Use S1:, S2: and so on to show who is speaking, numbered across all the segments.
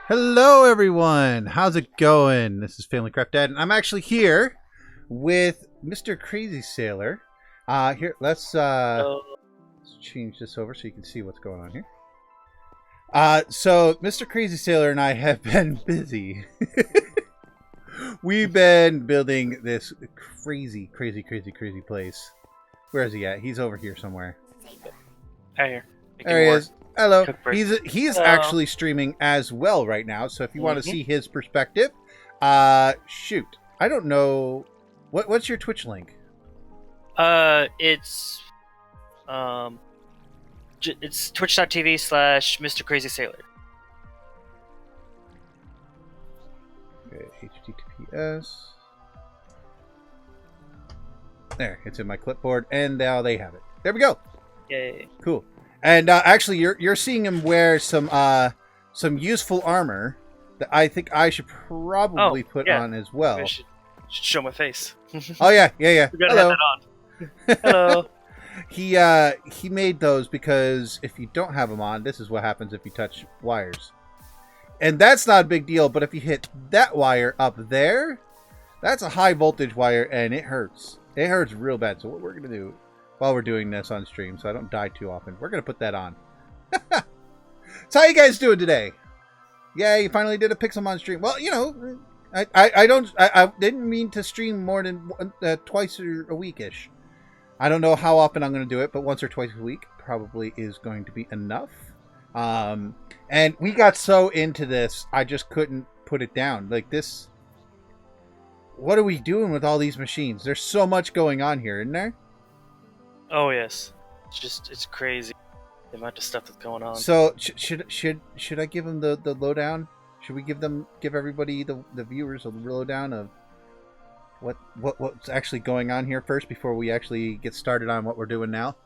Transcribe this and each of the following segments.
S1: Hello everyone, how's it going? This is Family Craft Dad, and I'm actually here with Mr. Crazy Sailor. Here, let's change this over so you can see what's going on here. So Mr. Crazy Sailor and I have been busy. We've been building this crazy place. Where is he at? He's over here somewhere.
S2: Hi here.
S1: There he is. Hello. He's actually streaming as well right now, so if you want to see his perspective, shoot. I don't know. What's your Twitch link?
S2: It's twitch.tv/Mr. Crazy Sailor.
S1: Okay, HTTPS. There, it's in my clipboard, and now they have it. There we go.
S2: Yay.
S1: Cool. And actually, you're seeing him wear some useful armor that I think I should probably put on as well.
S2: I should show my face.
S1: Oh yeah.
S2: We gotta have that on. Hello.
S1: He made those because if you don't have them on, this is what happens if you touch wires. And that's not a big deal, but if you hit that wire up there, that's a high voltage wire and it hurts. It hurts real bad. So what we're gonna do while we're doing this on stream, so I don't die too often, we're gonna put that on. So how you guys doing today? Yeah, you finally did a Pixelmon stream. Well, you know, I didn't mean to stream more than twice a week-ish. I don't know how often I'm going to do it, but once or twice a week probably is going to be enough. And we got so into this, I just couldn't put it down. Like this, what are we doing with all these machines? There's so much going on here, isn't there?
S2: Oh yes, it's crazy the amount of stuff that's going on.
S1: So should I give them the lowdown? Should we give everybody the viewers a lowdown of what's actually going on here first before we actually get started on what we're doing now?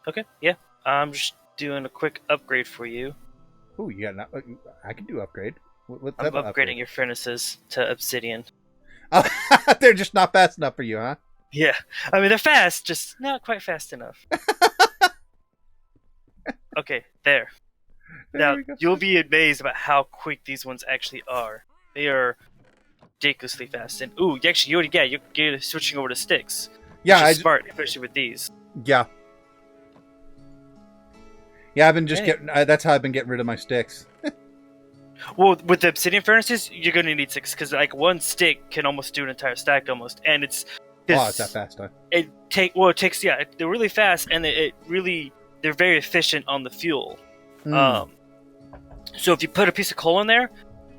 S2: Okay, yeah. I'm just doing a quick upgrade for you.
S1: Ooh, you got I can do upgrade. What
S2: I'm upgrading your furnaces to obsidian.
S1: Oh, they're just not fast enough for you, huh?
S2: Yeah, I mean they're fast, just not quite fast enough. Okay, there. Now you'll be amazed about how quick these ones actually are. They are ridiculously fast. And ooh, you're switching over to sticks.
S1: Yeah,
S2: which is smart, especially with these.
S1: Yeah. Yeah, I've been just getting. That's how I've been getting rid of my sticks.
S2: Well, with the obsidian furnaces, you're gonna need six because like one stick can almost do an entire stack almost, and it's.
S1: Oh, it's that fast, huh?
S2: It takes. Yeah, they're really fast, and they're very efficient on the fuel. So if you put a piece of coal in there,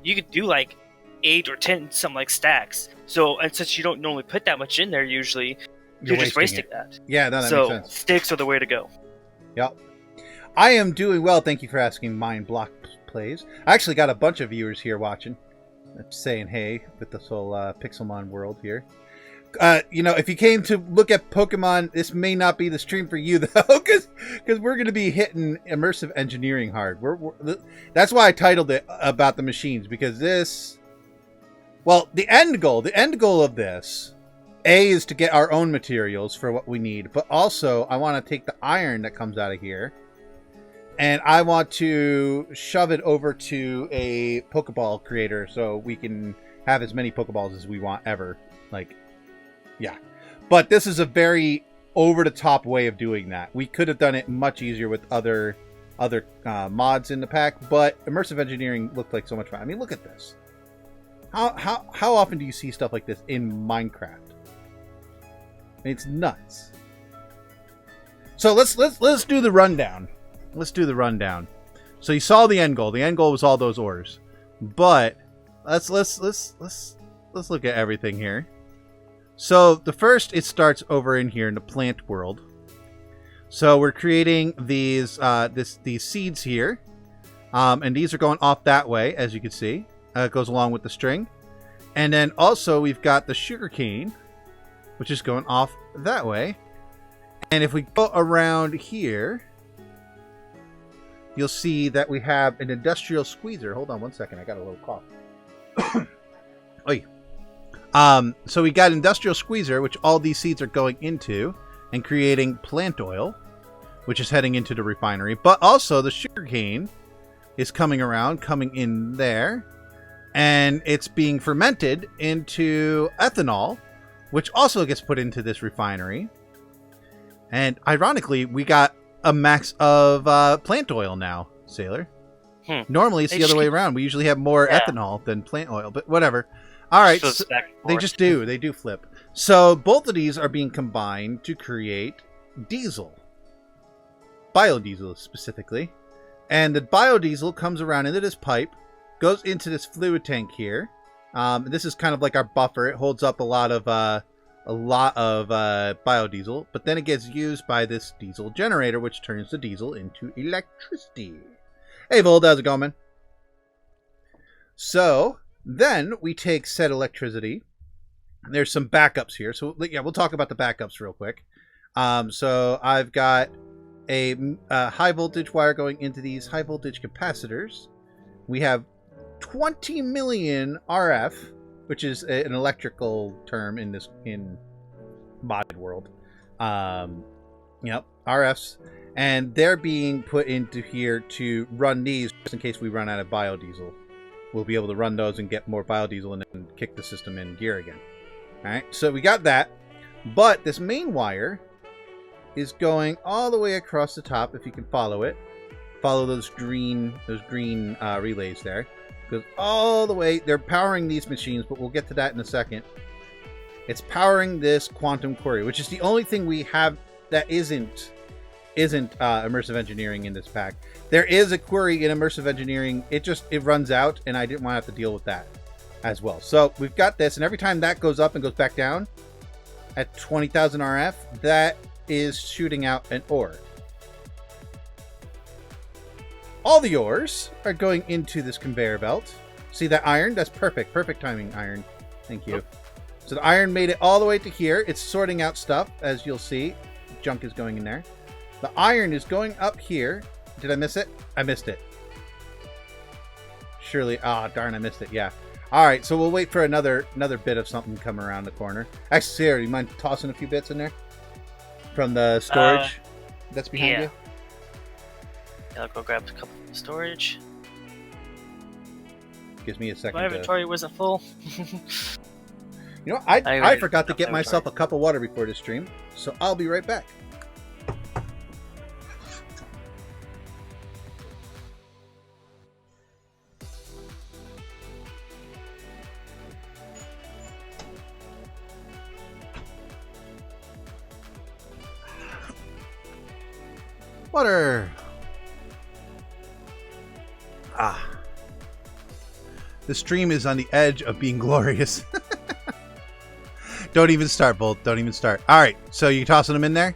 S2: you could do like 8 or 10 something like stacks. So and since you don't normally put that much in there, usually you're just wasting that.
S1: Yeah, no, that makes sense.
S2: So sticks are the way to go.
S1: Yep. I am doing well. Thank you for asking. Mind Block Plays. I actually got a bunch of viewers here watching, saying hey with this whole Pixelmon world here. You know, if you came to look at Pokemon, this may not be the stream for you though, because we're going to be hitting immersive engineering hard. That's why I titled it about the machines, because this, well, the end goal of this, is to get our own materials for what we need, but also I want to take the iron that comes out of here, and I want to shove it over to a Pokeball creator so we can have as many Pokeballs as we want ever, like. Yeah, but this is a very over-the-top way of doing that. We could have done it much easier with other mods in the pack, but immersive engineering looked like so much fun. I mean, look at this. How often do you see stuff like this in Minecraft? I mean, it's nuts. So let's do the rundown. Let's do the rundown. So you saw the end goal. The end goal was all those ores, but let's look at everything here. So the first, it starts over in here in the plant world. So we're creating these these seeds here, and these are going off that way, as you can see. It goes along with the string, and then also we've got the sugar cane, which is going off that way. And if we go around here, you'll see that we have an industrial squeezer. Hold on one second, I got a little cough. Oy. So we got industrial squeezer, which all these seeds are going into and creating plant oil, which is heading into the refinery. But also the sugarcane, is coming around, coming in there, and it's being fermented into ethanol, which also gets put into this refinery. And ironically, we got a max of plant oil now, Sailor. Normally, it's the other way around. We usually have more ethanol than plant oil, but whatever. All right, so they just do. They do flip. So both of these are being combined to create diesel. Biodiesel, specifically. And the biodiesel comes around into this pipe, goes into this fluid tank here. This is kind of like our buffer. It holds up a lot of biodiesel, but then it gets used by this diesel generator, which turns the diesel into electricity. Hey, Vold, how's it going, man? So then we take said electricity. There's some backups here, so yeah, we'll talk about the backups real quick. So I've got a high voltage wire going into these high voltage capacitors. We have 20 million RF, which is an electrical term in modded world. Yep, RFs, and they're being put into here to run these just in case we run out of biodiesel. We'll be able to run those and get more biodiesel and then kick the system in gear again. All right, so we got that, but this main wire is going all the way across the top. If you can follow it, follow those green relays there. Goes all the way. They're powering these machines, but we'll get to that in a second. It's powering this quantum query, which is the only thing we have that isn't immersive engineering in this pack. There is a query in immersive engineering. It runs out, and I didn't want to have to deal with that as well. So we've got this, and every time that goes up and goes back down at 20,000 RF, that is shooting out an ore. All the ores are going into this conveyor belt. See that iron? That's perfect. Perfect timing, iron. Thank you. So the iron made it all the way to here. It's sorting out stuff, as you'll see. Junk is going in there. The iron is going up here. Did I miss it? I missed it. Surely. Ah, darn, I missed it. Yeah. All right, so we'll wait for another bit of something to come around the corner. Actually, Sarah, do you mind tossing a few bits in there? From the storage that's behind you?
S2: Yeah, I'll go grab a couple from storage.
S1: Gives me a second.
S2: My inventory wasn't full.
S1: You know, I forgot to get myself a cup of water before this stream, so I'll be right back. Water. The stream is on the edge of being glorious. Don't even start, Bolt. Don't even start. All right, so you tossing them in there?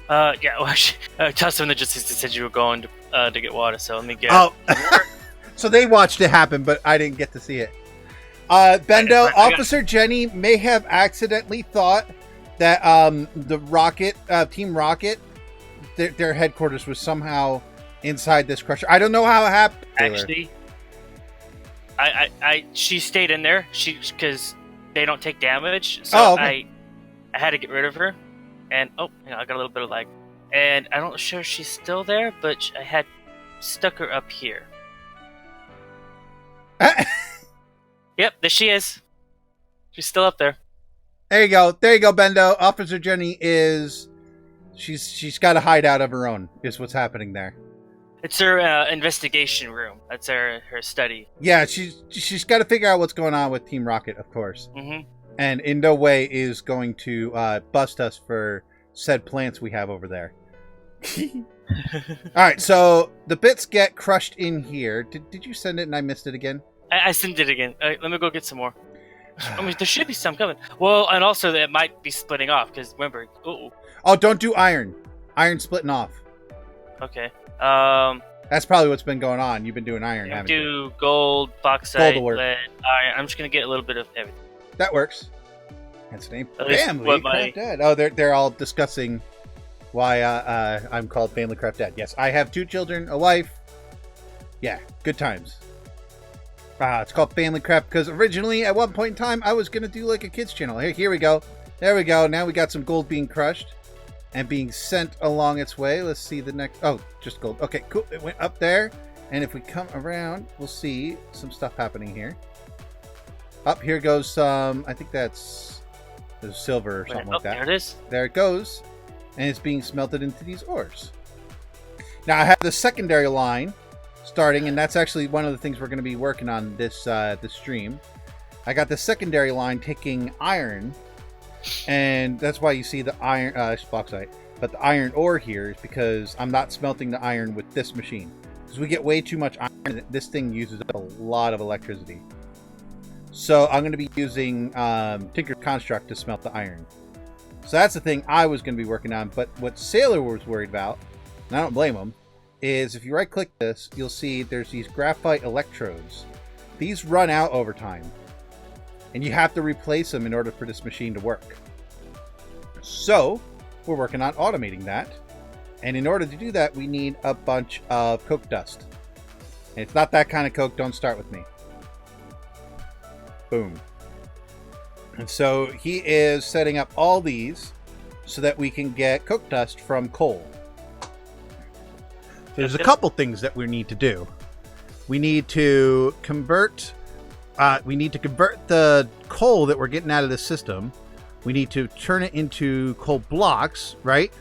S2: Yeah, well, actually, tossed them in there just as they said you were going to get water, so let me get...
S1: Oh, so they watched it happen, but I didn't get to see it. Bendo, Officer Jenny may have accidentally thought that the Rocket, Team Rocket, their headquarters was somehow inside this crusher. I don't know how it happened.
S2: Actually, she stayed in there. Because they don't take damage, so okay. I had to get rid of her. And hang on, I got a little bit of lag. And I'm not sure if she's still there, but I had stuck her up here. Yep, there she is. She's still up there.
S1: There you go. There you go, Bendo. Officer Jenny is... She's got a hideout of her own, is what's happening there.
S2: It's her investigation room. That's her study.
S1: Yeah, she's got to figure out what's going on with Team Rocket, of course.
S2: Mm-hmm.
S1: And in no way is going to bust us for said plants we have over there. Alright, so the bits get crushed in here. Did you send it and I missed it again?
S2: I sent it again. Let me go get some more. I mean, there should be some coming. Well, and also it might be splitting off, because remember...
S1: Oh, don't do iron. Iron's splitting off.
S2: Okay.
S1: That's probably what's been going on. You've been doing iron, haven't you?
S2: Do gold, bauxite, lead, iron. I'm just going to get a little bit of everything.
S1: That works. That's the name. Family Craft Dad. Oh, they're all discussing why I'm called Family Craft Dad. Yes, I have 2 children, a wife. Yeah, good times. It's called Family Craft because originally, at one point in time, I was going to do like a kids channel. Here we go. There we go. Now we got some gold being crushed and being sent along its way. Let's see the next... Oh, just gold. Okay, cool. It went up there. And if we come around, we'll see some stuff happening here. Up here goes some, I think that's silver or something like that.
S2: There it is.
S1: There it goes. And it's being smelted into these ores. Now I have the secondary line starting, and that's actually one of the things we're going to be working on this stream. I got the secondary line taking iron, and that's why you see the iron bauxite. But the iron ore here is because I'm not smelting the iron with this machine. Because we get way too much iron. This thing uses up a lot of electricity. So I'm going to be using Tinker's Construct to smelt the iron. So that's the thing I was going to be working on. But what Sailor was worried about, and I don't blame him, is if you right click this, you'll see there's these graphite electrodes. These run out over time. And you have to replace them in order for this machine to work. So we're working on automating that. And in order to do that, we need a bunch of coke dust. And it's not that kind of coke. Don't start with me. Boom. And so he is setting up all these so that we can get coke dust from coal. There's a couple things that we need to do. We need to convert the coal that we're getting out of this system. We need to turn it into coal blocks, right?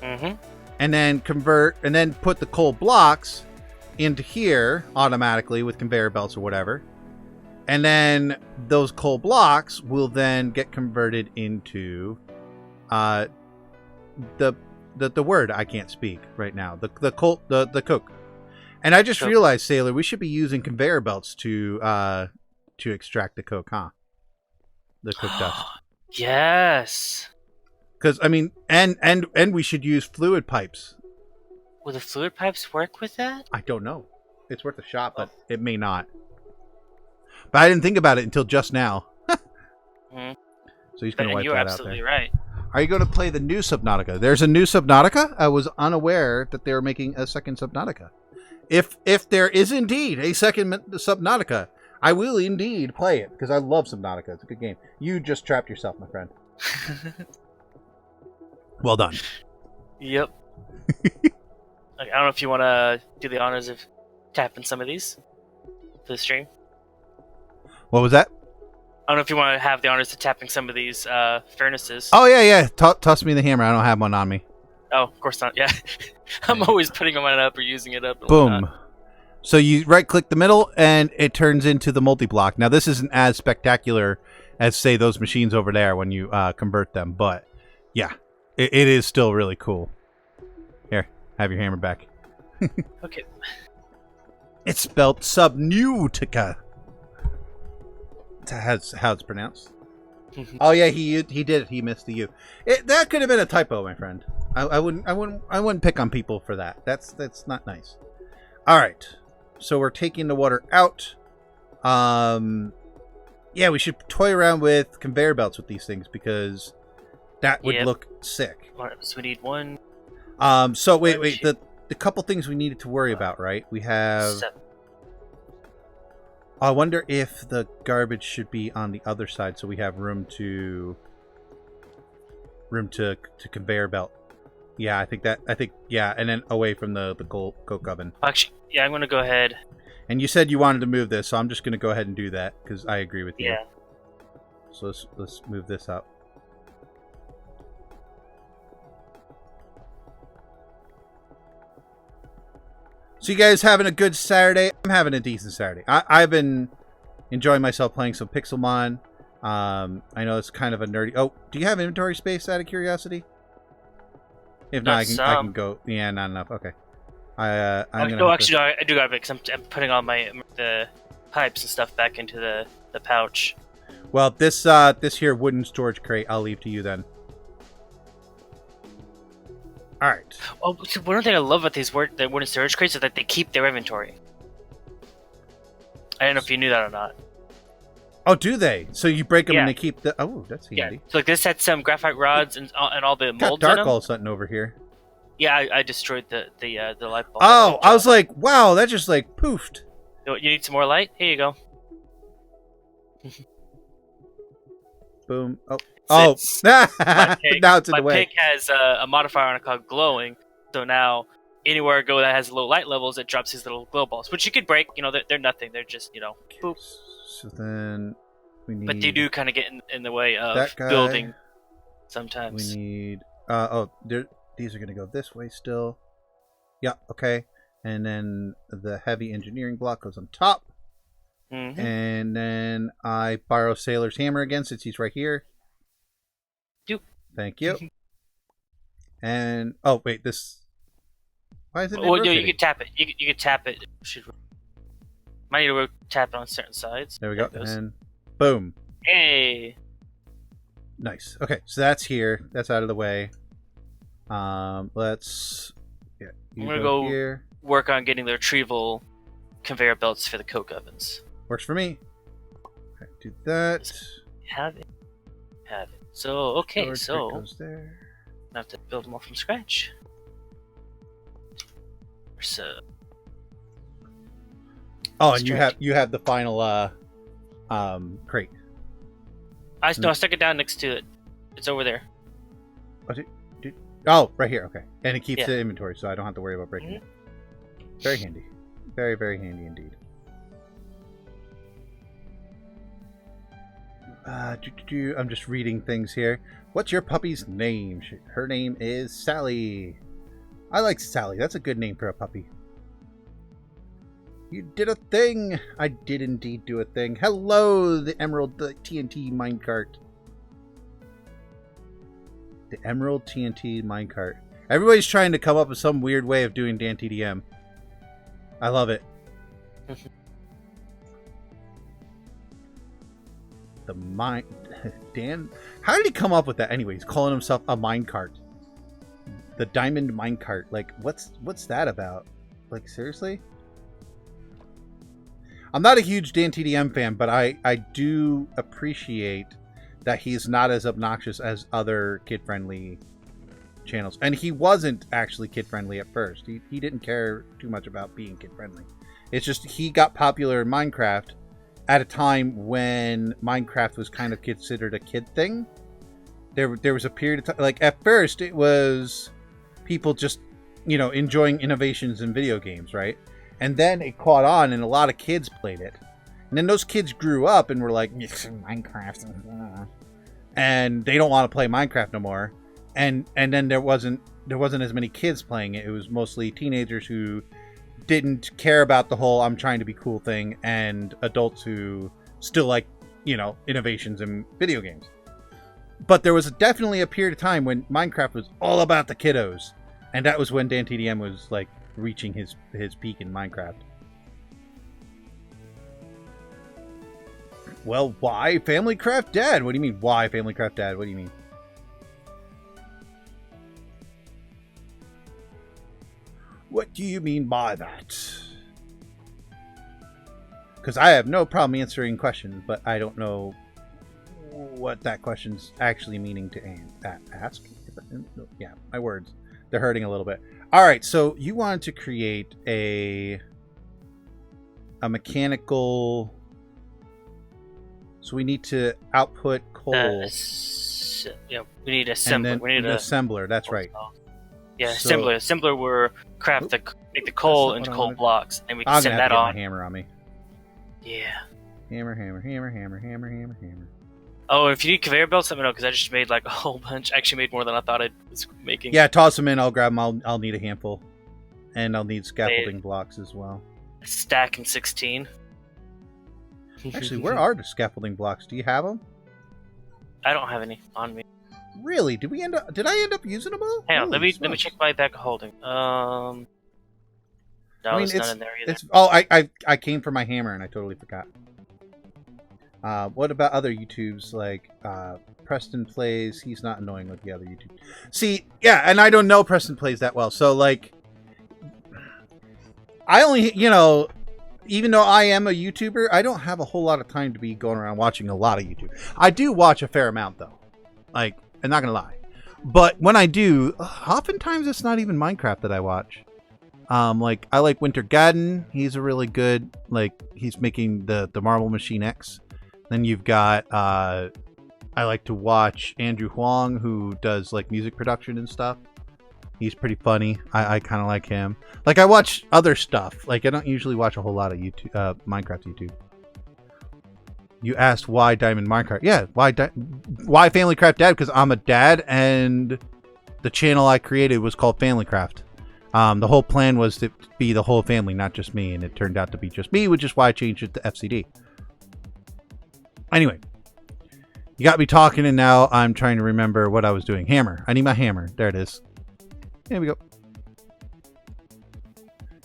S2: Mm-hmm.
S1: And then put the coal blocks into here automatically with conveyor belts or whatever. And then those coal blocks will then get converted into the word I can't speak right now. The coke. And I just realized, Sailor, we should be using conveyor belts to extract the coke, huh? The coke dust.
S2: Yes.
S1: Because I mean, and we should use fluid pipes.
S2: Will the fluid pipes work with that?
S1: I don't know. It's worth a shot, but it may not. But I didn't think about it until just now.
S2: Mm-hmm.
S1: So he's going to wipe that out there.
S2: You're absolutely right.
S1: Are you going to play the new Subnautica? There's a new Subnautica? I was unaware that they were making a second Subnautica. If there is indeed a second Subnautica, I will indeed play it, because I love Subnautica. It's a good game. You just trapped yourself, my friend. Well done.
S2: Yep. I don't know if you want to do the honors of tapping some of these for the stream.
S1: What was that?
S2: I don't know if you want to have the honors of tapping some of these furnaces.
S1: Oh, yeah. Toss me the hammer. I don't have one on me.
S2: Oh, of course not. Yeah. I'm always putting mine up or using it up.
S1: Boom.
S2: Whatnot.
S1: So you right-click the middle, and it turns into the multi-block. Now, this isn't as spectacular as, say, those machines over there when you convert them. But, yeah, it is still really cool. Here, have your hammer back.
S2: Okay.
S1: It's spelled Subnautica. That's how it's pronounced. Oh yeah, he did it. He missed the U. That could have been a typo, my friend. I wouldn't pick on people for that. That's not nice. All right, so we're taking the water out. Yeah, we should toy around with conveyor belts with these things because that would look sick.
S2: So we need one.
S1: So wait. The couple things we needed to worry about, right? We have.
S2: 7.
S1: I wonder if the garbage should be on the other side so we have room to conveyor belt. Yeah, I think yeah, and then away from the coke oven.
S2: Actually, yeah, I'm going to go ahead.
S1: And you said you wanted to move this, so I'm just going to go ahead and do that because I agree with you.
S2: Yeah.
S1: So let's move this up. So you guys having a good Saturday? I'm having a decent Saturday. I've been enjoying myself playing some Pixelmon. I know it's kind of a nerdy... Oh, do you have inventory space out of curiosity? If not, I can go... Yeah, not enough. Okay. I do got
S2: it because I'm putting all the pipes and stuff back into the pouch.
S1: Well, this here wooden storage crate, I'll leave to you then. All right.
S2: Oh, one thing I love about the wooden storage crates is that they keep their inventory. I don't know if you knew that or not.
S1: Oh, do they? So you break them and they keep the... Oh, that's handy.
S2: Yeah. So like this had some graphite rods and all the molds
S1: got dark all something over here.
S2: Yeah, I destroyed the light bulb.
S1: Oh, I was like, wow, that just like poofed.
S2: You need some more light? Here you go.
S1: Boom. Oh. Now it's in the way.
S2: My pick has a modifier on it called glowing, so now anywhere I go that has low light levels, it drops these little glow balls, which you could break. They're nothing. They're just boop.
S1: So then we need.
S2: But they do kind of get in the way of
S1: that guy.
S2: building. Sometimes
S1: we need. These are gonna go this way still. Yeah. Okay. And then the heavy engineering block goes on top.
S2: Mm-hmm.
S1: And then I borrow Sailor's hammer again since he's right here.
S2: Doop.
S1: Thank you. And oh wait, this. Why is it?
S2: Well, you can tap it. You can tap it. Might need to tap it on certain sides.
S1: There we go. And boom.
S2: Hey.
S1: Nice. Okay, so that's here. That's out of the way. Let's. Yeah.
S2: I'm gonna go here. Work on getting the retrieval conveyor belts for the coke ovens.
S1: Works for me. Okay, do that.
S2: Have it. So okay, so
S1: goes there.
S2: I have to build them all from scratch. So.
S1: Oh, and you have the final crate.
S2: I stuck it down next to it. It's over there.
S1: Oh, right here. Okay, and it keeps the inventory, so I don't have to worry about breaking it. Very handy. Very, very handy indeed. I'm just reading things here. What's your puppy's name? Her name is Sally. I like Sally. That's a good name for a puppy. You did a thing. I did indeed do a thing. Hello, the TNT minecart. The Emerald TNT minecart. Everybody's trying to come up with some weird way of doing Dan TDM. I love it. Dan, how did he come up with that? Anyway, he's calling himself a minecart. The diamond minecart. Like, what's that about? Like, seriously? I'm not a huge Dan TDM fan, but I do appreciate that he's not as obnoxious as other kid-friendly channels. And he wasn't actually kid-friendly at first. He didn't care too much about being kid-friendly. It's just he got popular in Minecraft at a time when Minecraft was kind of considered a kid thing. There was a period of time, like at first it was people just, enjoying innovations in video games, right? And then it caught on and a lot of kids played it. And then those kids grew up and were like, Minecraft. And they don't want to play Minecraft no more. And then there wasn't as many kids playing it. It was mostly teenagers who didn't care about the whole I'm trying to be cool thing, and adults who still like, innovations in video games. But there was definitely a period of time when Minecraft was all about the kiddos. And that was when Dan TDM was like reaching his peak in Minecraft. Well, why Family Craft Dad? What do you mean, why Family Craft Dad? What do you mean? What do you mean by that? Because I have no problem answering questions, but I don't know what that question's actually meaning to ask. Yeah, my words. They're hurting a little bit. Alright, so you wanted to create a mechanical... So we need to output coal.
S2: Yeah, we need assembler. We need
S1: an assembler, that's right.
S2: Yeah, assembler. Assembler will make the coal into coal blocks, and we can send that on.
S1: My hammer on me.
S2: Yeah.
S1: Hammer.
S2: Oh, if you need conveyor belts, let me know, because I just made like a whole bunch. I actually made more than I thought I was making.
S1: Yeah, toss them in. I'll grab them. I'll need a handful. And I'll need scaffolding blocks as well.
S2: Stack in 16.
S1: Actually, where are the scaffolding blocks? Do you have them?
S2: I don't have any on me.
S1: Really? Did I end up using them all?
S2: Hang on, let me check my bag of holding. No, there's none in there either.
S1: I came for my hammer and I totally forgot. What about other YouTubes like Preston Plays? He's not annoying like the other YouTube. See, yeah, and I don't know Preston Plays that well, so like, I only, even though I am a YouTuber, I don't have a whole lot of time to be going around watching a lot of YouTube. I do watch a fair amount though. Like, I'm not gonna lie. But when I do, oftentimes it's not even Minecraft that I watch. Like, I like Winter Gadden. He's a really good, like, he's making the Marble Machine X. Then you've got, I like to watch Andrew Huang, who does, like, music production and stuff. He's pretty funny. I kind of like him. Like, I watch other stuff. Like, I don't usually watch a whole lot of YouTube, Minecraft YouTube. You asked why Diamond Minecraft. Yeah, why Family Craft Dad? Because I'm a dad, and the channel I created was called Family Craft. The whole plan was to be the whole family, not just me, and it turned out to be just me, which is why I changed it to FCD. Anyway, you got me talking, and now I'm trying to remember what I was doing. Hammer. I need my hammer. There it is. Here we go.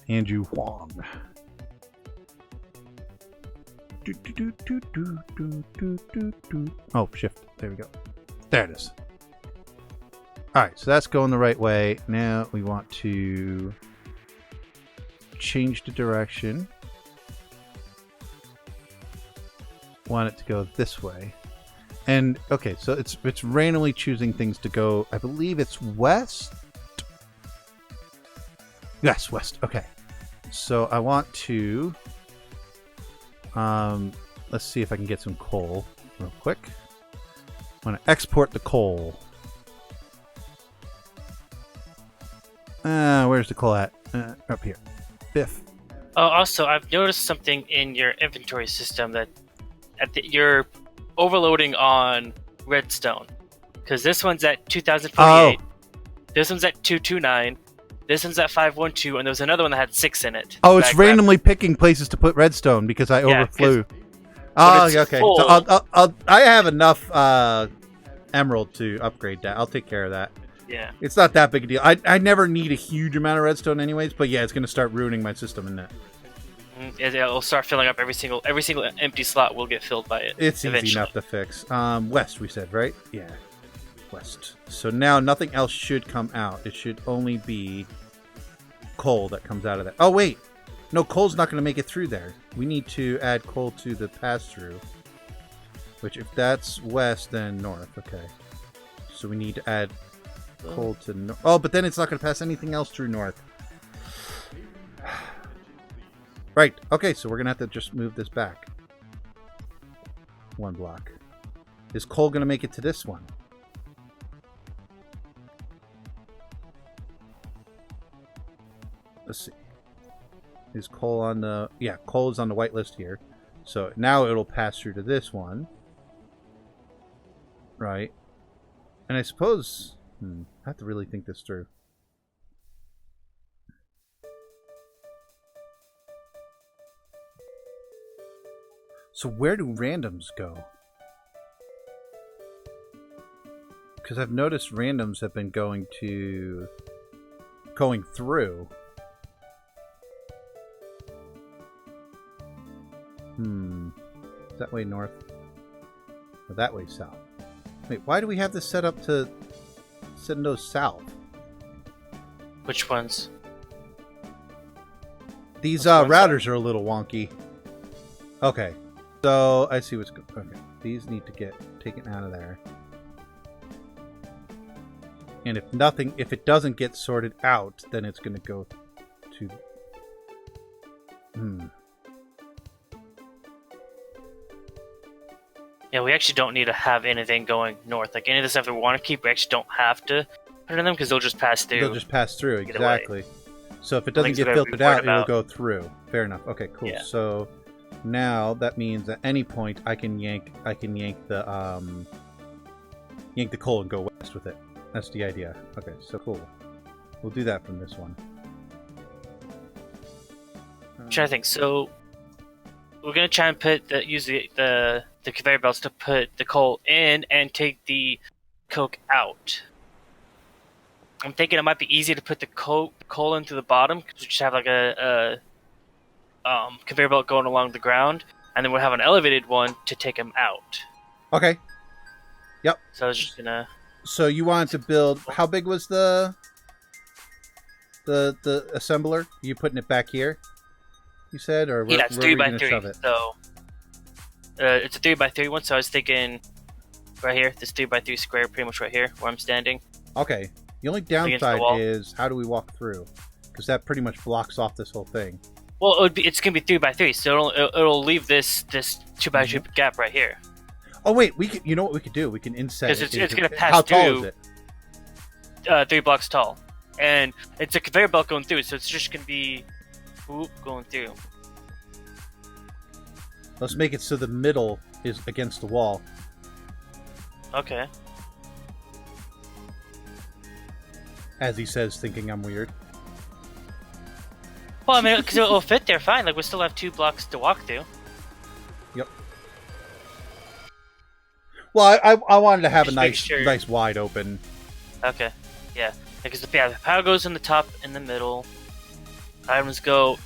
S1: Andrew Huang. Oh, shift. There we go. There it is. Alright, so that's going the right way. Now we want to change the direction. Want it to go this way. And, okay, so it's randomly choosing things to go, I believe it's west? Yes, west. Okay. So I want to... let's see if I can get some coal real quick. I want to export the coal. Where's the coal at? Up here. Biff.
S2: Oh, also, I've noticed something in your inventory system that you're overloading on redstone. Because this one's at 2048. Oh. This one's at 229. This one's at 512, and there was another one that had 6 in it.
S1: Oh, it's randomly picking places to put redstone because I overflew. Oh, okay.
S2: Full.
S1: So I have enough emerald to upgrade that. I'll take care of that.
S2: Yeah.
S1: It's not that big a deal. I never need a huge amount of redstone anyways, but yeah, it's going to start ruining my system in that.
S2: It'll start filling up every single empty slot will get filled by it.
S1: It's eventually easy enough to fix. West, we said, right? Yeah. West. So now nothing else should come out. It should only be coal that comes out of that. Oh, wait. No, coal's not going to make it through there. We need to add coal to the pass-through. Which, if that's west, then north. Okay. So we need to add coal to north. Oh, but then it's not going to pass anything else through north. Right. Okay, so we're going to have to just move this back. 1 block. Is coal going to make it to this one? Let's see. Is coal on the... Yeah, coal is on the white list here. So now it'll pass through to this one. Right. And I suppose... I have to really think this through. So where do randoms go? Because I've noticed randoms have been going through. That way north? Or that way south? Wait, why do we have this set up to send those south?
S2: Which ones?
S1: These routers are a little wonky. Okay. So, I see what's going on. Okay. These need to get taken out of there. And if it doesn't get sorted out, then it's going to go to...
S2: Yeah, we actually don't need to have anything going north. Like, any of the stuff that we want to keep, we actually don't have to put in them because they'll just pass through.
S1: They'll just pass through, exactly. So if it doesn't get filtered out, it'll go through. Fair enough. Okay, cool. Yeah. So now that means at any point I can yank the coal and go west with it. That's the idea. Okay, so cool. We'll do that from this one.
S2: I'm trying to think. So we're gonna try and use the conveyor belts to put the coal in and take the coke out. I'm thinking it might be easy to put the coal in through the bottom because we just have like a conveyor belt going along the ground, and then we'll have an elevated one to take them out.
S1: Okay. Yep.
S2: So I was just gonna.
S1: So you wanted to build? How big was the assembler? You putting it back here? You said, or
S2: yeah, it's 3x3. So it's a 3x3 one. So I was thinking right here, this 3x3 square, pretty much right here where I'm standing.
S1: Okay. The only downside is how do we walk through? Because that pretty much blocks off this whole thing.
S2: Well, it's gonna be 3x3, so it'll leave this 2x2 gap right here.
S1: Oh wait, you know what we could do? We can inset it.
S2: Because it's gonna pass
S1: how
S2: through.
S1: How tall is it?
S2: 3 blocks tall. and it's a conveyor belt going through, so it's just gonna be going through.
S1: Let's make it so the middle is against the wall.
S2: Okay.
S1: As he says, thinking I'm weird.
S2: Well, I mean, because it'll fit there fine. Like, we still have 2 blocks to walk through.
S1: Yep. Well, I wanted to have a nice,
S2: sure.
S1: nice wide open.
S2: Okay. Yeah. Because the power goes in the top and the middle. Items go.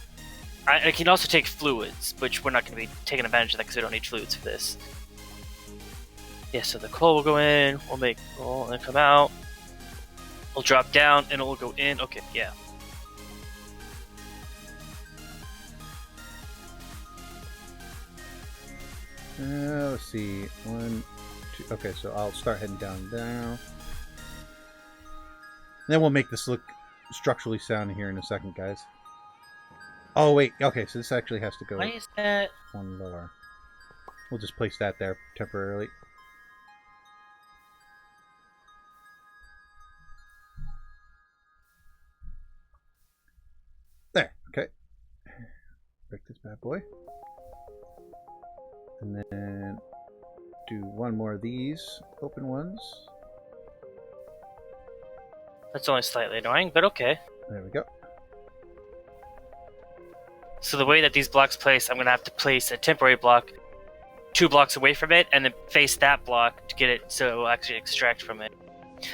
S2: I can also take fluids, which we're not going to be taking advantage of that because we don't need fluids for this. Yeah, so the coal will go in, we'll make coal, and then come out. We'll drop down, and it will go in. Okay, yeah.
S1: Let's see. 1, 2. Okay, so I'll start heading down now. Then we'll make this look structurally sound here in a second, guys. Oh, wait. Okay, so this actually has to go
S2: Why is that?
S1: 1 lower. We'll just place that there temporarily. There. Okay. Break this bad boy. And then do 1 more of these open ones.
S2: That's only slightly annoying, but okay.
S1: There we go.
S2: So the way that these blocks place, I'm going to have to place a temporary block 2 blocks away from it, and then face that block to get it so it will actually extract from it.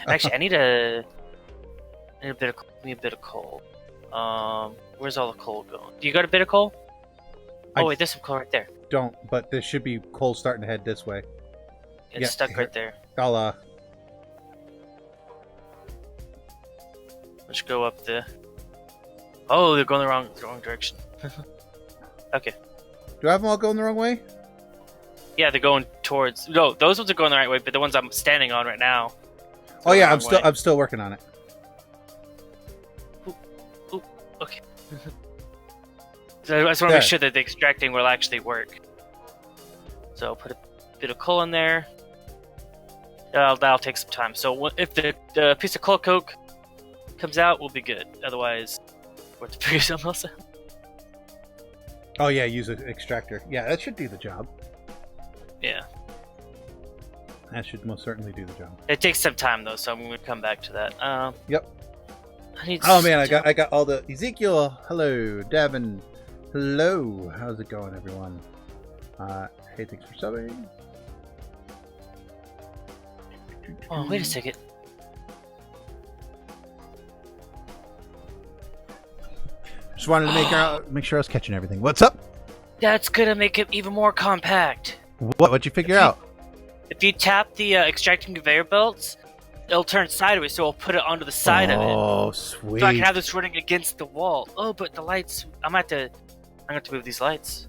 S2: Actually, I need a bit of coal. Where's all the coal going? Do you got a bit of coal? Oh wait, there's some coal right there.
S1: Don't, but there should be coal starting to head this way.
S2: It's stuck right there.
S1: I'll
S2: Let's go up the. Oh, they're going the wrong direction. Okay.
S1: Do I have them all going the wrong way?
S2: Yeah, they're going towards. No, those ones are going the right way, but the ones I'm standing on right now.
S1: Oh yeah, I'm still working on it.
S2: Ooh, okay. So I just want to make sure that the extracting will actually work. So I'll put a bit of coal in there. That'll take some time. So if the piece of coal coke comes out, we'll be good. Otherwise, we'll have to figure something else out.
S1: Oh yeah, use an extractor. Yeah, that should do the job.
S2: Yeah.
S1: That should most certainly do the job.
S2: It takes some time though, so I'm going to come back to that.
S1: Yep.
S2: I need
S1: oh man, I got all the Ezekiel. Hello, Devin. Hello. How's it going, everyone? Hey, thanks for subbing.
S2: Oh, wait a second.
S1: Just wanted to make sure I was catching everything. What's up?
S2: That's gonna make it even more compact.
S1: What'd you figure out?
S2: If you tap the extracting conveyor belts, it'll turn sideways, so we'll put it onto the side of it.
S1: Oh, sweet.
S2: So I can have this running against the wall. Oh, but the lights, I'm gonna have to move these lights.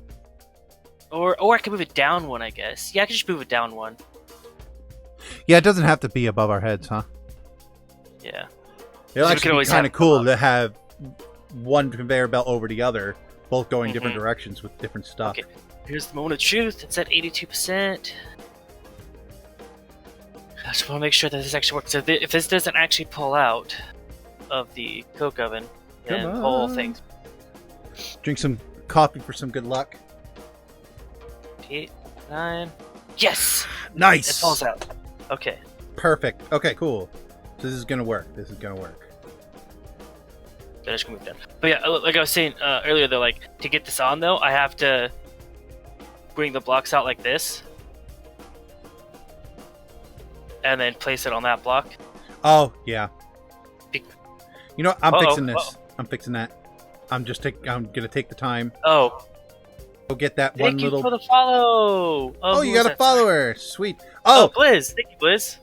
S2: Or I can move it down 1, I guess. Yeah, I can just move it down 1.
S1: Yeah, it doesn't have to be above our heads, huh?
S2: Yeah.
S1: It'll actually be kind of cool to have one conveyor belt over the other, both going different directions with different stuff.
S2: Okay, here's the moment of truth. It's at 82%. I just want to make sure that this actually works. So if this doesn't actually pull out of the coke oven, then the whole thing.
S1: Drink some coffee for some good luck.
S2: 8, 9. Yes!
S1: Nice!
S2: It pulls out. Okay.
S1: Perfect. Okay, cool. So this is gonna work. Then
S2: I just move down. But yeah, like I was saying earlier, though, like to get this on though, I have to bring the blocks out like this, and then place it on that block.
S1: Oh yeah. You know what? I'm fixing this.
S2: Uh-oh.
S1: I'm fixing that. I'm gonna take the time.
S2: Oh.
S1: Go get that
S2: Thank
S1: one
S2: you
S1: little.
S2: for the follow.
S1: Oh, you got a follower. Sweet.
S2: Oh, Blizz. Thank you, Blizz.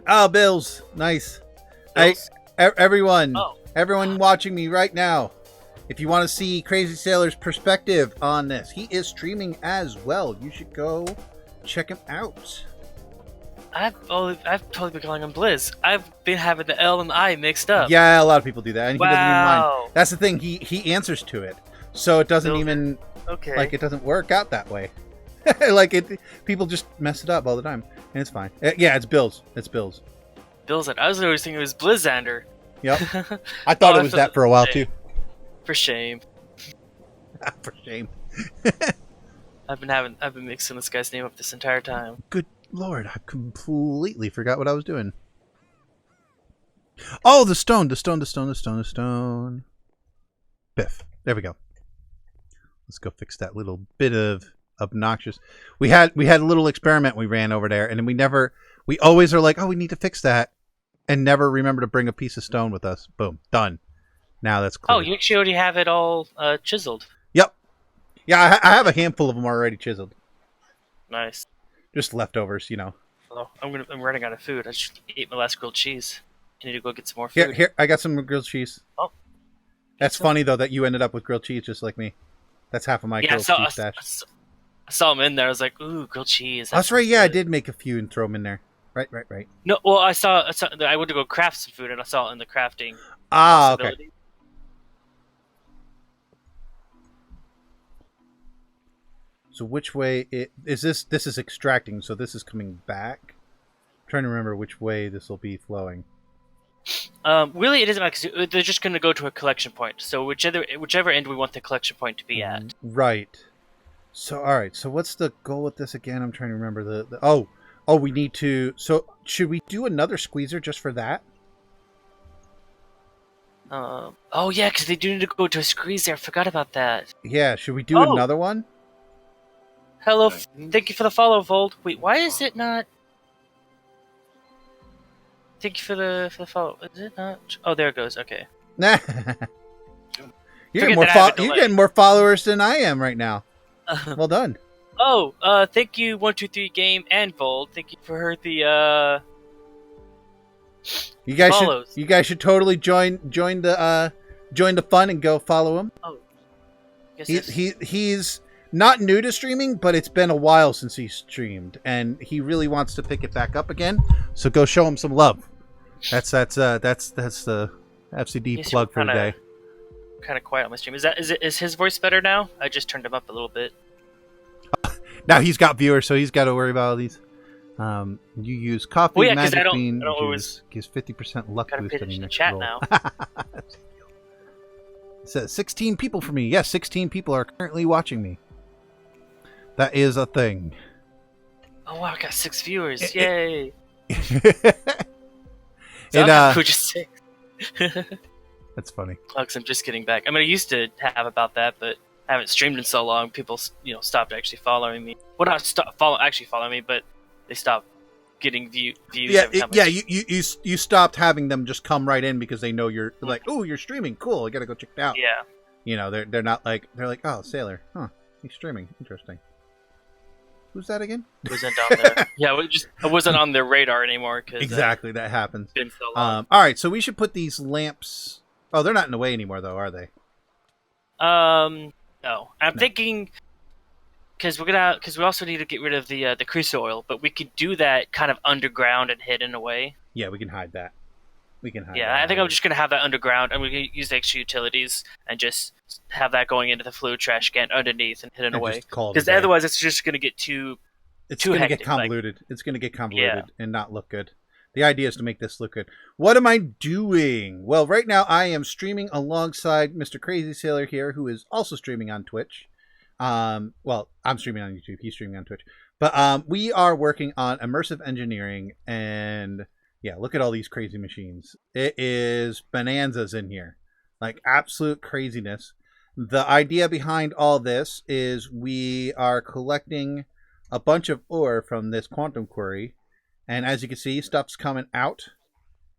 S1: Oh, Bills. Nice.
S2: Bills?
S1: Everyone.
S2: Oh.
S1: Everyone watching me right now, if you want to see Crazy Sailor's perspective on this, he is streaming as well. You should go check him out.
S2: I've totally been calling him Blizz. I've been having the L and the I mixed up.
S1: Yeah, a lot of people do that, and he doesn't even
S2: Wow.
S1: mind. That's the thing. He answers to it, so it doesn't even like it doesn't work out that way. Like people just mess it up all the time, and it's fine. Yeah, it's Bills. It's Bills.
S2: Bills. I was always thinking it was Blizzander.
S1: Yep. I thought it was that for a while too.
S2: For shame.
S1: For shame.
S2: I've been mixing this guy's name up this entire time.
S1: Good Lord, I completely forgot what I was doing. Oh, the stone. Biff. There we go. Let's go fix that little bit of obnoxious. We had a little experiment we ran over there, and we always are like, oh, we need to fix that, and never remember to bring a piece of stone with us. Boom, done. Now that's clear.
S2: Oh, you actually already have it all chiseled.
S1: Yep. Yeah, I have a handful of them already chiseled.
S2: Nice.
S1: Just leftovers,
S2: Oh, I'm running out of food. I just ate my last grilled cheese. I need to go get some more food.
S1: Here, I got some grilled cheese.
S2: Oh.
S1: That's funny, though, that you ended up with grilled cheese just like me. That's half of my grilled cheese stash.
S2: I saw them in there. I was like, ooh, grilled cheese.
S1: That's right, yeah, good. I did make a few and throw them in there. Right.
S2: No, well, I went to go craft some food, and I saw it in the crafting.
S1: Ah, okay. So which way is this? This is extracting, so this is coming back. I'm trying to remember which way this will be flowing.
S2: Really, it doesn't matter because they're just going to go to a collection point. So whichever end we want the collection point to be at.
S1: Right. So all right. So what's the goal with this again? I'm trying to remember oh, we need to. So should we do another squeezer just for that?
S2: Oh yeah, because they do need to go to a squeezer. I forgot about that.
S1: Yeah. Should we do another one?
S2: Hello. Thank you for the follow, Vold. Wait, why is it not? Thank you for the follow. Is it not? Oh, there it goes. Okay.
S1: Nah. You're getting more followers than I am right now. Well done.
S2: Oh, thank you, 123 Game and Vold. Thank you for the
S1: You guys
S2: follows.
S1: You guys should totally join the fun and go follow him.
S2: Oh.
S1: He's not new to streaming, but it's been a while since he streamed, and he really wants to pick it back up again. So go show him some love. That's the FCD plug for the day.
S2: Kind of quiet on my stream. Is his voice better now? I just turned him up a little bit.
S1: Now he's got viewers, so he's got to worry about all these. You use coffee, magic bean juice, gives 50% luck boost on your next roll. Now. It says 16 people for me. Yes, 16 people are currently watching me. That is a thing.
S2: Oh wow, I got 6 viewers! Yay! Just 6.
S1: That's funny.
S2: Because I'm just getting back. I mean, I used to have about that, but I haven't streamed in so long. People, stopped actually following me. Well, not actually following me, but they stopped getting views.
S1: Yeah, you stopped having them just come right in because they know you're like, oh, you're streaming, cool. I gotta go check it out.
S2: Yeah.
S1: They're not like oh, Sailor, huh? He's streaming, interesting. Who's that again?
S2: Wasn't down there. Yeah, it wasn't on their radar anymore.
S1: Exactly, that happens.
S2: It's been so long.
S1: All right, so we should put these lamps. Oh, they're not in the way anymore, though, are they?
S2: No. I'm thinking because we also need to get rid of the crucible oil, but we could do that kind of underground and hidden away.
S1: Yeah, we can hide that.
S2: I think I'm just gonna have that underground, and we can use the extra utilities and just have that going into the fluid trash can underneath and hidden away. Because otherwise, it's just gonna get too.
S1: It's gonna get convoluted. It's gonna get convoluted and not look good. The idea is to make this look good. What am I doing? Well, right now I am streaming alongside Mr. Crazy Sailor here, who is also streaming on Twitch. Well, I'm streaming on YouTube. He's streaming on Twitch. But we are working on immersive engineering, and yeah, look at all these crazy machines. It is bonanzas in here, like absolute craziness. The idea behind all this is we are collecting a bunch of ore from this quantum quarry. And as you can see, stuff's coming out,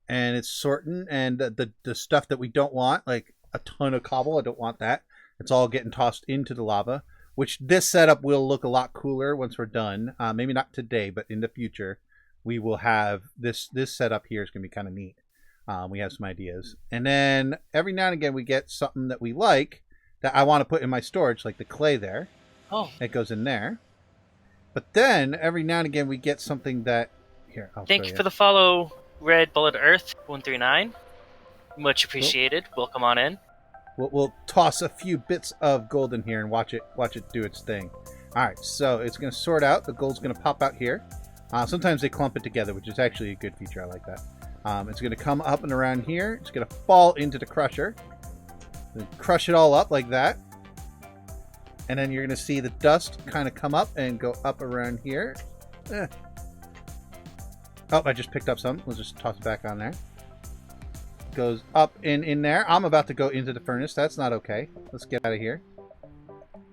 S1: and it's sorting, and the stuff that we don't want, like a ton of cobble, I don't want that. It's all getting tossed into the lava, which this setup will look a lot cooler once we're done. Maybe not today, but in the future, we will have this setup here is going to be kind of neat. We have some ideas. And then every now and again, we get something that we like that I want to put in my storage, like the clay there.
S2: Oh.
S1: It goes in there. But then every now and again, we get something that... Here,
S2: Thank you for the follow, Red Bullet Earth 139. Much appreciated. Cool. Welcome on in.
S1: We'll toss a few bits of gold in here and watch it do its thing. All right, so it's going to sort out. The gold's going to pop out here. Sometimes they clump it together, which is actually a good feature. I like that. It's going to come up and around here. It's going to fall into the crusher. Crush it all up like that. And then you're going to see the dust kind of come up and go up around here. Oh, I just picked up some. We'll just toss it back on there. Goes up in there. I'm about to go into the furnace. That's not okay. Let's get out of here.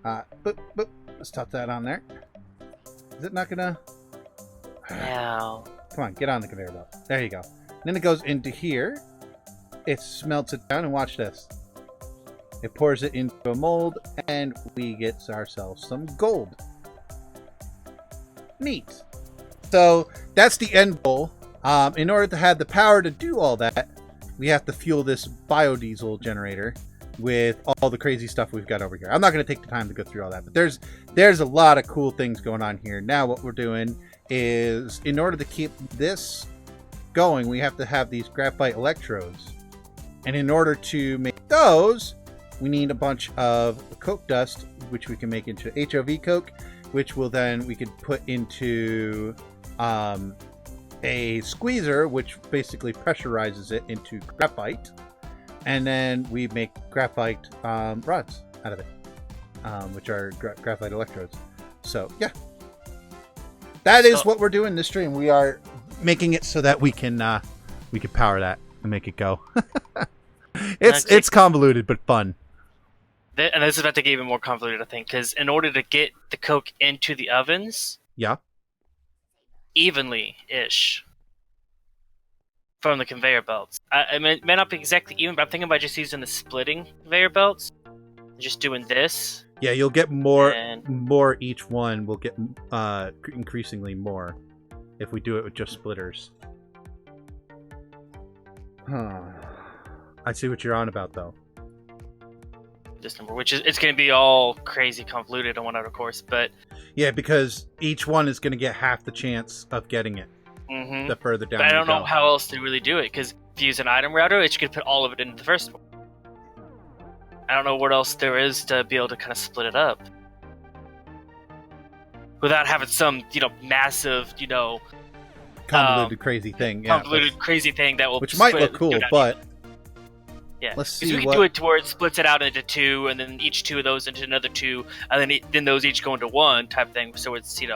S1: Boop, boop. Let's toss that on there. Is it not gonna...
S2: No.
S1: Come on, get on the conveyor belt. There you go. And then it goes into here. It smelts it down, and watch this. It pours it into a mold, and we get ourselves some gold. Neat. So that's the end goal. In order to have the power to do all that, we have to fuel this biodiesel generator with all the crazy stuff we've got over here. I'm not going to take the time to go through all that, but there's a lot of cool things going on here. Now what we're doing is, in order to keep this going, we have to have these graphite electrodes. And in order to make those, we need a bunch of coke dust, which we can make into HOV coke, which will then we could put into a squeezer, which basically pressurizes it into graphite. And then we make graphite rods out of it, which are graphite electrodes. So, yeah. That is what we're doing this stream. We are making it so that we can power that and make it go. It's convoluted, but fun.
S2: And this is about to get even more convoluted, I think, because in order to get the coke into the ovens...
S1: Yeah.
S2: Evenly-ish. From the conveyor belts. I mean, it may not be exactly even, but I'm thinking about just using the splitting conveyor belts. Just doing this.
S1: Yeah, you'll get more each one. Will get increasingly more if we do it with just splitters. Huh. I see what you're on about, though.
S2: This number, which is it's going to be all crazy convoluted and whatnot, of course, but
S1: yeah, because each one is going to get half the chance of getting it.
S2: Mm-hmm.
S1: The further down.
S2: But I don't know how else to really do it, because if you use an item router, it's going to put all of it into the first one. I don't know what else there is to be able to kind of split it up without having some, massive,
S1: convoluted crazy thing. Yeah,
S2: convoluted crazy thing that will,
S1: which might look cool, but.
S2: Yeah,
S1: let's see.
S2: We can do it to where it splits it out into two, and then each two of those into another two, and then those each go into one type thing. So it's it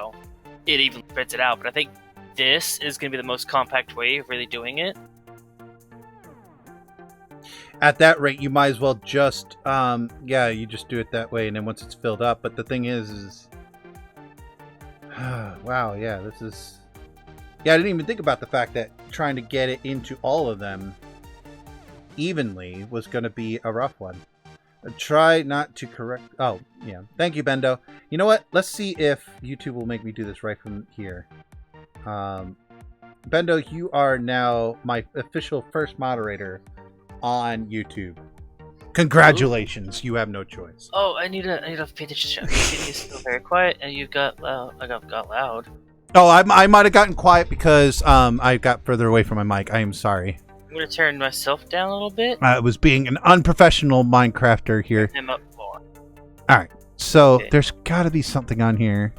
S2: even spreads it out. But I think this is going to be the most compact way of really doing it.
S1: At that rate, you might as well just you just do it that way, and then once it's filled up. But the thing is wow, yeah, this is I didn't even think about the fact that trying to get it into all of them evenly was going to be a rough one. Try not to correct. Oh, yeah. Thank you, Bendo. You know what? Let's see if YouTube will make me do this right from here. Bendo, you are now my official first moderator on YouTube. Congratulations. Ooh. You have no choice.
S2: Oh, I need to pay attention. It's still very quiet, and you got loud. I got loud.
S1: Oh, I might have gotten quiet because I got further away from my mic. I am sorry.
S2: I'm going to turn myself down a little bit.
S1: I was being an unprofessional Minecrafter here.
S2: Turn him up more.
S1: Alright, so there's got to be something on here.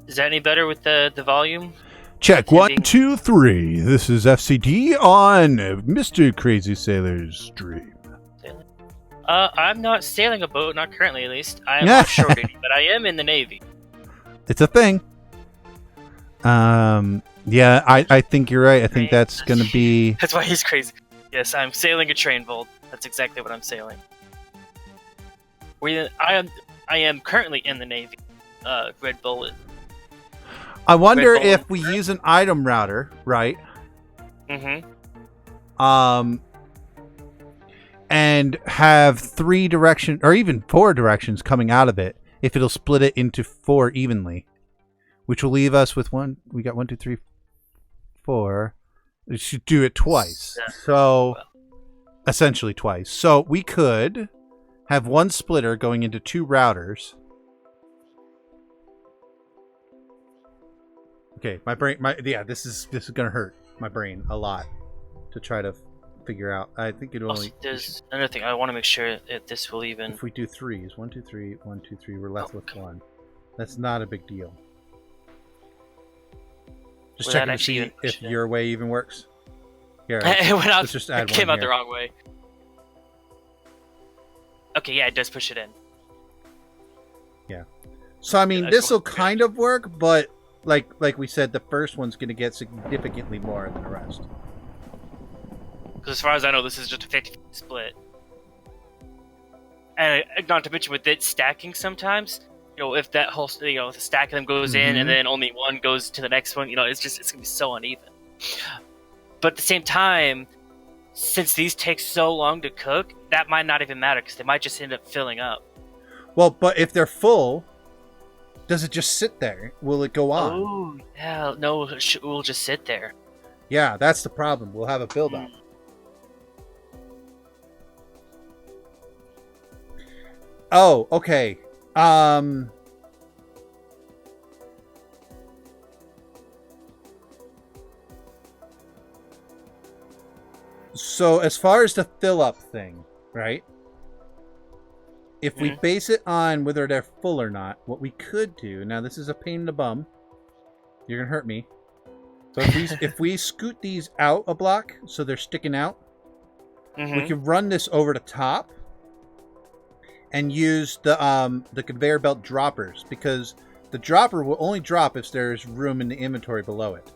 S2: Is that any better with the volume?
S1: Check. 1, 2, 3. This is FCD on Mr. Crazy Sailor's stream.
S2: I'm not sailing a boat, not currently at least. I am offshore duty, but I am in the Navy.
S1: It's a thing. Yeah, I think you're right. I think that's going to be...
S2: That's why he's crazy. Yes, I'm sailing a train vault. That's exactly what I'm sailing. I am currently in the Navy. Red Bullet.
S1: I wonder if we use an item router, right?
S2: Mm-hmm.
S1: And have 3 directions, or even 4 directions coming out of it, if it'll split it into 4 evenly. Which will leave us with 1. We got 1, 2, 3, 4. We should do it twice. So, essentially twice. So, we could have 1 splitter going into 2 routers. Okay, my brain, this is gonna hurt my brain a lot to try to figure out. I think it only.
S2: There's another thing. I want to make sure that this will even.
S1: If we do 3s, 1, 2, 3, 1, 2, 3, we're left with 1. That's not a big deal. Just checking to see if your way even works. Here,
S2: It went out.
S1: let's just add
S2: It came
S1: one
S2: out the
S1: here.
S2: wrong way. Okay, yeah, it does push it in.
S1: Yeah. So I mean,
S2: Yeah,
S1: this will kind of work, but like we said, the first one's going to get significantly more than the rest.
S2: Because as far as I know, this is just a 50 split. And not to mention with it stacking sometimes, if that whole, if the stack of them goes in and then only one goes to the next one, it's going to be so uneven. But at the same time, since these take so long to cook, that might not even matter because they might just end up filling up.
S1: Well, but if they're full, does it just sit there? Will it go on?
S2: Oh, yeah. No, it will just sit there.
S1: Yeah, that's the problem. We'll have a build-up. Oh, okay. So as far as the fill-up thing, right? If we base it on whether they're full or not, what we could do, now this is a pain in the bum. You're going to hurt me. So if we scoot these out a block so they're sticking out, we can run this over the top and use the conveyor belt droppers, because the dropper will only drop if there's room in the inventory below it.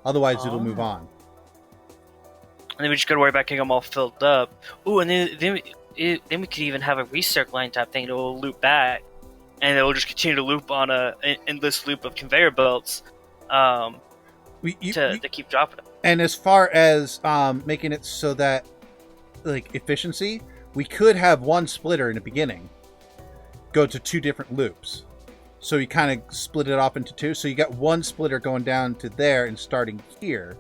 S1: Otherwise, it'll move on.
S2: And then we just got to worry about getting them all filled up. Ooh, and then we could even have a recircling type thing that will loop back, and it will just continue to loop on an endless loop of conveyor belts to keep dropping them.
S1: And as far as making it so that, like, efficiency, we could have one splitter in the beginning go to 2 different loops. So you kind of split it off into 2. So you got one splitter going down to there and starting here.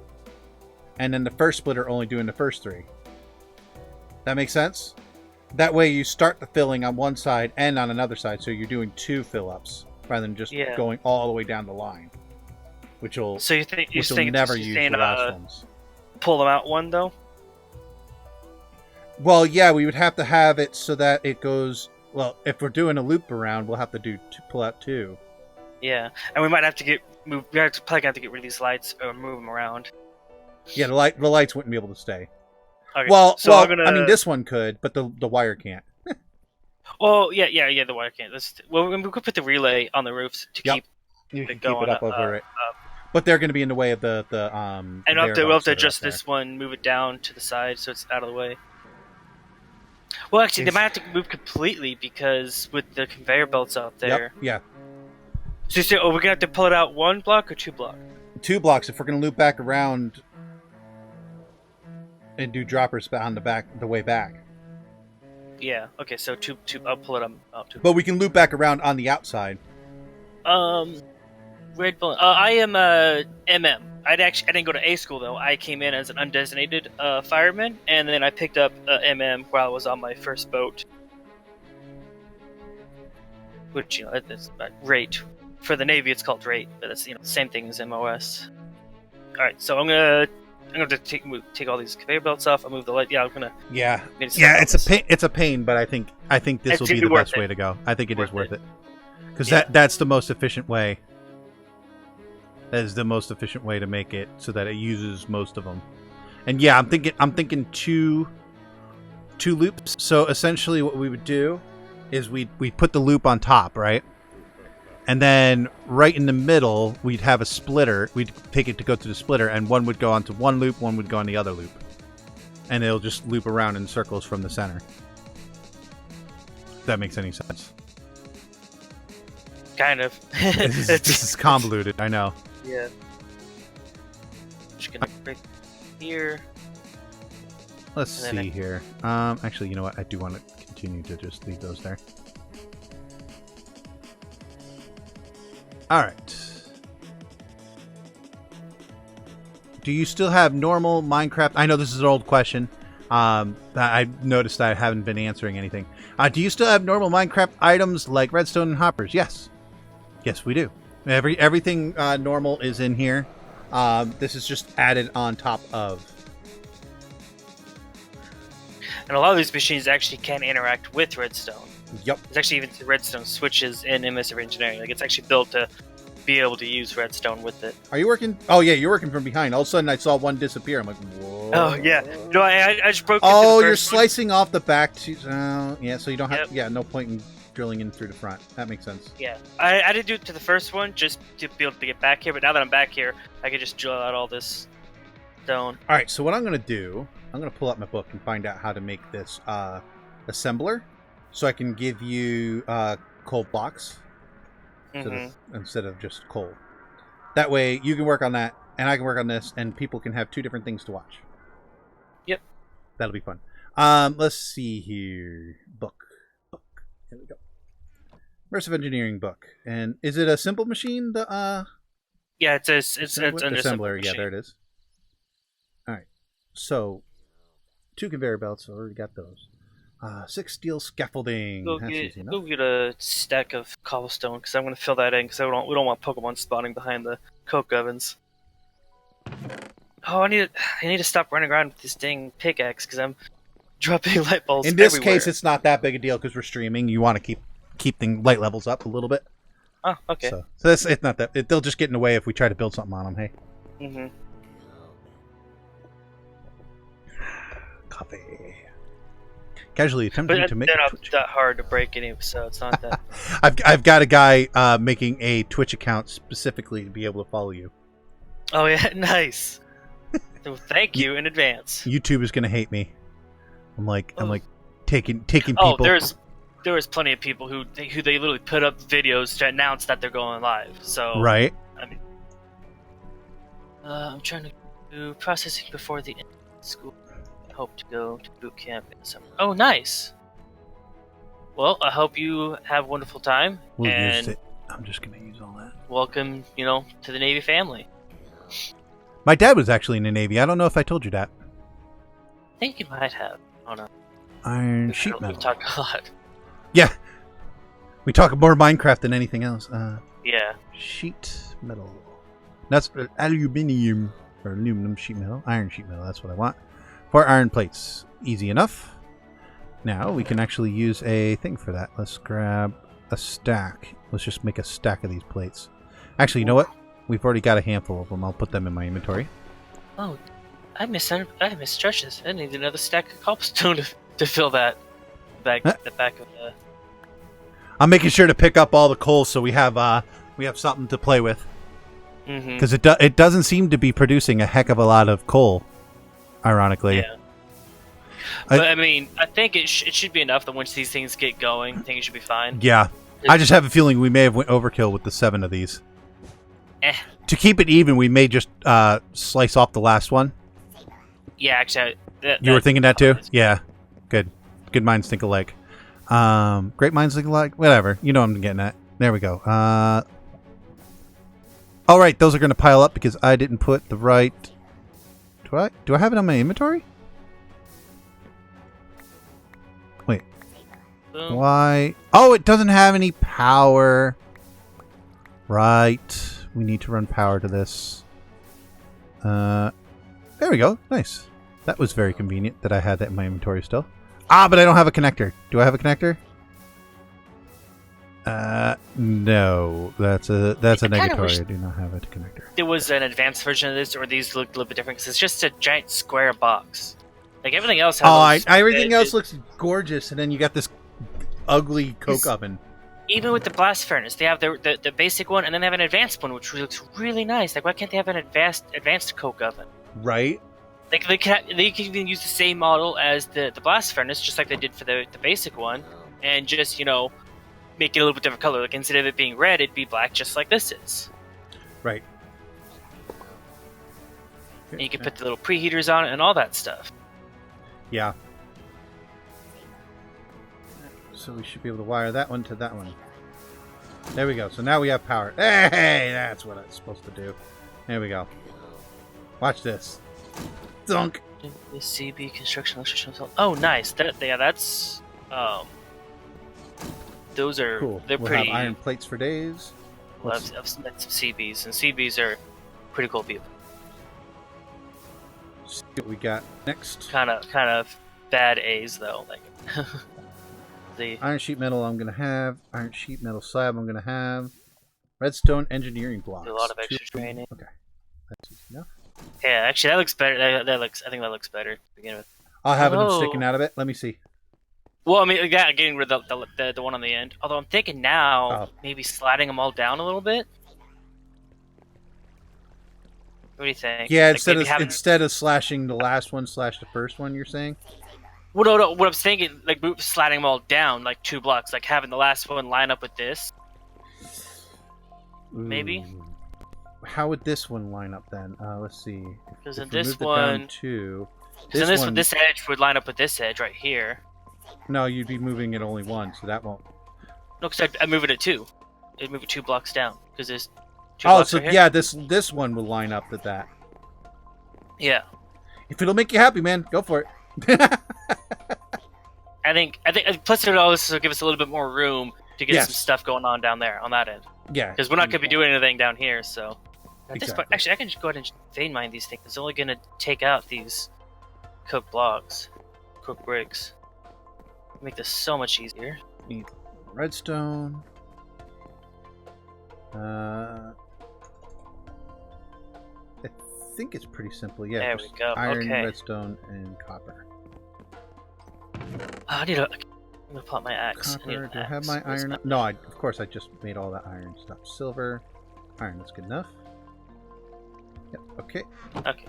S1: And then the first splitter only doing the first 3. That makes sense? That way you start the filling on one side and on another side. So you're doing 2 fill-ups rather than just going all the way down the line. Which will,
S2: so you think
S1: never use the last ones.
S2: Pull them out one, though?
S1: Well, yeah, we would have to have it so that it goes... Well, if we're doing a loop around, we'll have to pull out 2.
S2: Yeah, and we might have to probably have to get rid of these lights or move them around.
S1: Yeah, the lights wouldn't be able to stay.
S2: Okay,
S1: so I mean, this one could, but the wire can't.
S2: Oh, yeah, the wire can't. We could put the relay on the roofs to keep it going.
S1: Keep it up over it. But they're going to be in the way of the
S2: and we'll have to adjust this one, move it down to the side so it's out of the way. Well, actually, they might have to move completely because with the conveyor belts out there.
S1: Yeah.
S2: So you say, we're going to have to pull it out 1 block or 2 blocks?
S1: 2 blocks if we're going to loop back around and do droppers on the way back.
S2: Yeah. Okay. So 2. I'll pull it up. 2.
S1: But we can loop back around on the outside.
S2: Red Bull. I am MM. I didn't go to A school though. I came in as an undesignated fireman, and then I picked up MM while I was on my first boat. Which it's rate for the Navy. It's called rate, but it's same thing as MOS. All right. So I'm gonna take all these conveyor belts off. I'll move the light. Yeah, I'm gonna. Yeah.
S1: It's a pain, but I think this will be the best way to go. I think it is worth it because that's the most efficient way. That is the most efficient way to make it so that it uses most of them. And yeah, I'm thinking two loops. So essentially, what we would do is we put the loop on top, right? And then right in the middle, we'd have a splitter. We'd take it to go to the splitter, and one would go onto one loop, one would go on the other loop. And it'll just loop around in circles from the center. If that makes any sense.
S2: Kind of.
S1: This is convoluted, I know.
S2: Yeah. Just gonna break here.
S1: Let's see here. Actually, you know what? I do want to continue to just leave those there. Alright. Do you still have normal Minecraft? I know this is an old question. I noticed I haven't been answering anything. Do you still have normal Minecraft items like redstone and hoppers? Yes. Yes, we do. Everything normal is in here. This is just added on top of.
S2: And a lot of these machines actually can interact with redstone.
S1: Yep.
S2: There's actually even redstone switches in Immersive Engineering. Like, it's actually built to be able to use redstone with it.
S1: Are you working? Oh, yeah, you're working from behind. All of a sudden, I saw one disappear. I'm like, whoa.
S2: Oh yeah. No, I just broke.
S1: Oh,
S2: into the
S1: you're
S2: first one.
S1: slicing off the back. Yeah, so you don't have.
S2: Yep.
S1: Yeah, no point in drilling in through the front. That makes sense.
S2: Yeah, I didn't do it to the first one just to be able to get back here. But now that I'm back here, I can just drill out all this stone.
S1: All right. So what I'm gonna do, I'm gonna pull out my book and find out how to make this assembler, so I can give you coal blocks instead of just coal. That way you can work on that, and I can work on this, and people can have two different things to watch.
S2: Yep.
S1: That'll be fun. Let's see here. Book. Here we go. Immersive engineering book. And is it a simple machine?
S2: Yeah, it's under
S1: assembler. Yeah,
S2: machine.
S1: there it is. All right. So 2 conveyor belts. I already got those. 6 steel scaffolding.
S2: Go
S1: That's easy enough.
S2: go get a stack of cobblestone because I'm gonna fill that in because we don't want Pokemon spawning behind the coke ovens. Oh, I need to stop running around with this dang pickaxe because I'm dropping light bulbs.
S1: In this
S2: everywhere.
S1: case, it's not that big a deal because we're streaming. You want to keep the light levels up a little bit.
S2: Oh, okay.
S1: So it's not that. They'll just get in the way if we try to build something on them. Hey.
S2: Mm-hmm.
S1: Coffee. Casually attempting
S2: But
S1: to make.
S2: they're not that hard to break anyway, so it's not that.
S1: I've got a guy making a Twitch account specifically to be able to follow you.
S2: Oh yeah, nice. So thank you in advance.
S1: YouTube is gonna hate me. I'm like taking people.
S2: Oh, there was plenty of people who they literally put up videos to announce that they're going live. So
S1: right.
S2: I mean, I'm trying to do processing before the end of school. I hope to go to boot camp in the summer. Oh, nice. Well, I hope you have a wonderful time
S1: We'll use
S2: and
S1: it. I'm just gonna use all that.
S2: welcome, to the Navy family.
S1: My dad was actually in the Navy. I don't know if I told you that.
S2: I think you might have. Oh no.
S1: Iron sheet
S2: We
S1: metal.
S2: talked a lot.
S1: Yeah. We talk more Minecraft than anything else.
S2: Yeah.
S1: Sheet metal. That's aluminium or aluminum sheet metal. Iron sheet metal. That's what I want. 4 iron plates. Easy enough. Now we can actually use a thing for that. Let's grab a stack. Let's just make a stack of these plates. Actually, you know what? We've already got a handful of them. I'll put them in my inventory.
S2: Oh, I misjudged this. I need another stack of cobblestone to fill the back of the.
S1: I'm making sure to pick up all the coal so we have something to play with. Because it doesn't seem to be producing a heck of a lot of coal, ironically.
S2: Yeah. But I mean, I think it should be enough that once these things get going, I think it should be fine.
S1: Yeah. I just have a feeling we may have went overkill with the 7 of these. To keep it even, we may just slice off the last one.
S2: Yeah, actually.
S1: You were thinking that too? Yeah. Good. Good minds think alike. Great minds think alike? Whatever. You know what I'm getting at. There we go. All right, those are going to pile up because I didn't put the right... Do I have it on my inventory? Wait.
S2: Boom.
S1: Why? Oh, it doesn't have any power. Right. We need to run power to this. There we go. Nice. That was very convenient that I had that in my inventory still. Ah, but I don't have a connector. Do I have a connector? No. That's a negatory. I do not have a connector.
S2: There was an advanced version of this, or these look a little bit different because it's just a giant square box. Like everything else has.
S1: Everything else looks gorgeous, and then you got this ugly coke oven.
S2: Even with the blast furnace, they have the basic one, and then they have an advanced one, which looks really nice. Like, why can't they have an advanced coke oven?
S1: Right.
S2: They can even use the same model as the blast furnace, just like they did for the basic one, and just make it a little bit different color. Like instead of it being red, it'd be black, just like this is.
S1: Right.
S2: And you can put the little preheaters on it and all that stuff.
S1: Yeah. So we should be able to wire that one to that one. There we go. So now we have power. Hey, that's what I was supposed to do. There we go. Watch this. Dunk.
S2: The CB construction electrician. Oh, nice. That's those are
S1: Cool.
S2: They're
S1: We'll
S2: pretty.
S1: have iron plates for days.
S2: I've met some CBs, and CBs are pretty cool people.
S1: See what we got next.
S2: Kind of bad A's though. Like the
S1: Iron sheet metal I'm going to have. Iron sheet metal slab I'm going to have. Redstone engineering blocks.
S2: a lot of extra training.
S1: Okay. That's easy enough.
S2: Yeah, actually, that looks better. That looks. I think that looks better to begin with.
S1: I'll have them sticking
S2: Although,
S1: out of it. Let me see.
S2: well, I mean, yeah, getting rid of the one on the end. Although I'm thinking now,
S1: Oh.
S2: maybe sliding them all down a little bit. What do you think?
S1: Yeah,
S2: Like maybe having.
S1: instead of slashing the last one slash the first one, you're saying?
S2: Well, no, no. What I'm thinking, like sliding them all down like 2 blocks, like having the last one line up with this. Maybe.
S1: Ooh. How would this one line up then? Let's see.
S2: Because
S1: If
S2: in
S1: we
S2: this
S1: moved it
S2: one,
S1: down two,
S2: this edge would line up with this edge right here.
S1: no, you'd be moving it only one, so that won't.
S2: No, because I move it at 2. I'd move it 2 blocks down because there's 2
S1: Oh,
S2: blocks
S1: so
S2: right here.
S1: yeah, this one will line up with that.
S2: Yeah.
S1: If it'll make you happy, man, go for it.
S2: I think plus it also will give us a little bit more room to get
S1: Yes.
S2: some stuff going on down there on that end.
S1: Yeah,
S2: Because we're not going to be doing anything down here, so at this point,
S1: Exactly.
S2: actually, I can just go ahead and vein mine these things. It's only going to take out these cooked blocks, cooked bricks. Make this so much easier.
S1: Need redstone. I think it's pretty simple. Yeah,
S2: There
S1: just
S2: we go.
S1: iron,
S2: Okay.
S1: redstone, and copper.
S2: I need a. I'm gonna pull out my axe. I need
S1: Copper.
S2: an
S1: Do I have
S2: axe.
S1: my
S2: Where's
S1: iron? No, of course I just made all that iron stuff. Silver, iron. That's good enough. Yep. Okay.
S2: Okay.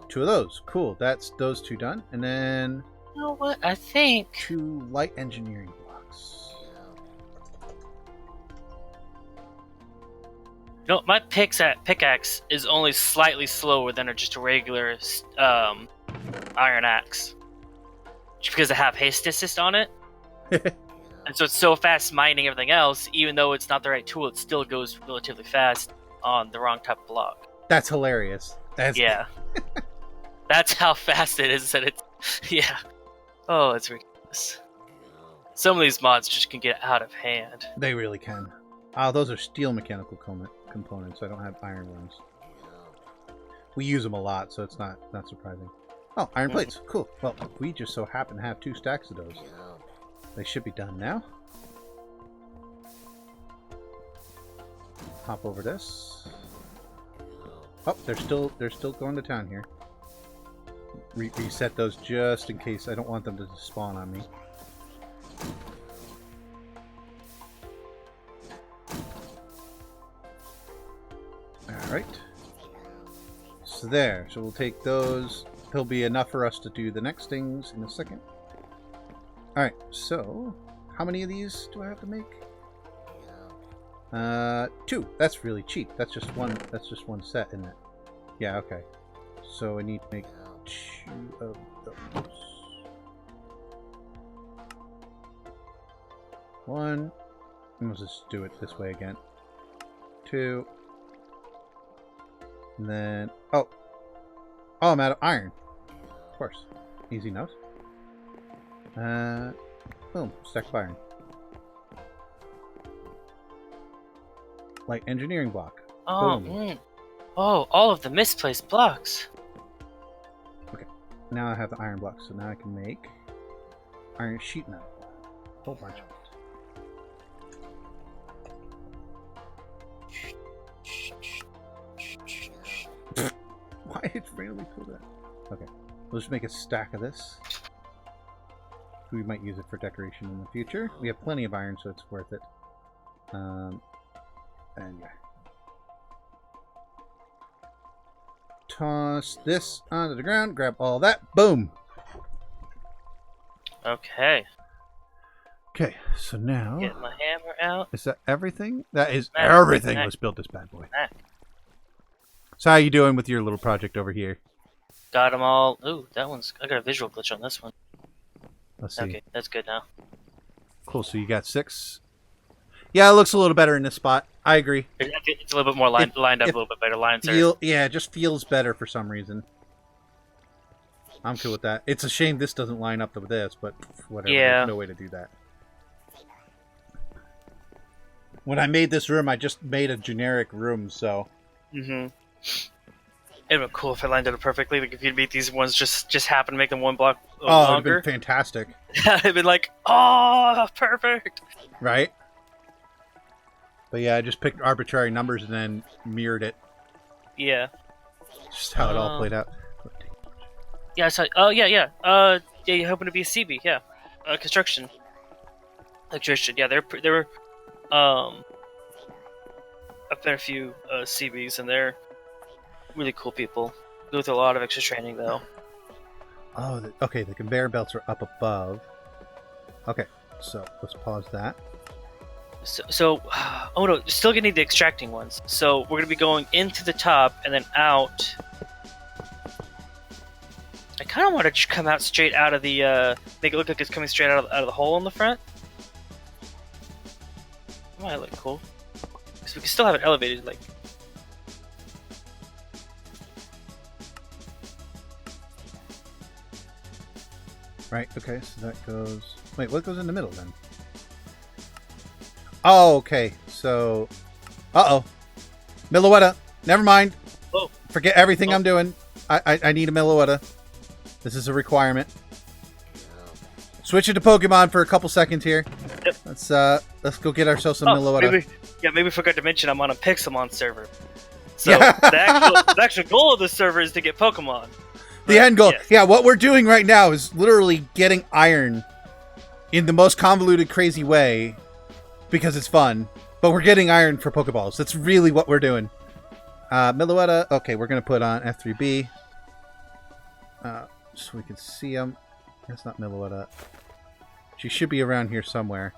S1: 2 of those. Cool. That's those 2 done, and then
S2: You know what? I think
S1: 2 light engineering blocks.
S2: no. My pickaxe is only slightly slower than just a regular iron axe, just because I have haste assist on it. And so it's so fast mining everything else, even though it's not the right tool, it still goes relatively fast on the wrong type of block.
S1: That's hilarious. That's
S2: Yeah. That's how fast it is that it's... Yeah. Oh, it's ridiculous. Some of these mods just can get out of hand.
S1: They really can. Oh, those are steel mechanical components. I don't have iron ones. We use them a lot, so it's not surprising. Oh, iron plates. Cool. Well, we just so happen to have 2 stacks of those. They should be done now. Hop over this. Oh, they're still going to town here. Reset those just in case. I don't want them to spawn on me. Alright. So there. So we'll take those. There'll be enough for us to do the next things in a second. Alright, so how many of these do I have to make? 2. That's really cheap. That's just one set, isn't it? Yeah, okay. So I need to make 2 of those. 1. Let's just do it this way again. 2. And then oh, I'm out of iron. Of course. Easy enough. Boom. Stack of iron. Light engineering block.
S2: Oh,
S1: Boom.
S2: Oh, all of the misplaced blocks.
S1: Okay. Now I have the iron block, so now I can make iron sheet metal. A whole bunch of it. Why did it randomly pull that? Okay. We'll just make a stack of this. We might use it for decoration in the future. We have plenty of iron, so it's worth it. And yeah. Toss this onto the ground, grab all that, boom!
S2: Okay.
S1: Okay, so now...
S2: Get my hammer out.
S1: Is that everything? That is
S2: Back,
S1: everything.
S2: back,
S1: Let's build this bad boy.
S2: back.
S1: So how you doing with your little project over here?
S2: Got them all. Ooh, that one's... I got a visual glitch on this one.
S1: Let's see.
S2: Okay, that's good now.
S1: Cool, so you got 6. Yeah, it looks a little better in this spot. I agree.
S2: It's a little bit more lined up, a little bit better. Lines are...
S1: Yeah, it just feels better for some reason. I'm cool with that. It's a shame this doesn't line up with this, but whatever.
S2: Yeah.
S1: There's no way to do that. When I made this room, I just made a generic room, so...
S2: Mm-hmm. It'd been cool if I lined it up perfectly. Like if you'd beat these ones, just happen to make them 1 block longer.
S1: It'd been fantastic.
S2: It'd been like, oh, perfect.
S1: Right? But yeah, I just picked arbitrary numbers and then mirrored it.
S2: Yeah.
S1: Just how it all played out.
S2: Yeah, I saw. Oh, yeah, yeah. Yeah, you're hoping to be a CB, yeah. Construction. Electrician, yeah, they're, I've been a few CBs, and they're really cool people. Go through a lot of extra training, though.
S1: Oh, okay, the conveyor belts are up above. Okay, so let's pause that.
S2: So, oh no, still gonna need the extracting ones. So we're gonna be going into the top and then out. I kind of want to just come out straight out of the, make it look like it's coming straight out of the hole in the front. That might look cool. Because we can still have it elevated, like.
S1: Right, okay, so that goes... Wait, what goes in the middle then? Oh, okay, so... Uh-oh. Milluetta. Never mind.
S2: Oh.
S1: Forget everything I'm doing. I need a Milluetta. This is a requirement. Switch it to Pokemon for a couple seconds here.
S2: Yep.
S1: Let's go get ourselves some Milluetta.
S2: Maybe forgot to mention I'm on a Pixelmon server. So the actual goal of the server is to get Pokemon.
S1: The end goal.
S2: Yes.
S1: Yeah, what we're doing right now is literally getting iron in the most convoluted, crazy way because it's fun. But we're getting iron for Pokeballs. That's really what we're doing. Milluetta. Okay, we're going to put on F3B. So we can see them. That's not Milluetta. She should be around here somewhere.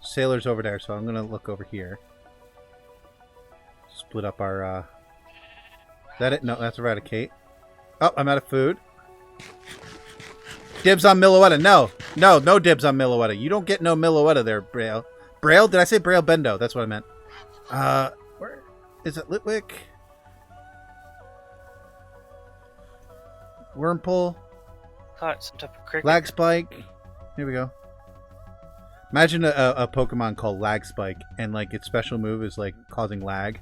S1: Sailor's over there, so I'm going to look over here. Split up our... Is that it? No, that's Eradicate. Oh, I'm out of food. Dibs on Milluetta. No. No dibs on Milluetta. You don't get no Milluetta there, Braille. Braille? Did I say Braille Bendo? That's what I meant. Where is it? Litwick? Wurmple?
S2: Caught some type of cricket.
S1: Lag Spike. Here we go. Imagine a Pokemon called Lag Spike, and like its special move is like causing lag.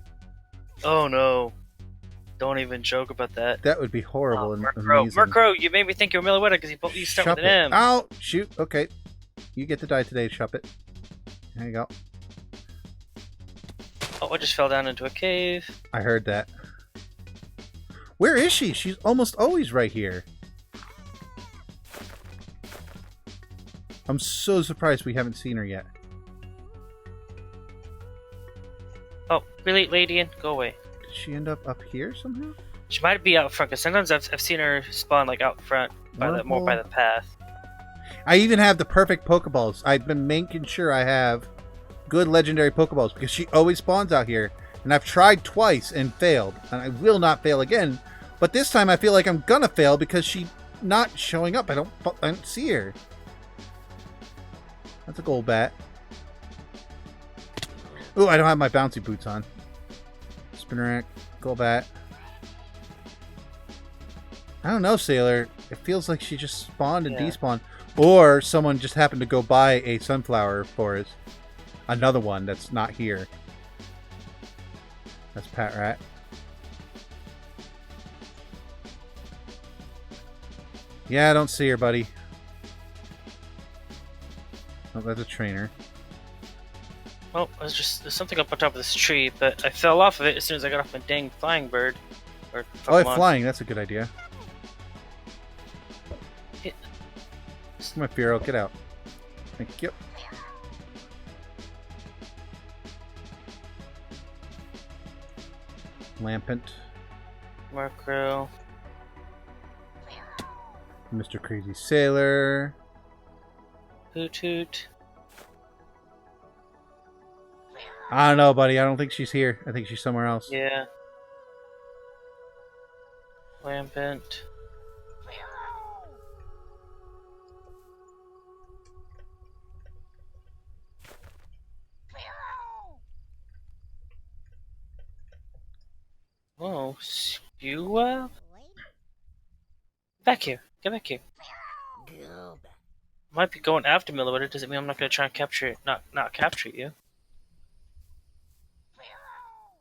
S2: Oh no. Don't even joke about that.
S1: That would be horrible and
S2: Murkrow.
S1: amazing.
S2: Murkrow, you made me think you're Milluetta because you start with an M.
S1: Oh, shoot. Okay. You get to die today, Shuppet. There you go.
S2: Oh, I just fell down into a cave.
S1: I heard that. Where is she? She's almost always right here. I'm so surprised we haven't seen her yet.
S2: Oh, really, Ladian? Go away.
S1: Did she end up here somehow?
S2: She might be out front, because sometimes I've seen her spawn like out front, more by the path.
S1: I even have the perfect Pokeballs. I've been making sure I have good legendary Pokeballs, because she always spawns out here. And I've tried twice and failed. And I will not fail again. But this time I feel like I'm gonna fail because she's not showing up. I don't see her. That's a gold bat. Ooh, I don't have my bouncy boots on. Spinnerack, Golbat. I don't know, Sailor. It feels like she just spawned and despawned. Or someone just happened to go buy a sunflower forest. Another one that's not here. That's Patrat. Yeah, I don't see her, buddy. Oh, that's a trainer.
S2: Oh, there's something up on top of this tree, but I fell off of it as soon as I got off my dang flying bird.
S1: Oh, flying. That's a good idea.
S2: Yeah.
S1: Come on, Firo. Get out. Thank you. Lampent.
S2: Murkrow.
S1: Mr. Crazy Sailor.
S2: Hoot hoot.
S1: I don't know, buddy. I don't think she's here. I think she's somewhere else.
S2: Yeah. Lampent. Whoa, you back here. Get back here. Might be going after Miller, but it doesn't mean I'm not gonna try and capture it. Not capture you.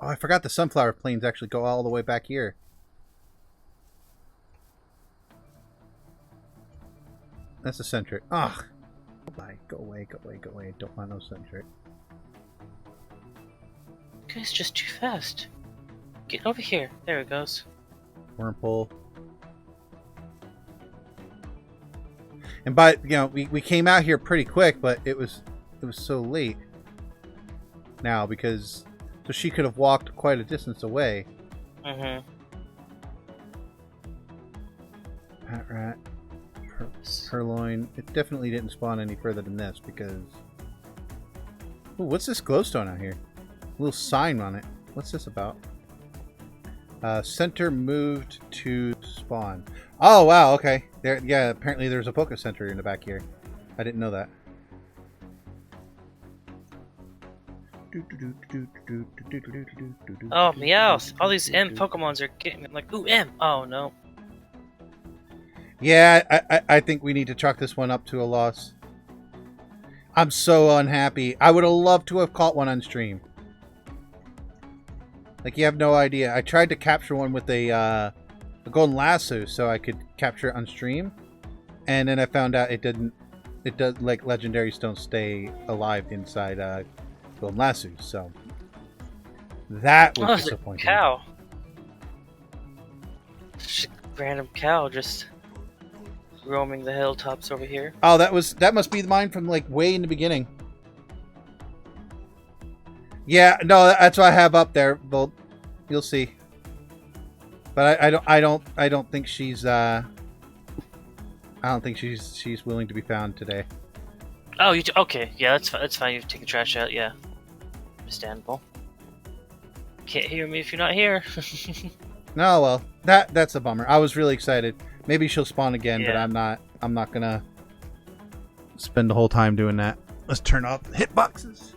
S1: Oh, I forgot the sunflower plains actually go all the way back here. That's a centric. Ugh. Bye. Go away, go away, go away. Don't want no centric.
S2: You guys just too fast. get over here. There it goes.
S1: Wormhole. And by we came out here pretty quick, but it was so late now because so she could have walked quite a distance away.
S2: Mm-hmm.
S1: Pat rat, purloin. It definitely didn't spawn any further than this because. Ooh, what's this glowstone out here? A little sign on it. What's this about? Center moved to spawn. Oh wow, okay. There, yeah. Apparently, there's a Poke Center in the back here. I didn't know that.
S2: Oh, meows! All these M Pokemons are getting me. I'm like, ooh, M. Oh no.
S1: Yeah, I think we need to chalk this one up to a loss. I'm so unhappy. I would have loved to have caught one on stream. Like, you have no idea. I tried to capture one with a golden lasso so I could capture it on stream. And then I found out it didn't. It does, like, legendaries don't stay alive inside golden lassos. So that was disappointing.
S2: Cow. Random cow just roaming the hilltops over here.
S1: Oh, that must be mine from like way in the beginning. Yeah, no, that's what I have up there. Well, you'll see. But I don't think she's she's willing to be found today.
S2: Oh, okay? Yeah, that's fine. You take the trash out. Yeah, understandable. Can't hear me if you're not here.
S1: No, well, that's a bummer. I was really excited. Maybe she'll spawn again,
S2: yeah.
S1: But I'm not gonna spend the whole time doing that. Let's turn off the hitboxes.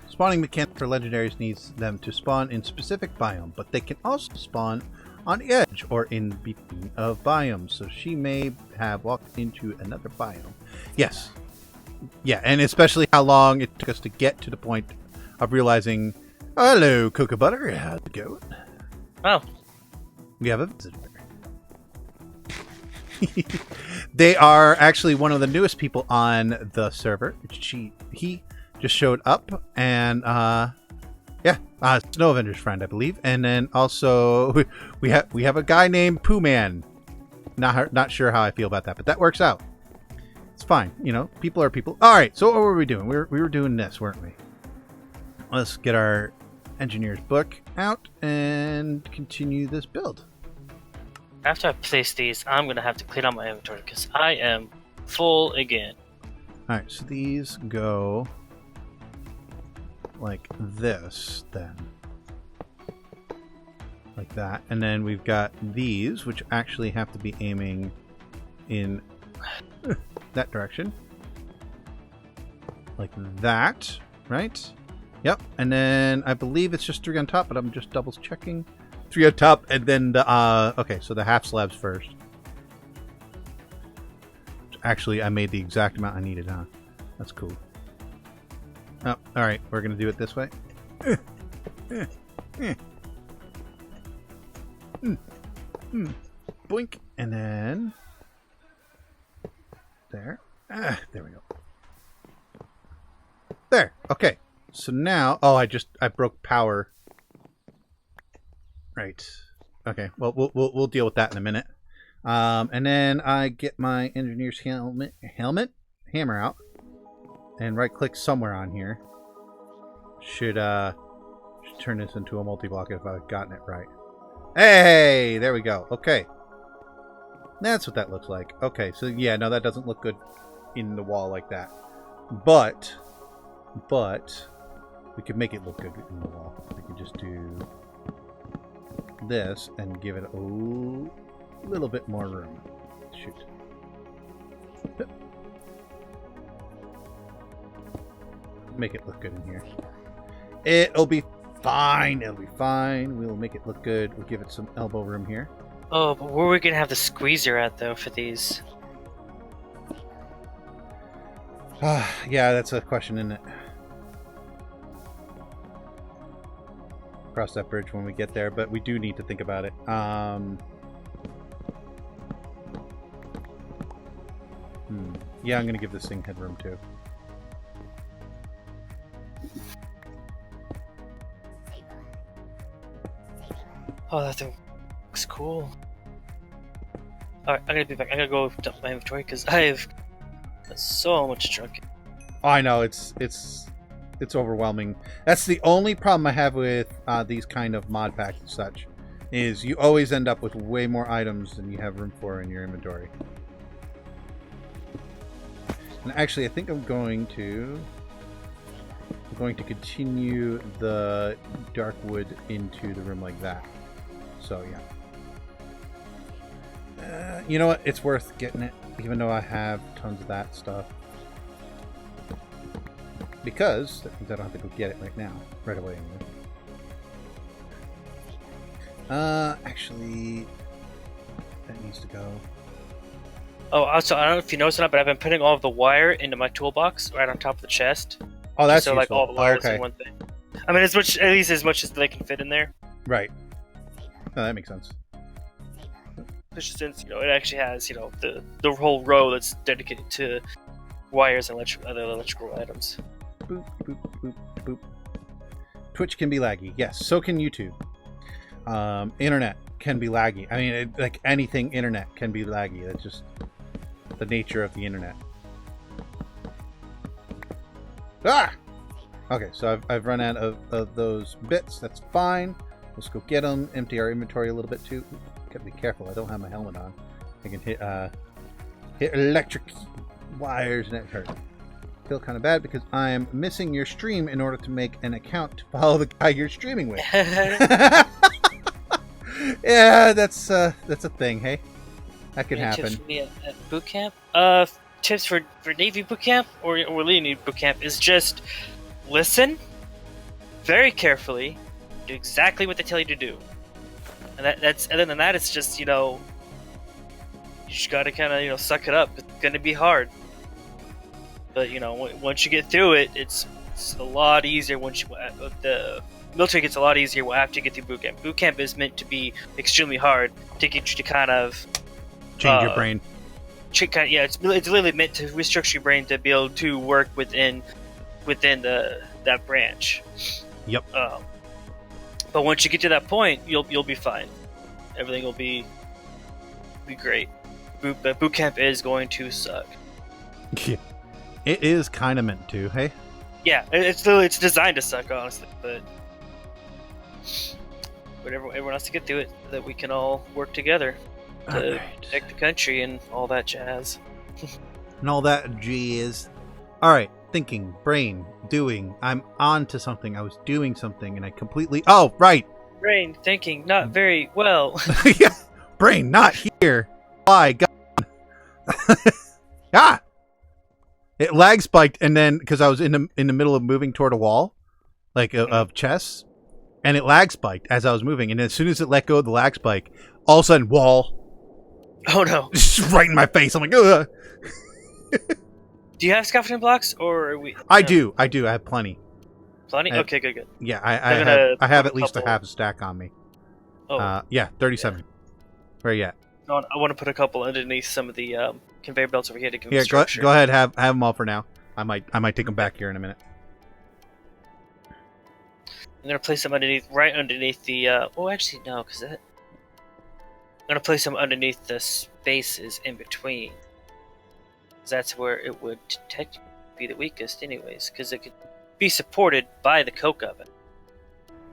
S1: Spawning mechanic for legendaries needs them to spawn in specific biome, but they can also spawn on the edge or in between of biomes, so she may have walked into another biome. Yes. Yeah, and especially how long it took us to get to the point of realizing, oh, hello, Cocoa Butter, how's it going?
S2: Oh.
S1: We have a visitor. They are actually one of the newest people on the server. He just showed up, and yeah, Snow Avenger's friend, I believe. And then also we have a guy named Pooh Man. Not sure how I feel about that, but that works out. It's fine, you know. People are people. All right. So what were we doing? We were doing this, weren't we? Let's get our engineer's book out and continue this build.
S2: After I place these, I'm gonna have to clean out my inventory because I am full again.
S1: All right. So these go like this, then. Like that. And then we've got these, which actually have to be aiming in that direction. Like that, right? Yep. And then I believe it's just 3 on top, but I'm just double checking. 3 on top, and then the, okay, so the half slabs first. Actually, I made the exact amount I needed, huh? That's cool. Oh, alright, we're gonna do it this way. Boink, and then there. There we go. There. Okay. So now, oh, I broke power. Right. Okay. Well, we'll deal with that in a minute. And then I get my engineer's hammer out, and right click somewhere on here. Should turn this into a multi-block if I've gotten it right. Hey, there we go. Okay. That's what that looks like. Okay, so yeah, no, that doesn't look good in the wall like that. But we could make it look good in the wall. We could just do this and give it a little bit more room. Shoot. Make it look good in here. It'll be fine. It'll be fine. We'll make it look good. We'll give it some elbow room here.
S2: Oh, but where are we gonna have the squeezer at though for these?
S1: Yeah, that's a question, isn't it? Cross that bridge when we get there, but we do need to think about it. Yeah, I'm gonna give this thing headroom too.
S2: Oh, that thing looks cool. Alright, I'm gonna be back. I'm gonna go dump my inventory because I have so much junk.
S1: I know it's overwhelming. That's the only problem I have with these kind of mod packs and such, is you always end up with way more items than you have room for in your inventory. And actually, I think I'm going to continue the dark wood into the room like that. So yeah. You know what? It's worth getting it, even though I have tons of that stuff. Because that means I don't have to go get it right away. Actually, that needs to go.
S2: Oh, also, I don't know if you noticed or not, but I've been putting all of the wire into my toolbox right on top of the chest.
S1: Oh, that's
S2: so like all the wires
S1: okay.
S2: in one thing. I mean, at least as much as they can fit in there.
S1: Right. Oh, that makes sense.
S2: Especially since it actually has the whole row that's dedicated to wires and other electrical items.
S1: Boop, boop, boop, boop. Twitch can be laggy. Yes, so can YouTube. Internet can be laggy. I mean, like anything internet can be laggy. That's just the nature of the internet. Ah! Okay, so I've run out of those bits. That's fine. Let's go get them. Empty our inventory a little bit too. Gotta be careful. I don't have my helmet on. I can hit electric wires and it hurts. Feel kind of bad because I'm missing your stream in order to make an account to follow the guy you're streaming with. Yeah, that's a thing. Hey, that could happen.
S2: Tips for me at boot camp. Tips for Navy boot camp or Navy boot camp is just listen very carefully, do exactly what they tell you to do, and other than that, it's just you just gotta kind of suck it up. It's gonna be hard, but once you get through it, it's a lot easier. Once the military gets a lot easier after you get through boot camp. Boot camp is meant to be extremely hard to get you to kind of
S1: change your brain.
S2: It's literally meant to restructure your brain to be able to work within that branch.
S1: Yep.
S2: But once you get to that point, you'll be fine. Everything will be great. Boot camp is going to suck.
S1: Yeah. It is kind of meant to, hey?
S2: Yeah, it's designed to suck, honestly, but everyone has to get through it so that we can all work together to protect the country and all that jazz.
S1: And all that jazz. Alright, thinking, brain, doing. I'm on to something. I was doing something and I completely... Oh, right!
S2: Brain, thinking, not very well.
S1: Yeah, brain, not here. Why? God. Ah! It lag spiked, and then because I was in the middle of moving toward a wall, like of chests, and it lag spiked as I was moving. And as soon as it let go of the lag spike, all of a sudden, wall.
S2: Oh no!
S1: Just right in my face. I'm like, ugh.
S2: Do you have scaffolding blocks, or are we?
S1: I do. I have plenty.
S2: Plenty? Okay, good.
S1: Yeah, I have at least a half a stack on me.
S2: Oh.
S1: Yeah, 37. Yeah. Where you at?
S2: I want to put a couple underneath some of the conveyor belts over here to give
S1: them
S2: structure.
S1: Go ahead, have them all for now. I might take them back here in a minute.
S2: I'm gonna place them right underneath the. Oh, actually no, because I'm gonna place them underneath the spaces in between. Because that's where it would technically be the weakest, anyways. Because it could be supported by the coke oven.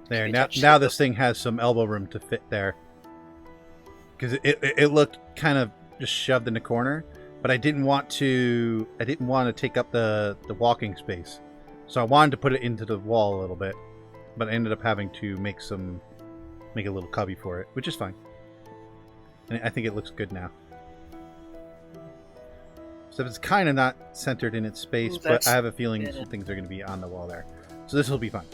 S1: There now this thing has some elbow room to fit there. Because it looked kind of just shoved in the corner, but I didn't want to take up the walking space, so I wanted to put it into the wall a little bit, but I ended up having to make a little cubby for it, which is fine, and I think it looks good now. So it's kind of not centered in its space, but I have a feeling some things are going to be on the wall there, so this will be fine.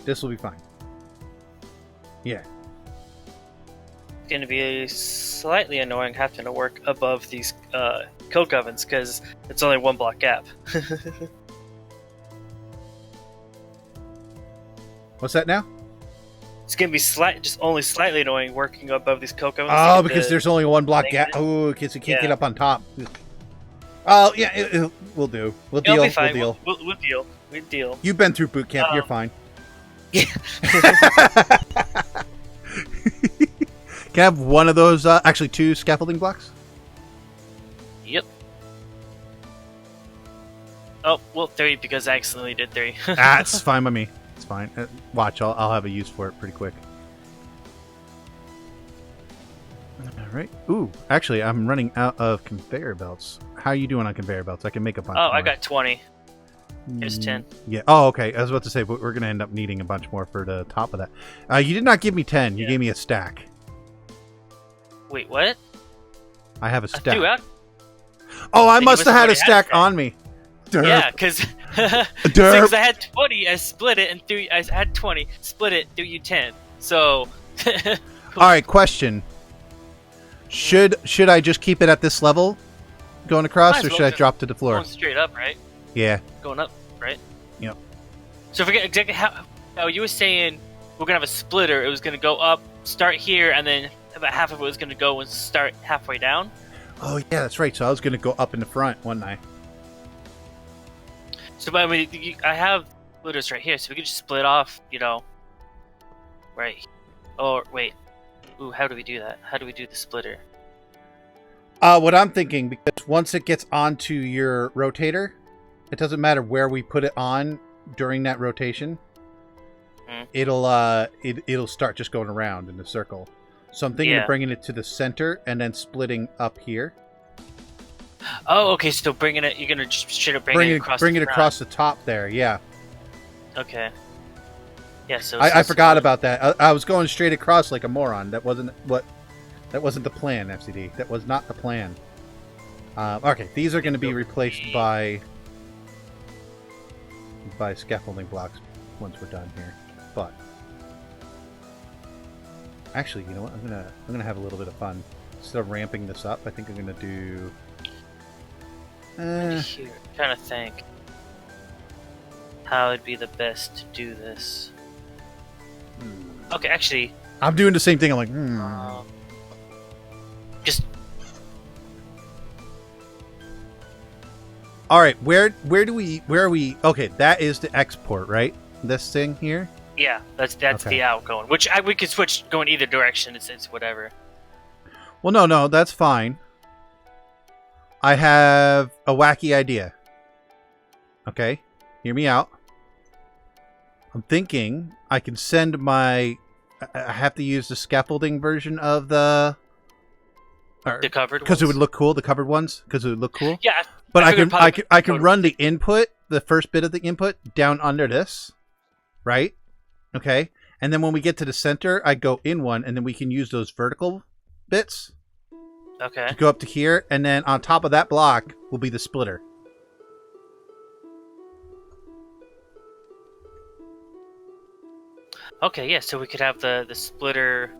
S1: Yeah.
S2: It's going to be slightly annoying having to work above these coke ovens because it's only one block gap.
S1: What's that now?
S2: It's going to be just only slightly annoying working above these coke ovens.
S1: Oh, because there's only one block gap. Oh, kids, you can't get up on top. Oh, yeah, we'll do. We'll deal.
S2: Be fine. We'll deal. We'll deal.
S1: You've been through boot camp. You're fine.
S2: Yeah.
S1: Can I have one of those? Actually, 2 scaffolding blocks.
S2: Yep. Oh, well, 3 because I accidentally did 3.
S1: That's fine by me. It's fine. Watch, I'll have a use for it pretty quick. All right. Ooh, actually, I'm running out of conveyor belts. How are you doing on conveyor belts? I can make a bunch more.
S2: I got 20. Here's 10.
S1: Yeah. Oh, okay. I was about to say, but we're going to end up needing a bunch more for the top of that. You did not give me 10. You gave me a stack.
S2: Wait, what?
S1: I have a stack.
S2: Oh,
S1: I must have had a stack on me. Derp.
S2: Yeah, because since I had 20, I split it and threw. I had 20, split it, threw you 10. So.
S1: All right. Question. Should I just keep it at this level, going across, or should I drop to the floor?
S2: Going straight up, right?
S1: Yeah.
S2: Going up, right?
S1: Yep.
S2: So forget exactly how you were saying we're gonna have a splitter. It was gonna go up, start here, and then about half of it was gonna go and start halfway down.
S1: Oh yeah, that's right. So I was gonna go up in the front, wasn't I?
S2: So, but I mean, I have splitters right here, so we could just split off, right. Or wait. Ooh, how do we do that? How do we do the splitter?
S1: What I'm thinking, because once it gets onto your rotator, it doesn't matter where we put it on during that rotation. It'll start just going around in a circle. So I'm thinking of bringing it to the center and then splitting up here.
S2: Oh, okay. So bringing it, you're gonna just straight up bring it across.
S1: Bring it across the top there. Yeah.
S2: Okay. Yeah. So
S1: I forgot about that. I was going straight across like a moron. That wasn't the plan, FCD. That was not the plan. Okay, these are going to be replaced by scaffolding blocks once we're done here. But actually, you know what? I'm gonna have a little bit of fun. Instead of ramping this up, I think I'm gonna do.
S2: I'm trying to think how would be the best to do this. Okay, actually,
S1: I'm doing the same thing. I'm like,
S2: just.
S1: All right, where are we? Okay, that is the export, right? This thing here.
S2: Yeah, that's okay. The outgoing. Which we could switch going either direction. It's whatever.
S1: Well, no, that's fine. I have a wacky idea. Okay, hear me out. I'm thinking I can send my. I have to use the scaffolding version of the
S2: covered
S1: because it would look cool. The covered ones because it would look cool.
S2: Yeah,
S1: but I can run the input, the first bit of the input, down under this, right? Okay, and then when we get to the center, I go in one, and then we can use those vertical bits.
S2: Okay.
S1: To go up to here, and then on top of that block will be the splitter.
S2: Okay, yeah, so we could have the splitter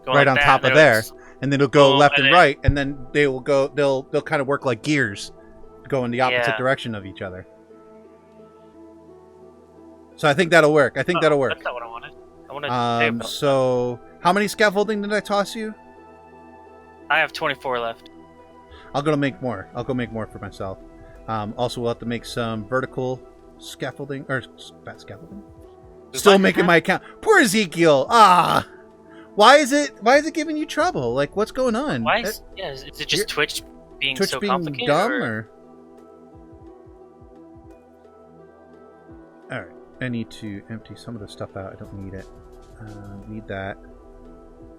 S1: going right on top of there, and then it'll go left and right, and then they'll kind of work like gears, go in the opposite direction of each other. So I think that'll work. That's not what I wanted. I wanted. So how many scaffolding did I toss you?
S2: I have 24 left.
S1: I'll go make more. I'll go make more for myself. Also, we'll have to make some vertical scaffolding or fat scaffolding. Still making my account. Poor Ezekiel. Why is it giving you trouble? Like, what's going on?
S2: Why? Is it just Twitch being so complicated?
S1: Dumb or? All right. I need to empty some of the stuff out. I don't need it. Need that.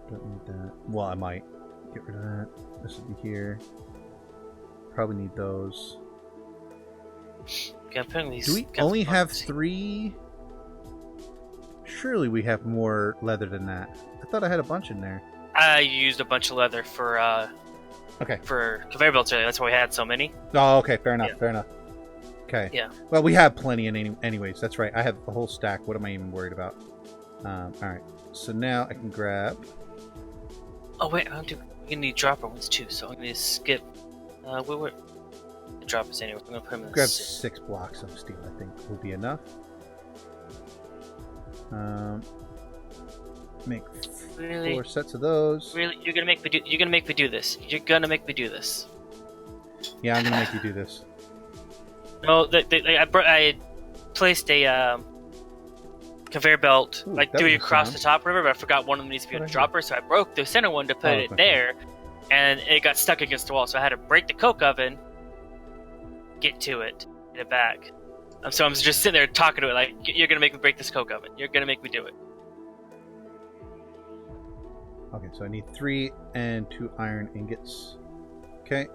S1: Don't need that. Well, I might get rid of that. This will be here. Probably need those.
S2: Okay, I'm putting these.
S1: Do we only have 3? Surely we have more leather than that. I thought I had a bunch in there.
S2: I used a bunch of leather for for conveyor belts earlier. That's why we had so many.
S1: Oh, okay, fair enough. Okay.
S2: Yeah.
S1: Well, we have plenty anyways. That's right. I have a whole stack. What am I even worried about? All right. So now I can grab.
S2: Oh wait, I'm gonna need dropper ones too. So I'm gonna skip. Where the droppers anyway? I'm gonna put them in.
S1: Grab 6 blocks of steel. I think will be enough. Make 4 sets of those.
S2: Really, you're gonna make me do this. You're gonna make me do this.
S1: Yeah, I'm gonna make you do this.
S2: No, I placed a conveyor belt,
S1: Ooh,
S2: like
S1: that
S2: doing
S1: was
S2: across
S1: fun.
S2: the top, remember? But I forgot one of them needs to be a dropper, so I broke the center one to put it
S1: okay.
S2: there, and it got stuck against the wall, so I had to break the coke oven, get to it, get it back. So I'm just sitting there talking to it like, you're going to make me break this coke oven. You're going to make me do it.
S1: Okay, so I need 3 and 2 iron ingots. Okay.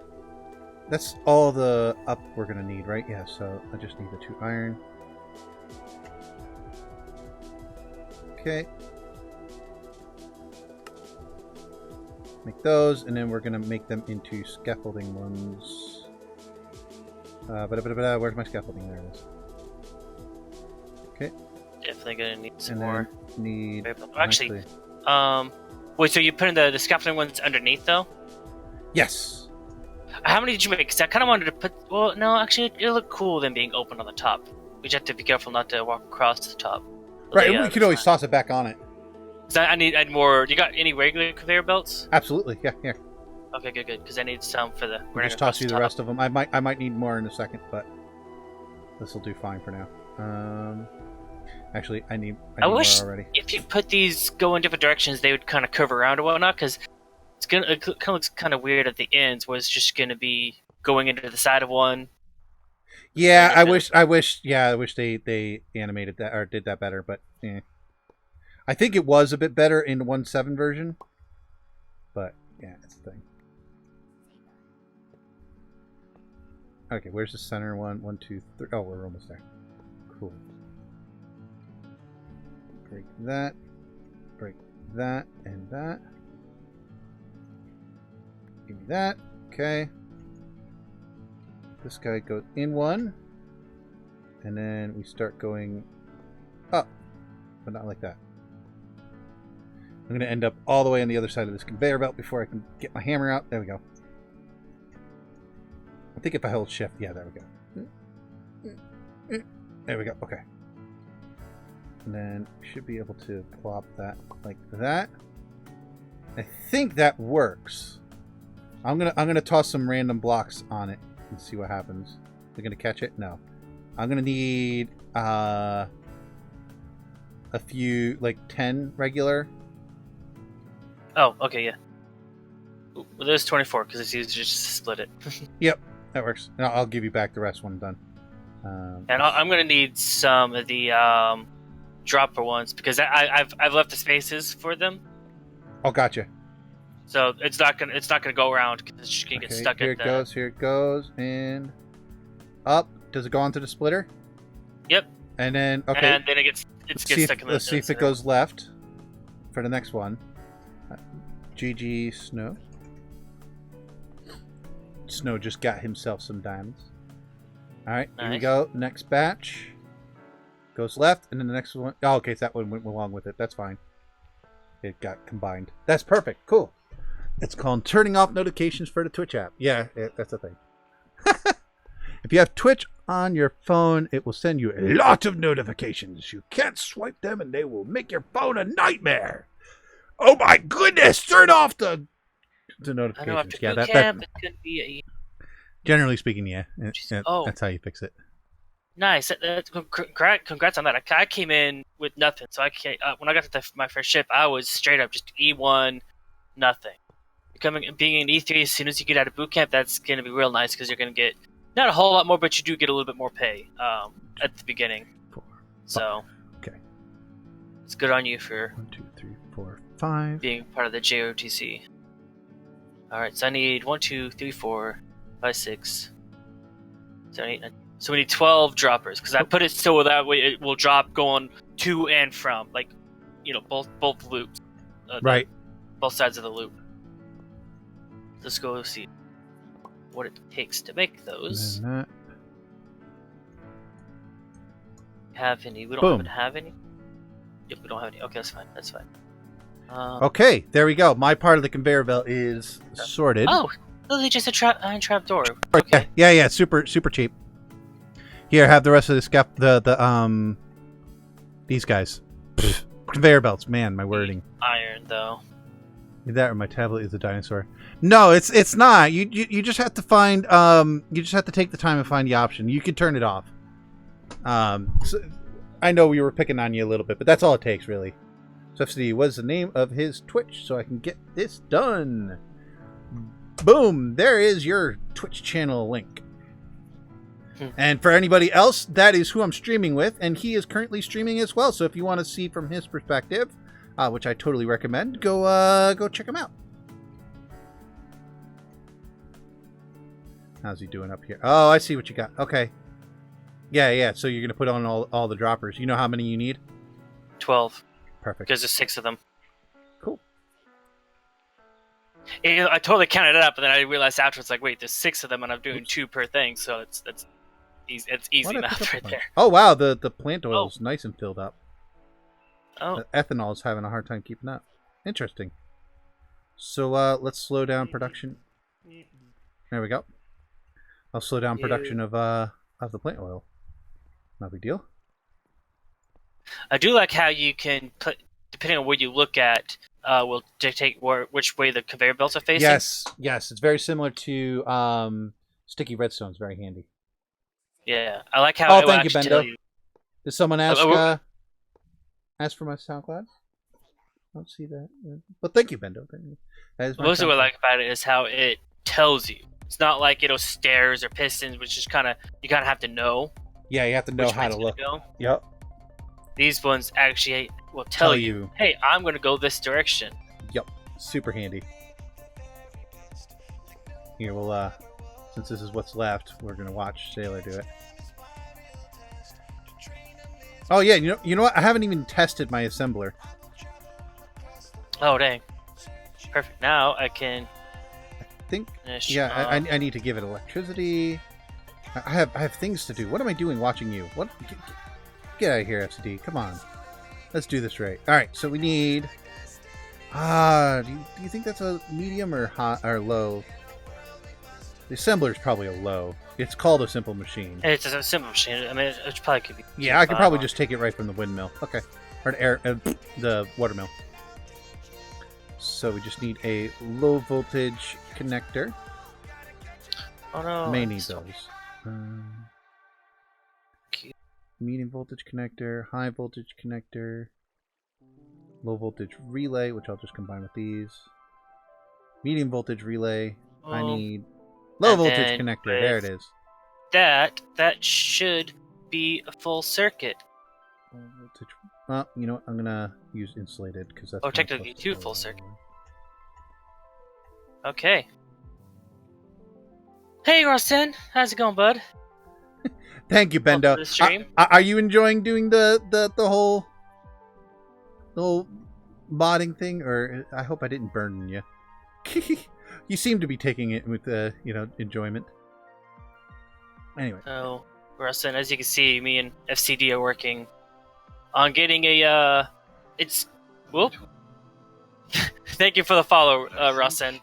S1: That's all the up we're going to need, right? Yeah, so I just need the 2 iron. Okay. Make those, and then we're going to make them into scaffolding ones. Where's my scaffolding? There it is. Okay.
S2: Definitely going to need some
S1: And
S2: more.
S1: Need...
S2: Actually, wait, so you put in the scaffolding ones underneath, though?
S1: Yes!
S2: How many did you make? Because I kind of wanted to put... Well, no, actually, it'll look cool than being open on the top. We just have to be careful not to walk across the top.
S1: Right, we could always toss it back on it.
S2: I need more... You got any regular conveyor belts?
S1: Absolutely, yeah, here.
S2: Okay, good, because I need some for the...
S1: I'll just toss you the rest of them. I might need more in a second, but this will do fine for now. Actually, I need
S2: I wish
S1: more already.
S2: If you put these go in different directions, they would kind of curve around and whatnot, because it kind of looks kind of weird at the ends, where it's just going to be going into the side of one.
S1: Yeah, I wish they animated that or did that better, but yeah. I think it was a bit better in the 1.7 version, but yeah, it's the thing. Okay, where's the center one? 1, 2, 3. Oh, we're almost there. Cool. Break that, and that. Give me that. Okay. This guy goes in one, and then we start going up, but not like that. I'm going to end up all the way on the other side of this conveyor belt before I can get my hammer out. There we go. I think if I hold shift, yeah, there we go. There we go. Okay. And then we should be able to plop that like that. I think that works. I'm gonna toss some random blocks on it and see what happens. They're gonna catch it? No. I'm gonna need a few, like 10 regular.
S2: Oh, okay, yeah. Well, there's 24 because it's easier to just split it.
S1: Yep, that works. And I'll give you back the rest when I'm done.
S2: And I'm gonna need some of the dropper ones because I've left the spaces for them.
S1: Oh, gotcha.
S2: So it's not gonna go around because it's just gonna get stuck.
S1: Here it goes, and up. Does it go onto the splitter?
S2: Yep.
S1: And then okay.
S2: And then it gets stuck in the.
S1: Let's see if it goes left for the next one. GG Snow. Snow just got himself some diamonds. All right, Here we go. Next batch goes left, and then the next one. Oh, okay, so that one went along with it. That's fine. It got combined. That's perfect. Cool. It's called turning off notifications for the Twitch app. Yeah, that's a thing. If you have Twitch on your phone, it will send you a lot of notifications. You can't swipe them, and they will make your phone a nightmare. Oh my goodness! Turn off the notifications.
S2: I know after
S1: yeah,
S2: boot camp, it could be
S1: generally speaking, yeah. That's how you fix it.
S2: Nice. Congrats on that. I came in with nothing, so when I got to my first ship, I was straight up just E1, nothing. Being an E3 as soon as you get out of boot camp, that's going to be real nice because you're going to get not a whole lot more, but you do get a little bit more pay at the beginning.
S1: 4, 5.
S2: So
S1: okay,
S2: it's good on you for
S1: 1, 2, 3, 4, 5
S2: being part of the JOTC. All right, so I need 1, 2, 3, 4, 5, 6, 7, 8, 9. So we need 12 droppers because I put it so that way it will drop going to and from, like, both loops.
S1: Right.
S2: Both sides of the loop. Let's go see what it takes to make those. Have any? We don't have any. Yep, we don't have any. Okay, that's fine.
S1: Okay, there we go. My part of the conveyor belt is sorted.
S2: Oh, literally just a trap door. Okay.
S1: Yeah. Super cheap. Here, have the rest of the these guys. Conveyor belts, man, my wording.
S2: Iron though.
S1: That or my tablet is a dinosaur. No, it's not. You just have to find you just have to take the time and find the option. You can turn it off. So I know we were picking on you a little bit, but that's all it takes, really. So FCD, what is the name of his Twitch so I can get this done? Boom! There is your Twitch channel link. And for anybody else, that is who I'm streaming with, and he is currently streaming as well. So if you want to see from his perspective, which I totally recommend, go check him out. How's he doing up here? Oh, I see what you got. Okay. Yeah. So you're gonna put on all the droppers. You know how many you need?
S2: 12.
S1: Perfect.
S2: Because there's 6 of them.
S1: Cool.
S2: I totally counted it up, and then I realized afterwards, like, wait, there's 6 of them, and I'm doing 2 per thing, so it's easy math right there.
S1: Oh wow, the plant oil is nice and filled up.
S2: Oh.
S1: The ethanol is having a hard time keeping up. Interesting. So let's slow down production. There we go. I'll slow down production of the plant oil. No big deal.
S2: I do like how you can put, depending on where you look at, will dictate which way the conveyor belts are facing.
S1: Yes, it's very similar to sticky redstone. It's very handy.
S2: Yeah, I like how.
S1: Oh, thank you, Bendo. Did someone ask for my SoundCloud? I don't see that. But thank you, Bendo.
S2: Mostly what I like about it is how it tells you. It's not like stairs or pistons, which is you kind of have to know.
S1: Yeah, you have to know how to look. Yep.
S2: These ones actually will tell you, hey, I'm going to go this direction.
S1: Yep. Super handy. Here, we'll since this is what's left, we're gonna watch Sailor do it. Oh yeah, you know what? I haven't even tested my assembler.
S2: Oh dang! Perfect. Now I can.
S1: I think. Yeah, I need to give it electricity. I have things to do. What am I doing watching you? What? Get out of here, FCD. Come on. Let's do this right. All right. So we need. Do you think that's a medium or high or low? The assembler is probably a low. It's called a simple machine.
S2: It's a simple machine. I mean, it probably could be.
S1: Yeah, I could probably just take it right from the windmill. Okay. Or the watermill. So we just need a low voltage connector.
S2: Oh no.
S1: May need those. Medium voltage connector, high voltage connector, low voltage relay, which I'll just combine with these. Medium voltage relay. I need low voltage connector. There it is.
S2: That should be a full circuit.
S1: Low voltage. Well, you know what? I'm gonna use insulated because that's.
S2: Oh, technically 2 full circuit. Okay. Hey, Rustin, how's it going, bud?
S1: Thank you, Bendo. Are you enjoying doing the whole modding thing, or I hope I didn't burden you. You seem to be taking it with enjoyment. Anyway.
S2: So, Rustin, as you can see, me and FCD are working on getting a whoop. Thank you for the follow, Rustin.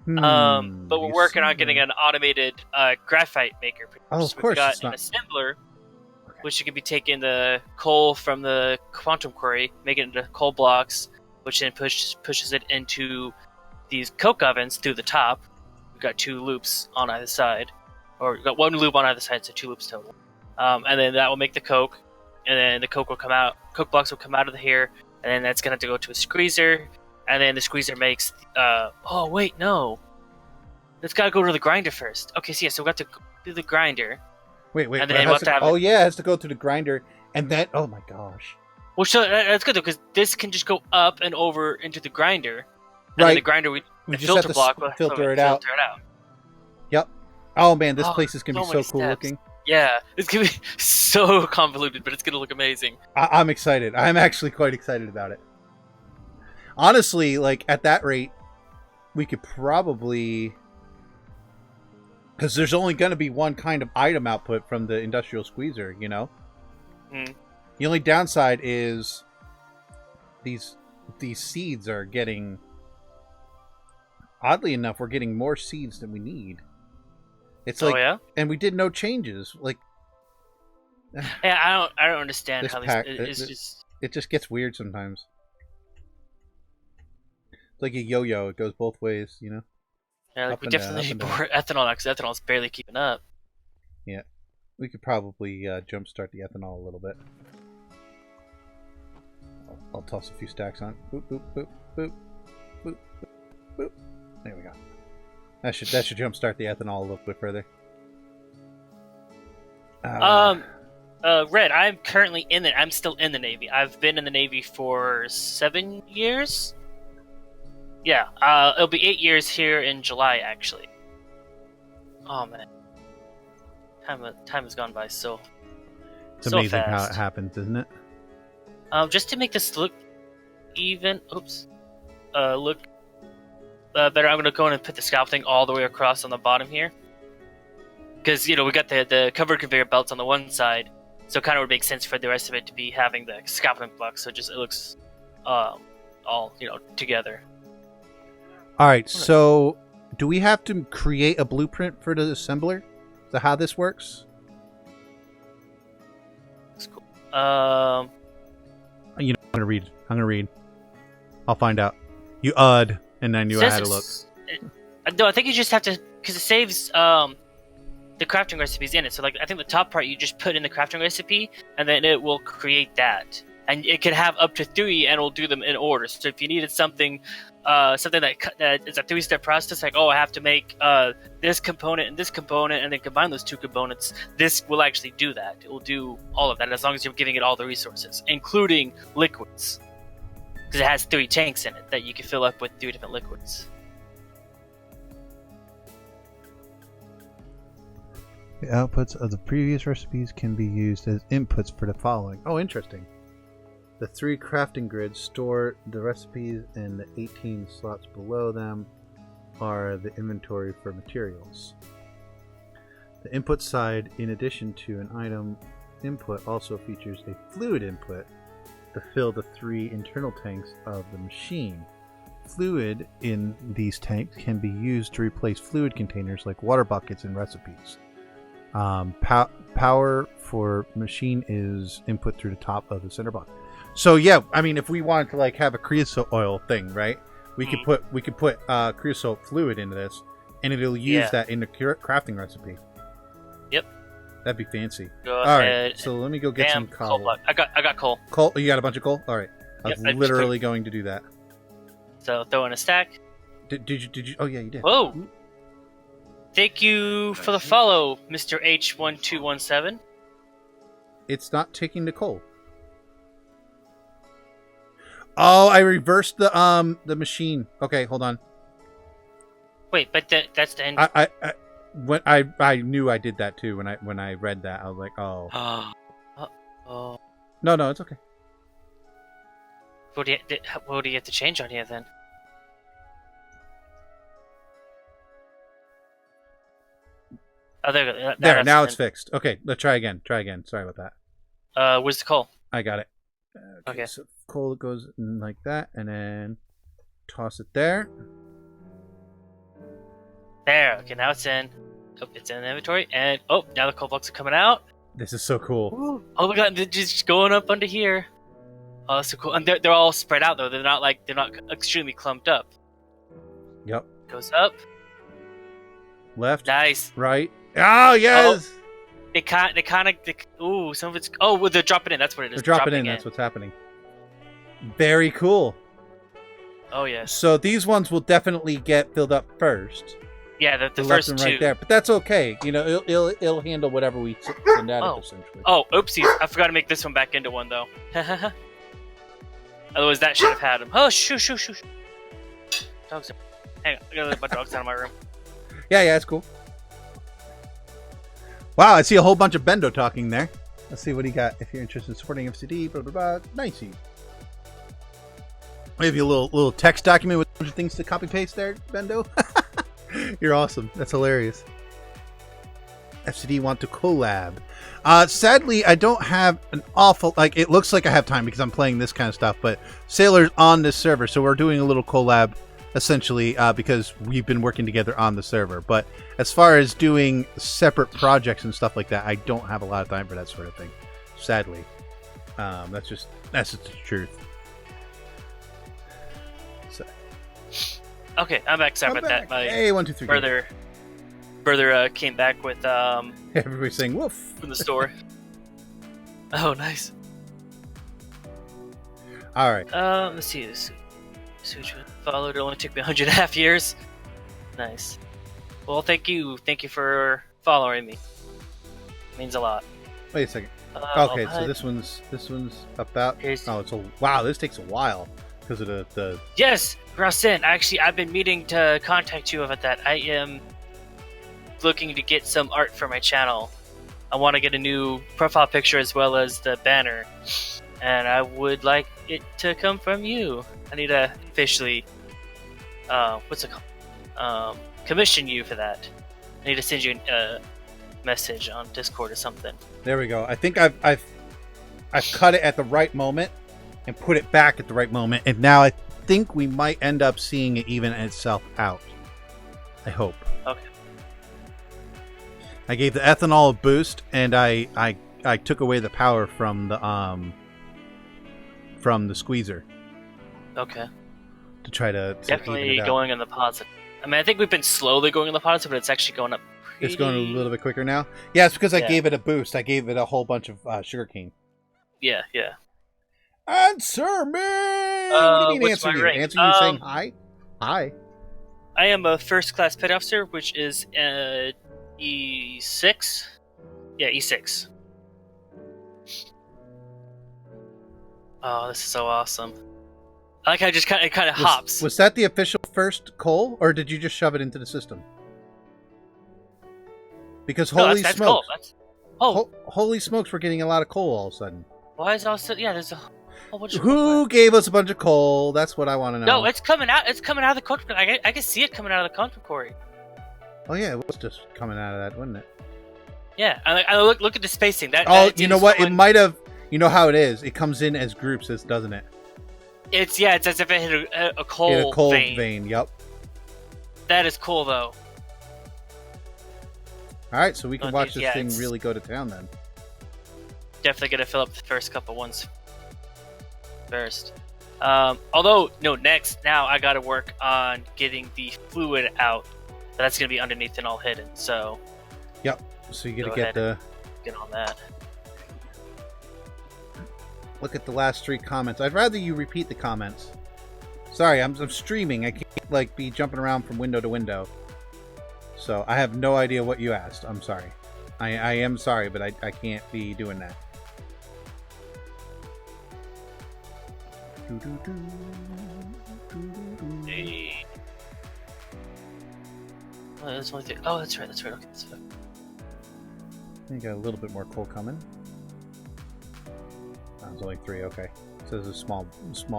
S2: But we're working on getting an automated graphite maker.
S1: Oh, of course.
S2: We've got an assembler, which can be taking the coal from the quantum quarry, making it into coal blocks, which then pushes it into these coke ovens through the top. We've got 2 loops on either side, or we've got 1 loop on either side, so 2 loops total. And then that will make the coke, and then the coke will come out. Coke blocks will come out of here, and then that's gonna have to go to a squeezer. And then the squeezer makes. Oh wait, no. It's got to go to the grinder first. Okay, so we got to go through the grinder.
S1: Wait.
S2: And then it
S1: has to go through the grinder, and then oh my gosh.
S2: Well, so that's good though, because this can just go up and over into the grinder. And
S1: right.
S2: Then the grinder
S1: we just have to filter it out. Yep. Oh man, this place is gonna be so cool looking.
S2: Yeah, it's gonna be so convoluted, but it's gonna look amazing.
S1: I'm excited. I'm actually quite excited about it. Honestly, like, at that rate, we could probably... Because there's only going to be one kind of item output from the industrial squeezer, you know?
S2: Mm.
S1: The only downside is these seeds are getting... Oddly enough, we're getting more seeds than we need. It's like... Oh,
S2: yeah?
S1: And we did no changes. Like...
S2: Yeah, I don't understand how
S1: it just gets weird sometimes. Like a yo-yo, it goes both ways, you know.
S2: Yeah, like we definitely need more ethanol now because ethanol's barely keeping up.
S1: Yeah. We could probably jumpstart the ethanol a little bit. I'll toss a few stacks on. Boop, boop, boop, boop, boop, boop, boop. There we go. That should jumpstart the ethanol a little bit further.
S2: Red, I'm currently I'm still in the Navy. I've been in the Navy for 7 years. Yeah, it'll be 8 years here in July, actually. Oh man, time has gone by so.
S1: It's amazing how it happens, isn't it?
S2: Just to make this look even. Oops. Look better. I'm gonna go in and put the scaffolding all the way across on the bottom here, because we got the covered conveyor belts on the one side, so it kind of would make sense for the rest of it to be having the scaffolding blocks. So it looks all together.
S1: All right. So, do we have to create a blueprint for the assembler? Is that how this works?
S2: That's cool.
S1: I'm gonna read. I'll find out. You and then you add a look.
S2: No, I think you just have to, because it saves the crafting recipes in it. So, I think the top part you just put in the crafting recipe, and then it will create that. And it can have up to 3, and it will do them in order. So if you needed something that is a 3-step process, like, I have to make this component, and then combine those 2 components, this will actually do that. It will do all of that, as long as you're giving it all the resources, including liquids. Because it has 3 tanks in it that you can fill up with 3 different liquids.
S1: The outputs of the previous recipes can be used as inputs for the following. Oh, interesting. The 3 crafting grids store the recipes, and the 18 slots below them are the inventory for materials. The input side, in addition to an item input, also features a fluid input to fill the 3 internal tanks of the machine. Fluid in these tanks can be used to replace fluid containers like water buckets in recipes. Power for machine is input through the top of the center block. So yeah, I mean, if we wanted to have a creosote oil thing, right? We could put creosote fluid into this, and it'll use that in the crafting recipe.
S2: Yep.
S1: That'd be fancy.
S2: Go
S1: All
S2: ahead.
S1: right, so let me go get some coal.
S2: I got coal.
S1: Coal? You got a bunch of coal? All right. I was literally going to do that.
S2: So throw in a stack.
S1: Did you? Oh yeah, you did.
S2: Whoa! Thank you for the follow, Mr. H1217.
S1: It's not taking the coal. Oh, I reversed the machine. Okay, hold on.
S2: Wait, but that's the end.
S1: I knew I did that too when I read that. I was like, oh.
S2: Oh.
S1: No, it's okay.
S2: What do you have to change on here then? Oh,
S1: there. Now it's fixed. Okay, let's try again. Sorry about
S2: that. Where's the coal?
S1: I got it.
S2: Okay.
S1: So coal goes in like that, and then toss it there.
S2: There. Okay, now it's in. Oh, it's in the inventory, and now the coal blocks are coming out.
S1: This is so cool.
S2: Ooh. Oh my god, they're just going up under here. Oh, that's so cool. And they're all spread out though. They're not extremely clumped up.
S1: Yep.
S2: Goes up.
S1: Left.
S2: Nice.
S1: Right. Oh yes.
S2: Ooh, some of it's. Oh, well, they're dropping in. That's what it is.
S1: They're dropping in. That's what's happening. Very cool.
S2: Oh yes.
S1: So these ones will definitely get filled up first.
S2: Yeah, the first 2.
S1: Right there, but that's okay. It'll handle whatever we send at it essentially.
S2: Oh, oopsies! I forgot to make this one back into one though. Otherwise, that should have had him. Oh, shoo! Dogs. Hang on, I gotta let my dogs out of my room.
S1: Yeah, it's cool. Wow, I see a whole bunch of Bendo talking there. Let's see what he got. If you're interested in supporting FCD, blah blah blah. Nicey. Maybe a little text document with a bunch of things to copy paste there, Bendo. You're awesome. That's hilarious. FCD want to collab. Sadly, I don't have an awful... it looks like I have time because I'm playing this kind of stuff, but Sailor's on this server, so we're doing a little collab, essentially, because we've been working together on the server. But as far as doing separate projects and stuff like that, I don't have a lot of time for that sort of thing. Sadly. That's just the truth. So.
S2: Okay, I'm back. Sorry about that.
S1: Hey, 1, 2, 3.
S2: Further brother came back with
S1: Everybody's saying woof
S2: from the store. Oh, nice.
S1: All right.
S2: Let's see this. Switch followed. It only took me 100.5 years. Nice. Well, thank you for following me. Means a lot.
S1: Wait a second. Okay, so this one's about. Oh, wow. This takes a while because of the.
S2: Yes, Rasen. Actually, I've been meaning to contact you about that. I am looking to get some art for my channel. I want to get a new profile picture as well as the banner, and I would like it to come from you. I need to officially, commission you for that. I need to send you a message on Discord or something.
S1: There we go. I think I've cut it at the right moment and put it back at the right moment, and now I think we might end up seeing it even itself out. I hope.
S2: Okay.
S1: I gave the ethanol a boost, and I took away the power from the squeezer.
S2: Okay.
S1: To try to
S2: definitely going in the positive. I mean, I think we've been slowly going in the positive, but it's actually going up.
S1: It's going a little bit quicker now. Yeah, it's because I gave it a boost. I gave it a whole bunch of sugarcane.
S2: Yeah.
S1: Answer me! What do you mean answer you?
S2: Rank?
S1: Answer you saying hi? Hi.
S2: I am a first-class petty officer, which is E6. Yeah, E6. Oh, this is so awesome. I like how it just kind of hops.
S1: Was that the official first coal, or did you just shove it into the system? Because holy smokes! Holy smokes! We're getting a lot of coal all of a sudden.
S2: Why is also there's a whole bunch of
S1: Who gave us a bunch of coal? That's what I want to know.
S2: No, it's coming out. It's coming out of the content. I can see it coming out of the content quarry.
S1: Oh yeah, it was just coming out of that, wasn't it?
S2: Yeah, I look at the spacing.
S1: You know what? It might have. You know how it is. It comes in as groups, doesn't it?
S2: It's as if it hit a coal
S1: vein. A coal vein. Yep.
S2: That is cool though.
S1: All right, so we can watch this thing really go to town then.
S2: Definitely gonna fill up the first couple ones first. Although now I gotta work on getting the fluid out. But that's gonna be underneath and all hidden. So.
S1: Yep. So you gotta
S2: get on that.
S1: Look at the last 3 comments. I'd rather you repeat the comments. Sorry, I'm streaming. I can't be jumping around from window to window. So I have no idea what you asked. I'm sorry. I am sorry, but I can't be doing that.
S2: Hey. Oh, that's only 3. Oh, that's right. Okay, that's fine.
S1: You got a little bit more coal coming. There's only 3, okay. So there's a small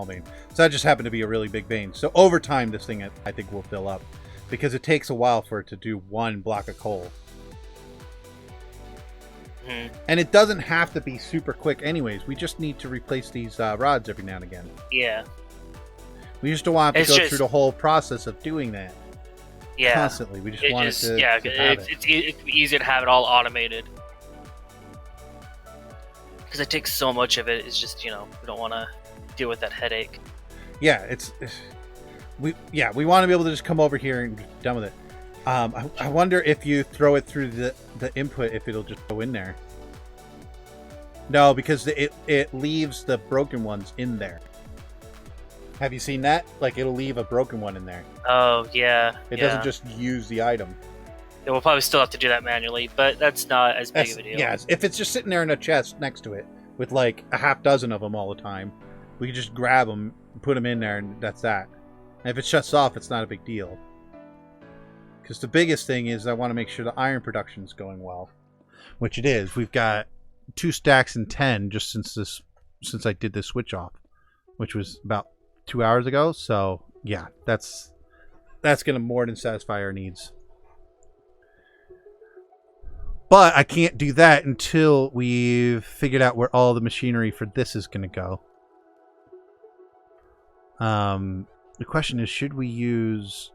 S1: vein. So that just happened to be a really big vein. So over time, this thing, I think, will fill up. Because it takes a while for it to do 1 block of coal.
S2: Mm-hmm.
S1: And it doesn't have to be super quick anyways. We just need to replace these rods every now and again.
S2: Yeah.
S1: We just don't want to go through the whole process of doing that.
S2: Yeah.
S1: Constantly. We just want it to have it.
S2: It's easier to have it all automated. Because it takes so much of it. It's just, we don't want to deal with that headache.
S1: Yeah, we want to be able to just come over here and be done with it. I wonder if you throw it through the input, if it'll just go in there. No, because it leaves the broken ones in there. Have you seen that? It'll leave a broken one in there.
S2: Oh, yeah.
S1: It doesn't just use the item.
S2: Yeah, we'll probably still have to do that manually, but that's not as big of a deal.
S1: Yeah, if it's just sitting there in a chest next to it with a half dozen of them all the time, we can just grab them, put them in there, and that's that. And if it shuts off, it's not a big deal. Because the biggest thing is I want to make sure the iron production's going well, which it is. We've got 2 stacks and 10 just since I did this switch off, which was about 2 hours ago. So yeah, that's going to more than satisfy our needs. But I can't do that until we've figured out where all the machinery for this is going to go. The question is, should we use...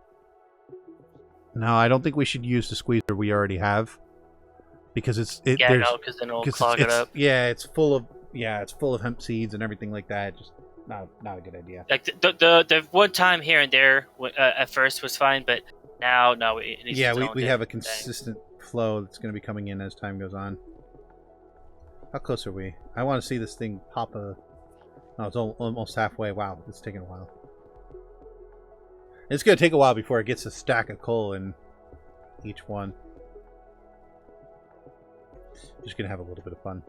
S1: No, I don't think we should use the squeezer we already have. Because because
S2: then it'll clog it up.
S1: Yeah, it's full of hemp seeds and everything like that. Just not a good idea.
S2: The one time here and there at first was fine, but now. No, it needs
S1: Yeah,
S2: to
S1: we have a consistent flow that's going to be coming in as time goes on. How close are we? I want to see this thing pop a... Oh, it's almost halfway. Wow, it's taking a while. It's going to take a while before it gets a stack of coal in each one. Just going to have a little bit of fun.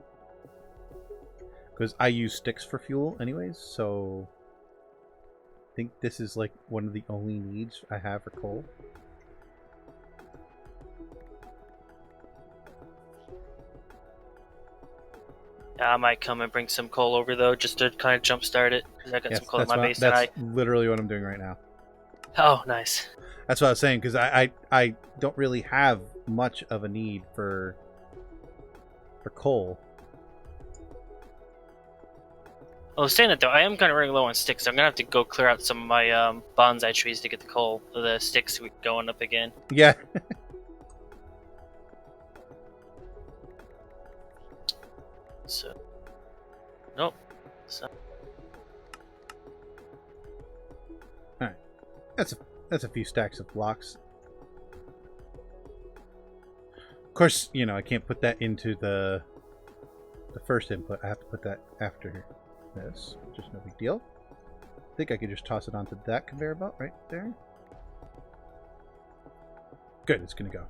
S1: Because I use sticks for fuel anyways, so... I think this is like one of the only needs I have for coal.
S2: Yeah, I might come and bring some coal over though, just to kind of jumpstart it. Because I got some coal in my base.
S1: That's literally what I'm doing right now.
S2: Oh, nice.
S1: That's what I was saying, because I don't really have much of a need for coal.
S2: Well, saying that though, I am kind of running low on sticks. So I'm gonna have to go clear out some of my bonsai trees to get the coal, the sticks going up again.
S1: Yeah.
S2: So, nope. So.
S1: All right, that's a few stacks of blocks. Of course, you know I can't put that into the first input. I have to put that after this. Just no big deal. I think I could just toss it onto that conveyor belt right there. Good, it's gonna go.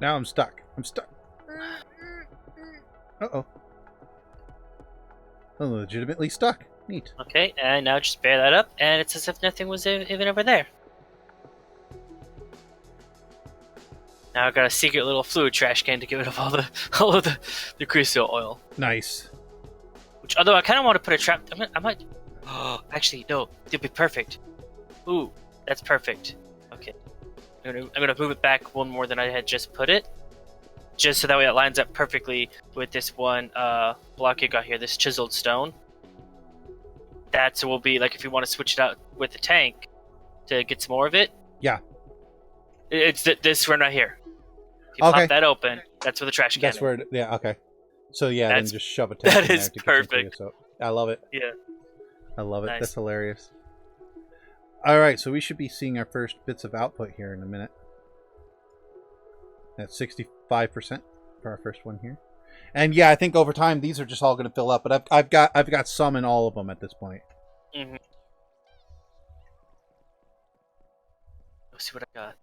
S1: Now I'm stuck. I'm stuck. Uh-oh. I'm legitimately stuck. Neat.
S2: Okay, and now just bear that up, and it's as if nothing was even over there. Now I've got a secret little fluid trash can to get rid of all of the creosote oil.
S1: Nice.
S2: Which, although I kind of want to put a trap, I might. Oh, actually, no, it'd be perfect. Ooh, that's perfect. Okay. I'm gonna move it back one more than I had just put it, just so that way it lines up perfectly with this one block you got here, this chiseled stone. That will be like if you want to switch it out with the tank to get some more of it.
S1: Yeah.
S2: It's this one right here. If you pop that open, that's where the trash can.
S1: That's where. Yeah. Okay. So yeah, then just shove a tank in there to get perfect. So I love it.
S2: Yeah.
S1: I love it.
S2: Nice.
S1: That's hilarious. All right, so we should be seeing our first bits of output here in a minute. That's 65% for our first one here, and yeah, I think over time these are just all going to fill up. But I've got some in all of them at this point.
S2: Mm-hmm. Let's see what I got.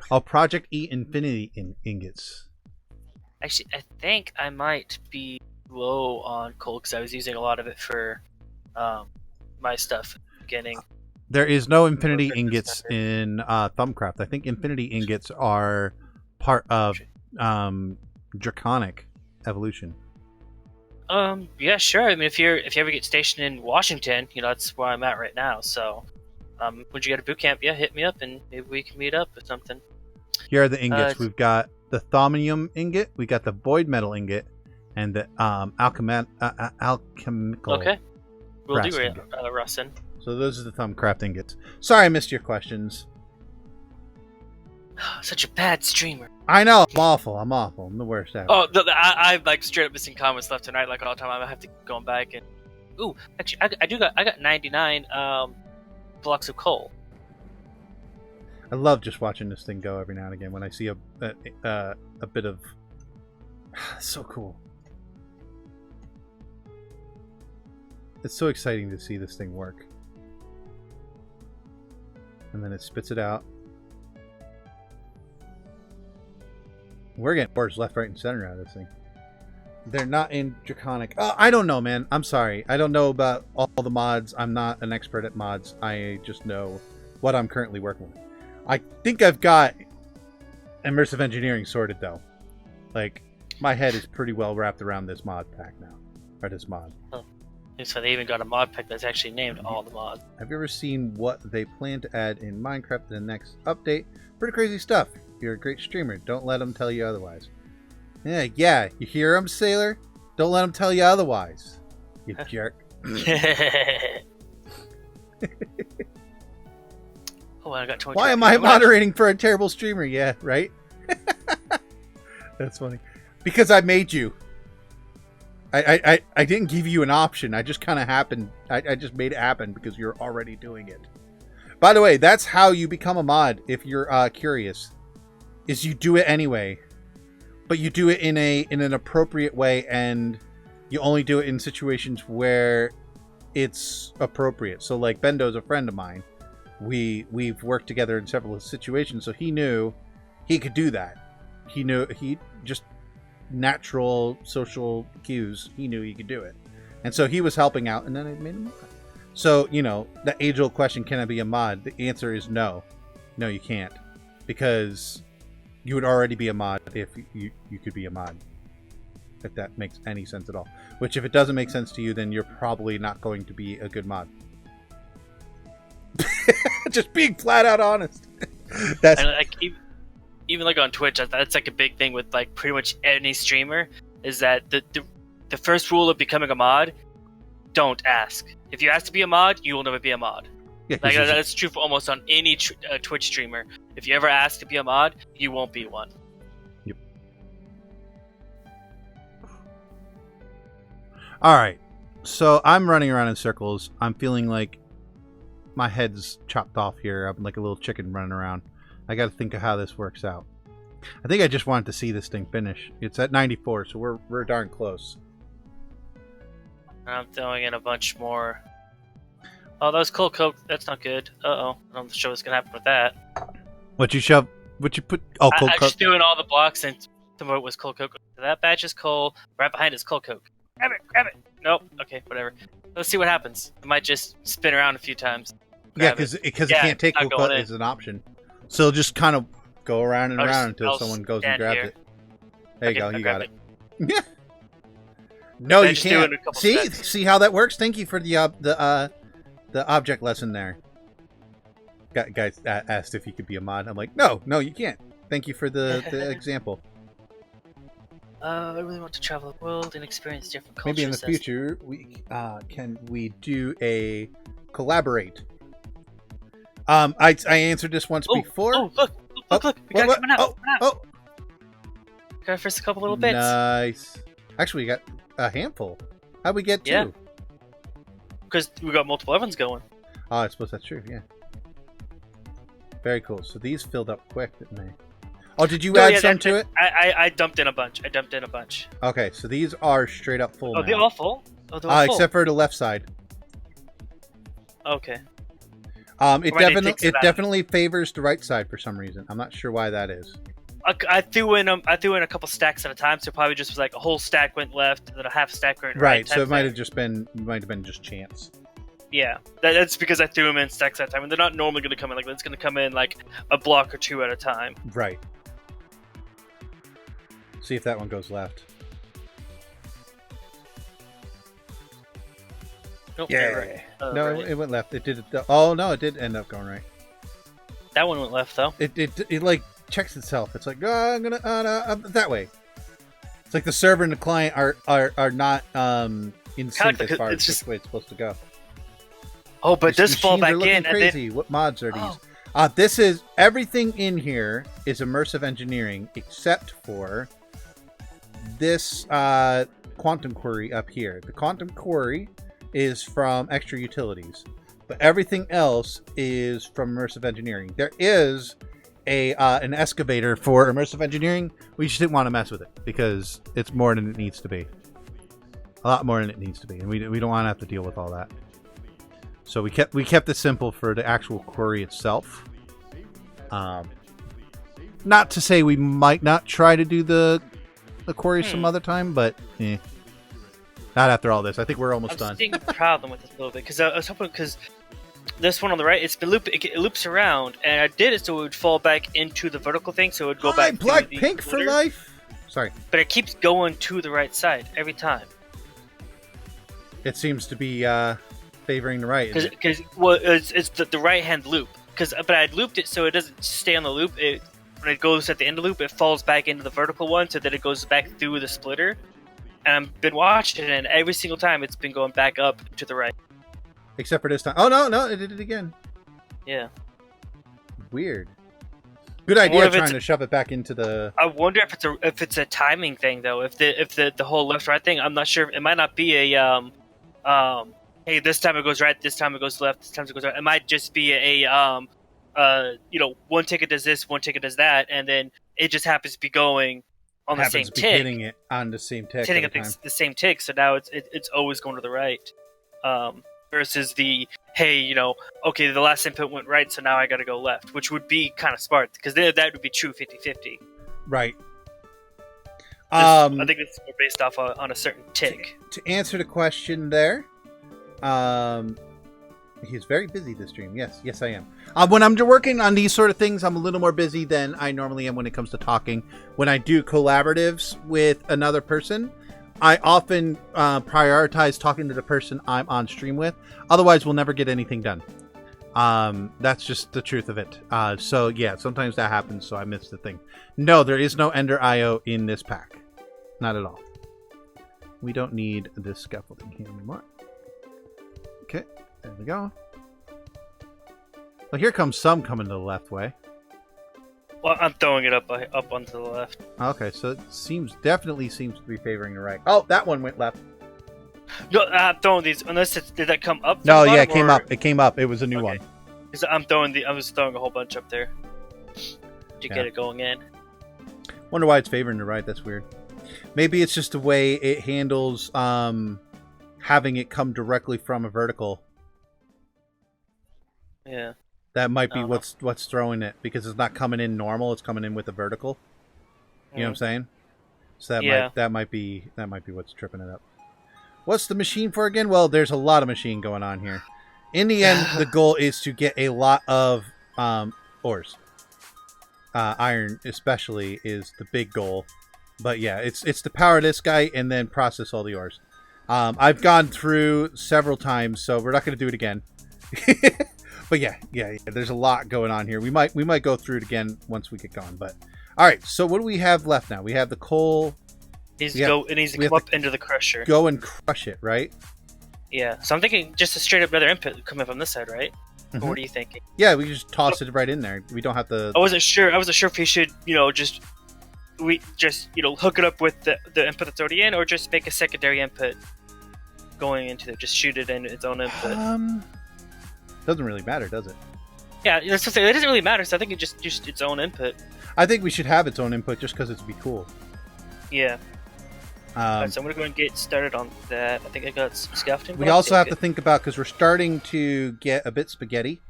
S1: I'll Project E Infinity ingots.
S2: Actually, I think I might be low on coal because I was using a lot of it for my stuff at the beginning.
S1: There is no Infinity ingots in Thumbcraft. I think Infinity ingots are part of Draconic evolution.
S2: Yeah, sure. I mean, if you ever get stationed in Washington, you know that's where I'm at right now. So, when you get a boot camp, yeah, hit me up and maybe we can meet up or something.
S1: Here are the ingots. We've got the thaumium ingot, we got the void metal ingot, and the alchemical.
S2: Okay, we'll do
S1: ingot.
S2: Russin.
S1: So those are the Thumbcraft ingots. Sorry I missed your questions.
S2: Such a bad streamer.
S1: I know. I'm awful. I'm the worst ever.
S2: Oh, I'm like straight up missing comments left and right, like all the time. I'm gonna have to go back and. Ooh, actually, I got 99 blocks of coal.
S1: I love just watching this thing go every now and again when I see a bit of. It's so cool. It's so exciting to see this thing work. And then it spits it out. We're getting boards left, right, and center out of this thing. They're not in Draconic. Oh, I don't know, man. I'm sorry. I don't know about all the mods. I'm not an expert at mods. I just know what I'm currently working with. I think I've got immersive engineering sorted, though. Like, my head is pretty well wrapped around this mod pack now. Or this mod.
S2: Oh. So they even got a mod pack that's actually named all the mods.
S1: Have you ever seen what they plan to add in Minecraft in the next update? Pretty crazy stuff. You're a great streamer. Don't let them tell you otherwise. Yeah. You hear him, Sailor? Don't let him tell you otherwise. You jerk.
S2: Oh, I got 20.
S1: Why am I moderating for a terrible streamer? Yeah, right? That's funny. Because I made you. I didn't give you an option. I just kind of happened. I just made it happen because you're already doing it. By the way, that's how you become a mod if you're curious. Is you do it anyway. But you do it in an appropriate way, and you only do it in situations where it's appropriate. So like Bendo's a friend of mine. We've worked together in several situations, so he knew he could do that. He just natural social cues. He knew he could do it, and so he was helping out, and then I made him a mod. So the age-old question: can I be a mod? The answer is no. No, you can't, because you would already be a mod if you could be a mod. If that makes any sense at all. Which, if it doesn't make sense to you, then you're probably not going to be a good mod. Just being flat out honest. That's
S2: even like on Twitch, that's like a big thing with like pretty much any streamer, is that the first rule of becoming a mod: don't ask. If you ask to be a mod, you will never be a mod.
S1: Yeah,
S2: like that's true for almost on any Twitch streamer. If you ever ask to be a mod, you won't be one.
S1: Yep. All right. So I'm running around in circles. I'm feeling like my head's chopped off here. I'm like a little chicken running around. I got to think of how this works out. I think I just wanted to see this thing finish. It's at 94, so we're darn close.
S2: I'm throwing in a bunch more. Oh, that was cold coke. That's not good. Uh-oh. I'm not sure what's going to happen with that.
S1: What you shove? What you put? Oh, cold coke.
S2: I just threw in all the blocks, and some of it was cold coke. That batch is coal. Right behind is cold coke. Grab it. Nope. Okay, whatever. Let's see what happens. It might just spin around a few times.
S1: Yeah, because it can't take cold coke as an option. So it'll just kind of go around and around until someone goes and grabs it. There you go. You got it. Yeah. No, you can't. See how that works? Thank you for the object lesson there. Guys asked if you could be a mod. I'm like, no, you can't. Thank you for the example.
S2: I really want to travel the world and experience different cultures.
S1: Maybe in the future we do a collaborate. I answered this once before.
S2: Oh, look! We got it coming out. Got first a couple little bits.
S1: Nice. Actually, we got a handful. How'd we get two?
S2: Yeah. Because we got multiple ovens going.
S1: Oh, I suppose that's true, yeah. Very cool. So these filled up quick, didn't they? Oh, did you add some to it?
S2: I dumped in a bunch.
S1: Okay, so these are straight up full now.
S2: They're all full? Oh, they're all full.
S1: Except for the left side.
S2: Okay.
S1: It definitely favors the right side for some reason. I'm not sure why that is.
S2: I threw in a couple stacks at a time, so probably just was like a whole stack went left, and then a half stack went right.
S1: Right, so it might have been just chance.
S2: Yeah, that's because I threw them in stacks at a time, and they're not normally going to come in like that. It's going to come in like a block or two at a time.
S1: Right. See if that one goes left.
S2: Nope,
S1: yeah.
S2: Right.
S1: No, right. It went left. It did. Oh no, it did end up going right.
S2: That one went left though.
S1: It like checks itself. It's like, oh, I'm gonna that way. It's like the server and the client are not in sync as far as which way it's supposed to go.
S2: Oh, but this fall back in.
S1: Crazy. What mods are these? This is everything in here is immersive engineering except for this quantum query up here. The quantum query is from extra utilities, but everything else is from immersive engineering. There is an excavator for immersive engineering. We just didn't want to mess with it because it's more than it needs to be. A lot more than it needs to be, and we don't want to have to deal with all that. So we kept it simple for the actual query itself. Not to say we might not try to do the query some other time, but not after all this. I think we're almost done.
S2: I'm seeing a problem with this a little bit because I was hoping because this one on the right, it loops around, and I did it so it would fall back into the vertical thing, so it would go back.
S1: Black pink for life. Sorry,
S2: but it keeps going to the right side every time.
S1: It seems to be favoring the right.
S2: Because it's the right hand loop. But I looped it so it doesn't stay on the loop. When it goes at the end of the loop, it falls back into the vertical one, so that it goes back through the splitter. And I've been watching it, and every single time it's been going back up to the right. Except
S1: for this time. Oh no, it did it again.
S2: Yeah.
S1: Weird. Good idea trying to shove it back into the...
S2: I wonder if it's a timing thing, though. If the whole left-right thing, I'm not sure. It might not be a hey, this time it goes right, this time it goes left, this time it goes right. It might just be one ticket does this, one ticket does that, and then it just happens to be going on the same tick.
S1: Hitting it on the same tick.
S2: Hitting the same tick, so now it's always going to the right. Versus the, hey, okay, the last input went right, so now I got to go left, which would be kind of smart, because that would be true 50-50.
S1: Right.
S2: I think it's more based off on a certain tick.
S1: To answer the question there, he's very busy this stream. Yes, I am. When I'm working on these sort of things, I'm a little more busy than I normally am when it comes to talking. When I do collaboratives with another person, I often prioritize talking to the person I'm on stream with. Otherwise, we'll never get anything done. That's just the truth of it. So yeah, sometimes that happens, so I miss the thing. No, there is no Ender IO in this pack. Not at all. We don't need this scaffolding here anymore. Okay, there we go. Well, here comes some coming to the left way.
S2: Well, I'm throwing it up onto the left.
S1: Okay, so it definitely seems to be favoring the right. Oh, that one went left.
S2: No, I'm throwing these. Unless did that come up?
S1: No, yeah, it came up. It came up. It was a new one.
S2: Because I was throwing a whole bunch up there to get it going in.
S1: Wonder why it's favoring the right. That's weird. Maybe it's just the way it handles having it come directly from a vertical.
S2: Yeah.
S1: That might be what's throwing it, because it's not coming in normal; it's coming in with a vertical. You know what I'm saying? So that might be what's tripping it up. What's the machine for again? Well, there's a lot of machine going on here. In the end, the goal is to get a lot of ores. Iron, especially, is the big goal. But yeah, it's to power this guy and then process all the ores. I've gone through several times, so we're not going to do it again. But yeah, there's a lot going on here. We might go through it again once we get going. But all right, so what do we have left now? We have the coal.
S2: It needs to come up into the crusher.
S1: Go and crush it, right?
S2: Yeah. So I'm thinking just a straight up other input coming from this side, right?
S1: Mm-hmm.
S2: Or what are you thinking?
S1: Yeah, we can just toss it right in there. We don't have to.
S2: I wasn't sure if we should, just hook it up with the input that's already in, or just make a secondary input going into it. Just shoot it in its own input.
S1: Doesn't really matter, does it?
S2: Yeah, that's what I'm saying. It doesn't really matter. So I think it just its own input.
S1: I think we should have its own input just because it'd be cool.
S2: Yeah. Right, so I'm gonna go and get started on that. I think I got some scaffolding.
S1: We also have to think about, because we're starting to get a bit spaghetti.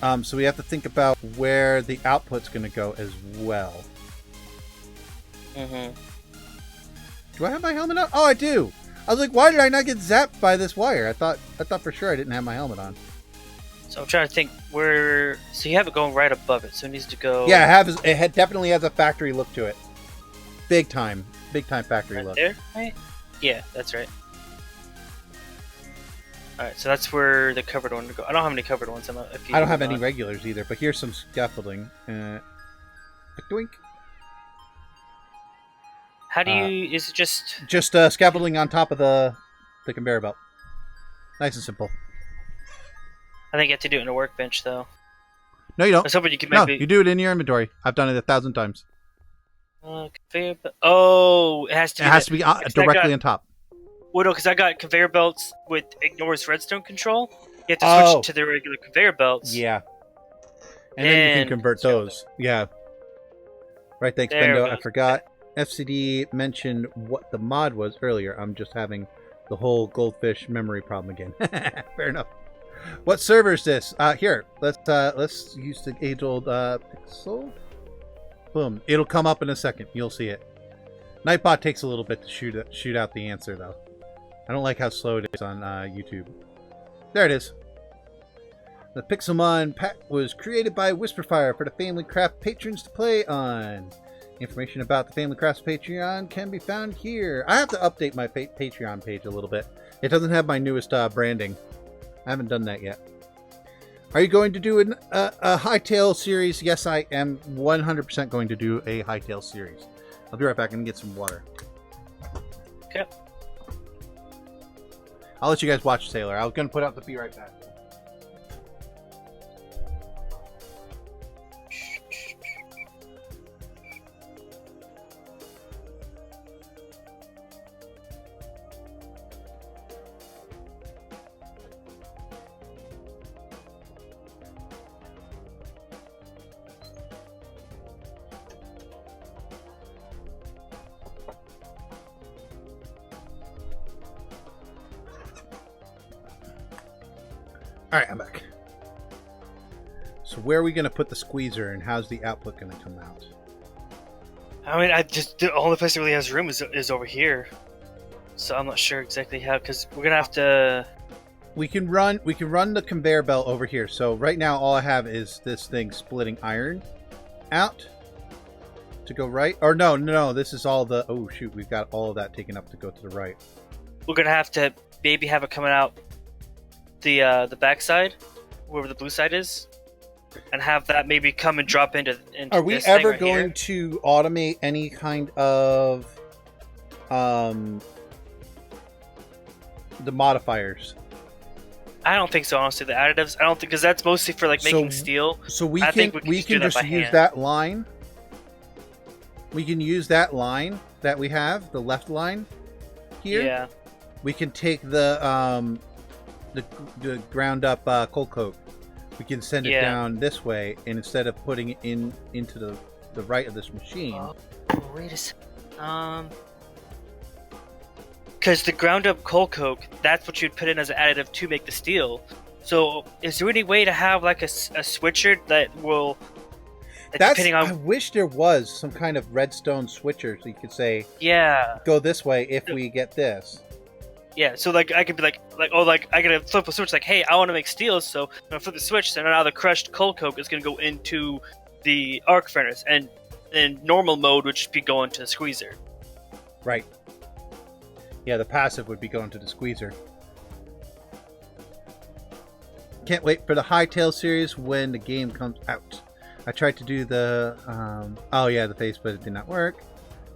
S1: So we have to think about where the output's going to go as well.
S2: Mm-hmm.
S1: Do I have my helmet on? Oh, I do. I was like, why did I not get zapped by this wire? I thought for sure I didn't have my helmet on.
S2: So I'm trying to think where. So you have it going right above it, so it needs to go.
S1: Yeah, it definitely has a factory look to it. Big time factory look.
S2: There, right? Yeah, that's right. All right, so that's where the covered one to go. I don't have any covered ones.
S1: I don't have any regulars either, but here's some scaffolding. Doink.
S2: How do you? Is it just
S1: scaffolding on top of the conveyor belt? Nice and simple.
S2: I think you have to do it in a workbench, though.
S1: No, you don't.
S2: I was hoping you could
S1: maybe... No, you do it in your inventory. I've done it 1,000 times.
S2: Conveyor belt. Oh, it has to.
S1: It has to be directly on top.
S2: Well, no, because I got conveyor belts with ignores redstone control. You have to switch to the regular conveyor belts.
S1: Yeah. And then you can convert those. Yeah. Right, thanks, Bendo. I forgot. FCD mentioned what the mod was earlier. I'm just having the whole goldfish memory problem again. Fair enough. What server is this? Here, let's use the age-old pixel. Boom. It'll come up in a second. You'll see it. Nightbot takes a little bit to shoot out the answer, though. I don't like how slow it is on YouTube. There it is. The Pixelmon pack was created by Whisperfire for the Family Craft patrons to play on. Information about the Family Crafts Patreon can be found here. I have to update my Patreon page a little bit. It doesn't have my newest branding. I haven't done that yet. Are you going to do a Hytale series? Yes, I am 100% going to do a Hytale series. I'll be right back and get some water.
S2: Okay.
S1: I'll let you guys watch Sailor. I was going to put out the be right back. Alright, I'm back. So where are we going to put the squeezer, and how's the output going to come out?
S2: I mean, the only place that really has room is over here. So I'm not sure exactly how, because we're gonna have to.
S1: We can run the conveyor belt over here. So right now, all I have is this thing splitting iron out to go right. Or no, this is all the. Oh shoot, we've got all of that taken up to go to the right.
S2: We're gonna have to maybe have it coming out the backside, wherever the blue side is, and have that maybe come and drop into.
S1: Are we
S2: this
S1: ever
S2: thing right
S1: going
S2: here.
S1: to automate any kind of the modifiers?
S2: I don't think so, honestly. The additives, I don't think, because that's mostly for like making steel.
S1: So we
S2: I
S1: can
S2: think we can
S1: just use
S2: hand.
S1: that line. We can use that line that we have, the left line here.
S2: Yeah.
S1: We can take the ground up coal coke. We can send it down this way, and instead of putting it into the right of this machine.
S2: Wait a second. Because the ground up coal coke, that's what you'd put in as an additive to make the steel. So, is there any way to have like a switcher that will?
S1: I wish there was some kind of redstone switcher, so you could say, go this way if we get this.
S2: Yeah, so like I could be like I gotta flip a switch like, hey, I want to make steel, so I'm gonna flip the switch, so now the crushed coal coke is gonna go into the arc furnace, and in normal mode would just be going to the squeezer.
S1: Right. Yeah, the passive would be going to the squeezer. Can't wait for the Hightail series when the game comes out. I tried to do the the face, but it did not work.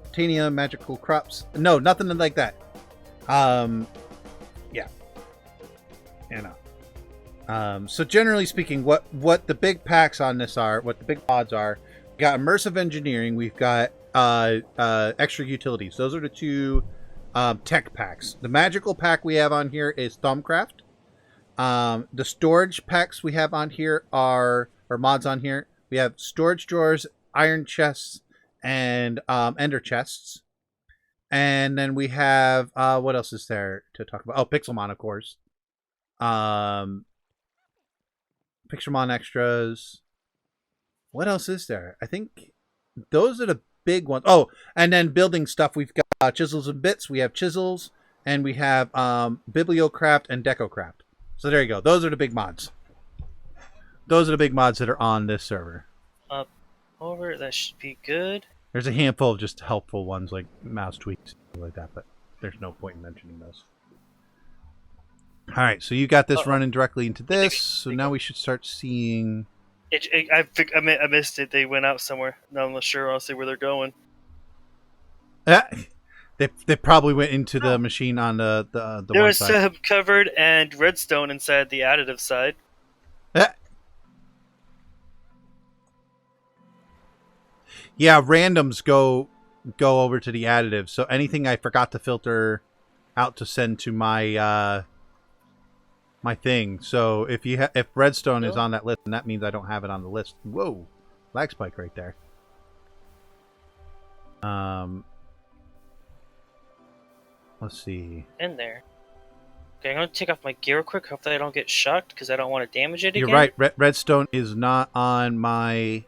S1: Titania, magical crops. No, nothing like that. Yeah. You know. So generally speaking, what the big packs on this are, what the big mods are, we got immersive engineering, we've got extra utilities. Those are the two tech packs. The magical pack we have on here is Thumbcraft. The storage packs we have on here or mods on here. We have storage drawers, iron chests, and ender chests. And then we have what else is there to talk about? Oh, Pixelmon, of course. Pixelmon extras. What else is there? I think those are the big ones. Oh, and then building stuff. We've got chisels and bits. We have chisels, and we have Bibliocraft and Decocraft. So there you go. Those are the big mods. Those are the big mods that are on this server.
S2: Over. That should be good.
S1: There's a handful of just helpful ones like mouse tweaks and like that, but there's no point in mentioning those. All right, so you got this running directly into this. So now we should start seeing.
S2: I missed it. They went out somewhere. No, I'm not sure honestly where they're going.
S1: They probably went into the machine on the
S2: there
S1: one
S2: was
S1: side.
S2: covered and redstone inside the additive side.
S1: Yeah, randoms go over to the additive. So anything I forgot to filter out to send to my my thing. So if if redstone is on that list, then that means I don't have it on the list. Whoa, lag spike right there. Let's see.
S2: In there. Okay, I'm gonna take off my gear real quick. Hopefully I don't get shocked because I don't want to damage it again.
S1: You're right. Redstone is not on my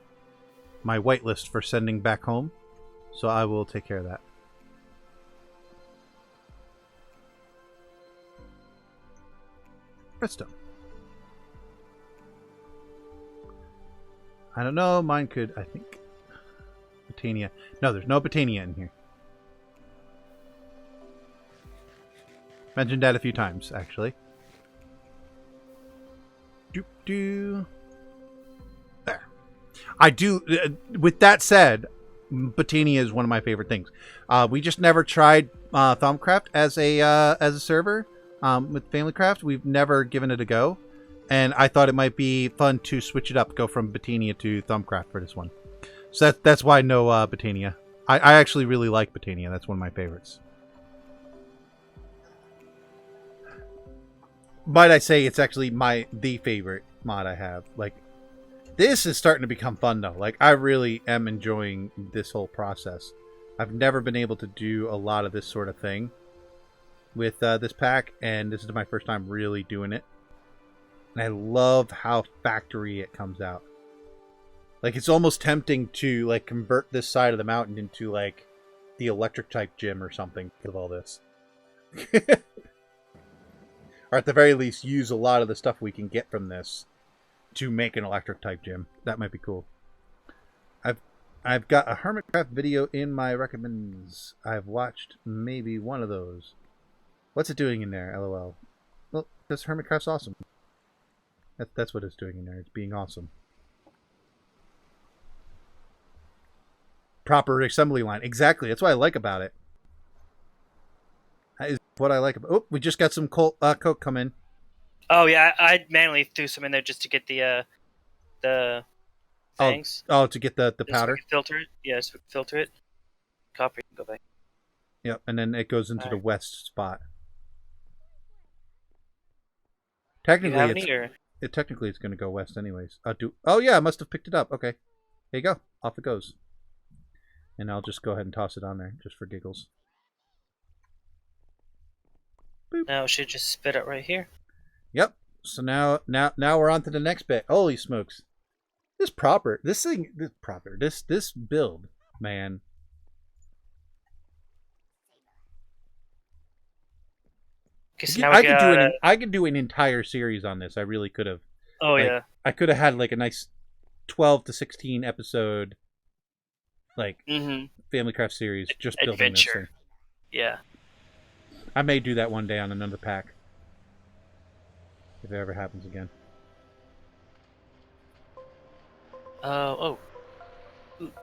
S1: whitelist for sending back home, so I will take care of that. Redstone. I don't know. Mine could, I think. Botania. No, there's no Botania in here. Mentioned that a few times, actually. There. I do. With that said, Botania is one of my favorite things. We just never tried Thumbcraft as a server with FamilyCraft. We've never given it a go, and I thought it might be fun to switch it up, go from Botania to Thumbcraft for this one. So that's why no Botania. I actually really like Botania. That's one of my favorites. Might I say it's actually the favorite mod I have. Like, this is starting to become fun though. Like, I really am enjoying this whole process. I've never been able to do a lot of this sort of thing with this pack, and this is my first time really doing it. And I love how factory it comes out. Like, it's almost tempting to, like, convert this side of the mountain into, like, the electric type gym or something with all this. Or at the very least, use a lot of the stuff we can get from this to make an electric type gym. That might be cool. I've got a Hermitcraft video in my recommends. I've watched maybe one of those. What's it doing in there, LOL? Well, because Hermitcraft's awesome. That's what it's doing in there. It's being awesome. Proper assembly line. Exactly. That's what I like about it. That is what I like about. Oh, we just got some Coke come in.
S2: Oh yeah, I manually threw some in there just to get the things.
S1: Oh, to get the powder.
S2: So filter it. Yeah, so filter it. Copy. Go back.
S1: Yep, and then it goes into the west spot. Technically, technically it's going to go west anyways. Oh yeah, I must have picked it up. Okay, there you go. Off it goes. And I'll just go ahead and toss it on there just for giggles. Boop.
S2: Now it should just spit out right here.
S1: Yep. So now we're on to the next bit. Holy smokes! This build, man.
S2: So
S1: I could do an entire series on this. I really could have.
S2: Oh
S1: like,
S2: yeah.
S1: I could have had like a nice 12 to 16 episode, like Family Craft series, just building this thing.
S2: Yeah.
S1: I may do that one day on another pack, if it ever happens again.
S2: Ooh,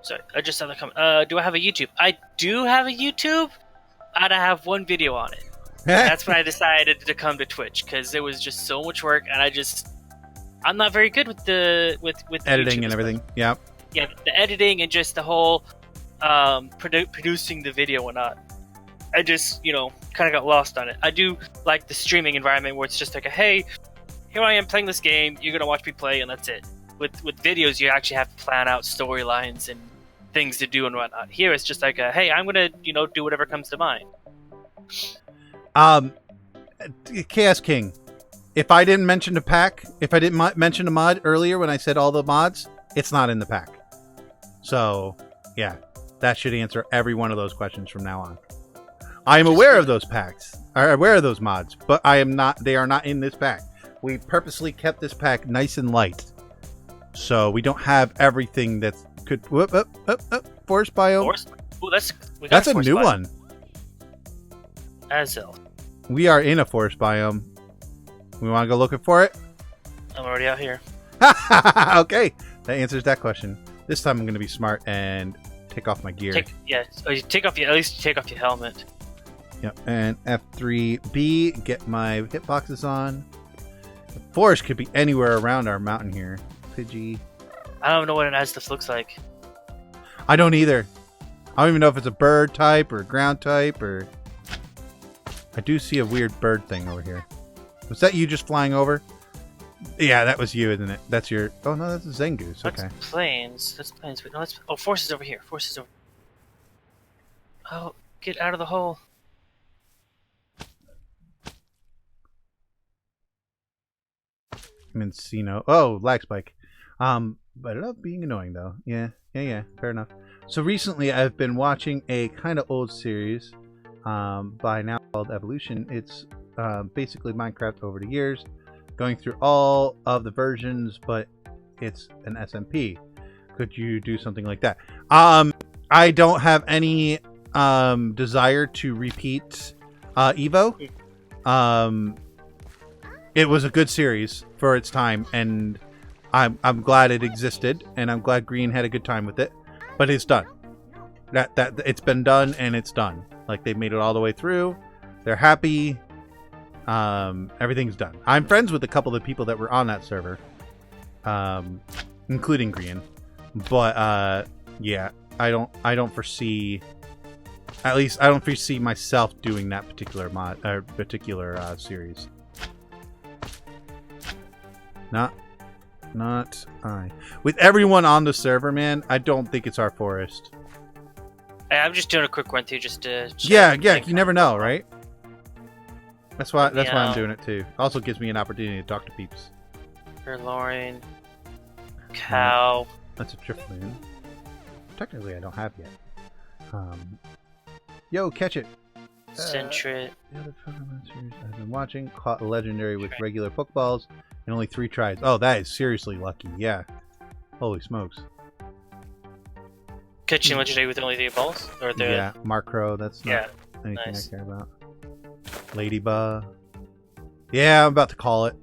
S2: sorry, I just saw that comment. Do I have a YouTube? I do have a YouTube, and I have one video on it. That's when I decided to come to Twitch, because it was just so much work, and I'm not very good with the
S1: editing
S2: YouTube
S1: and everything.
S2: Stuff.
S1: Yeah.
S2: Yeah, the editing and just the whole producing the video and whatnot. I just, kind of got lost on it. I do like the streaming environment where it's just like, hey, here I am playing this game, you're going to watch me play, and that's it. With videos, you actually have to plan out storylines and things to do and whatnot. Here, it's just like, hey, I'm going to, do whatever comes to mind.
S1: Chaos King, if I didn't mention the pack, if I didn't mention a mod earlier when I said all the mods, it's not in the pack. So, yeah, that should answer every one of those questions from now on. I am aware of those packs, or aware of those mods, but they are not in this pack. We purposely kept this pack nice and light. So we don't have everything that could... Forest biome.
S2: Ooh,
S1: that's a new one.
S2: Azel.
S1: We are in a forest biome. We want to go looking for it?
S2: I'm already out here.
S1: Okay, that answers that question. This time I'm going to be smart and take off my gear.
S2: At least take off your helmet.
S1: Yep, and F3B, get my hitboxes on. The forest could be anywhere around our mountain here. Pidgey.
S2: I don't know what an Aztef looks like.
S1: I don't either. I don't even know if it's a bird type or ground type or... I do see a weird bird thing over here. Was that you just flying over? Yeah, that was you, isn't it? That's your... Oh, no, that's a Zangoose. Okay.
S2: That's plains. Wait, no, that's... Oh, Force is over here. Oh, get out of the hole.
S1: Mincino. Oh, lag spike. But it up being annoying though. Yeah. Fair enough. So recently, I've been watching a kind of old series, by now called Evolution. It's basically Minecraft over the years, going through all of the versions, but it's an SMP. Could you do something like that? I don't have any desire to repeat Evo. It was a good series for its time, and I'm glad it existed, and I'm glad Green had a good time with it. But it's done. That it's been done, and it's done. Like, they made it all the way through. They're happy. Everything's done. I'm friends with a couple of the people that were on that server, including Green. But yeah, I don't foresee. At least I don't foresee myself doing that particular series. Not I. With everyone on the server, man, I don't think it's our forest.
S2: I'm just doing a quick run through just to...
S1: Yeah, you never know, right? That's why I'm doing it too. Also gives me an opportunity to talk to peeps.
S2: Purloin. Cow.
S1: That's a Drifloon. Technically, I don't have yet. Yo, catch it!
S2: Centrit.
S1: The other Pokemon series I've been watching caught a legendary with regular Pokeballs in only 3 tries. Oh, that is seriously lucky. Yeah. Holy smokes.
S2: Catching legendary with only 3 balls? Or the...
S1: Yeah, Markro. That's not anything
S2: nice.
S1: I care about. Ladybug. Yeah, I'm about to call it.